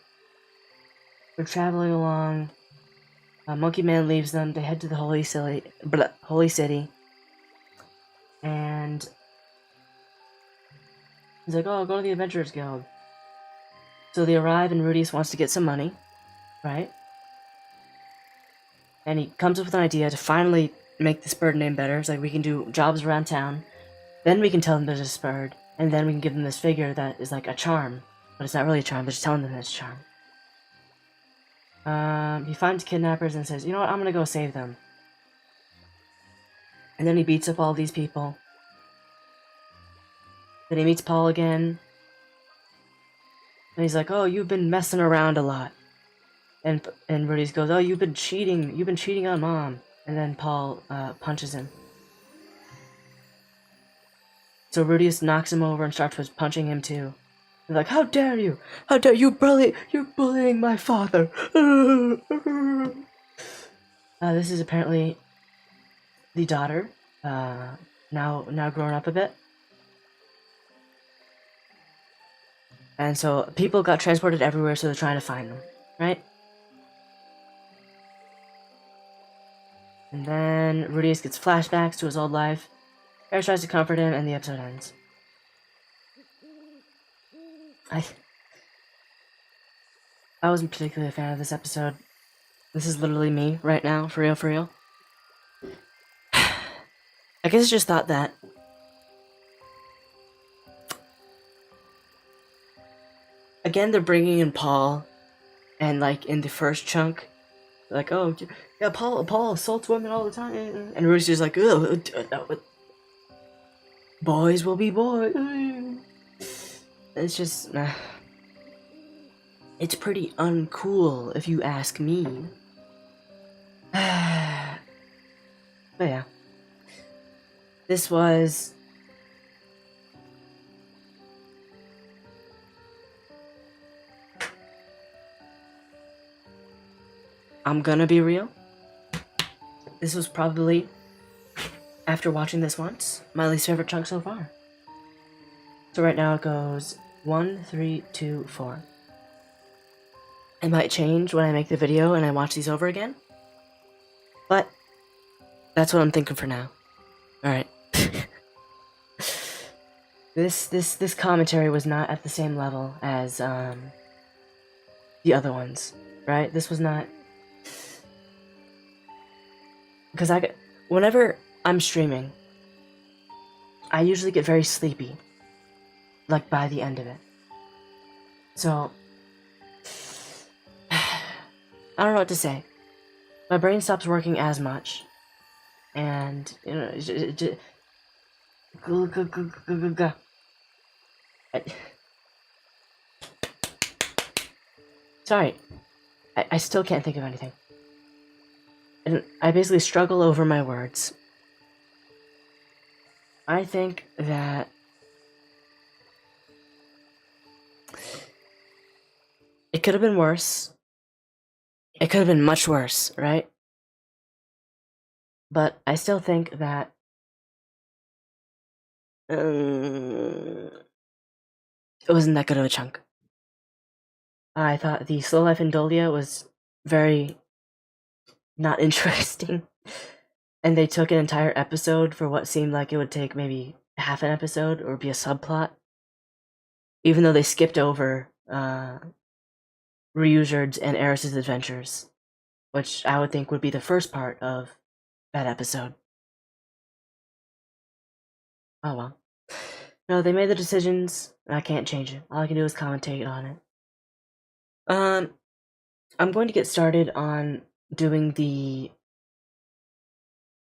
We're traveling along. Monkey Man leaves them. They head to the Holy City. And he's like, oh, go to the Adventurers Guild. So they arrive and Rudius wants to get some money. Right? And he comes up with an idea to finally make this bird name better. It's like, we can do jobs around town. Then we can tell them there's a bird. And then we can give them this figure that is like a charm. But it's not really a charm, they're just telling them it's a charm. He finds kidnappers and says, you know what, I'm gonna go save them. And then he beats up all these people. Then he meets Paul again. And he's like, oh, you've been messing around a lot. And Rudius goes, oh, you've been cheating on Mom. And then Paul punches him. So Rudius knocks him over and starts punching him too. They're like, how dare you? How dare you you're bullying my father. This is apparently the daughter, now grown up a bit. And so people got transported everywhere, so they're trying to find them, right? And then Rudius gets flashbacks to his old life. Eris tries to comfort him, and the episode ends. I wasn't particularly a fan of this episode. This is literally me right now, for real, for real. I guess I just thought that again, they're bringing in Paul, and like in the first chunk, like, oh yeah, Paul assaults women all the time, and Rudy's just like, ugh, boys will be boys. It's just, it's pretty uncool if you ask me. But yeah, this was I'm gonna be real. This was probably, after watching this once, my least favorite chunk so far. So right now it goes 1, 3, 2, 4. It might change when I make the video and I watch these over again. But that's what I'm thinking for now. Alright. This commentary was not at the same level as the other ones. right? This was not... Because whenever I'm streaming, I usually get very sleepy, like by the end of it. So, I don't know what to say. My brain stops working as much, and you know, sorry, I still can't think of anything. And I basically struggle over my words. I think that it could have been worse. It could have been much worse, right? But I still think that it wasn't that good of a chunk. I thought the Slow Life in Dolia was very not interesting. And they took an entire episode for what seemed like it would take maybe half an episode or be a subplot. Even though they skipped over Ryujerd's and Eris's adventures, which I would think would be the first part of that episode. Oh well. No, they made the decisions. I can't change it. All I can do is commentate on it. I'm going to get started on doing the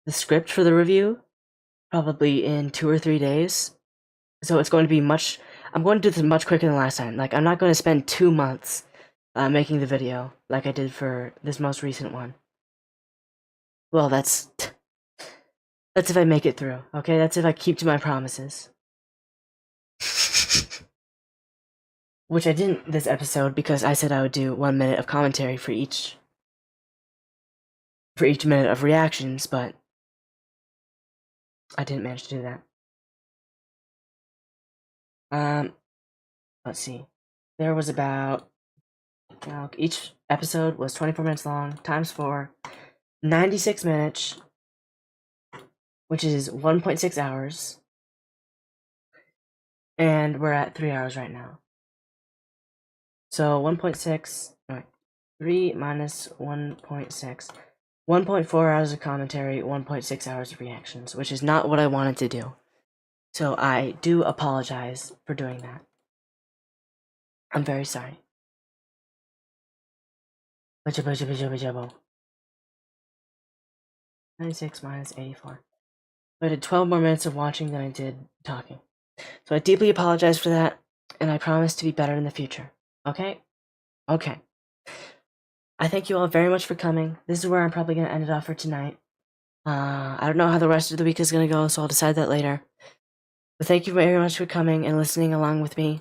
script for the review, probably in 2 or 3 days. So it's going to be much... I'm going to do this much quicker than last time. Like, I'm not going to spend 2 months making the video like I did for this most recent one. Well, that's if I make it through, okay? That's if I keep to my promises. Which I didn't this episode because I said I would do 1 minute of commentary for each minute of reactions, but I didn't manage to do that. Let's see. There was about... each episode was 24 minutes long, times 4, 96 minutes, which is 1.6 hours. And we're at 3 hours right now. So 1.6, 3 minus 1.6. 1.4 hours of commentary, 1.6 hours of reactions, which is not what I wanted to do. So I do apologize for doing that. I'm very sorry. 96 minus 84. I did 12 more minutes of watching than I did talking. So I deeply apologize for that, and I promise to be better in the future. Okay? Okay. I thank you all very much for coming. This is where I'm probably going to end it off for tonight. I don't know how the rest of the week is going to go, so I'll decide that later. But thank you very much for coming and listening along with me.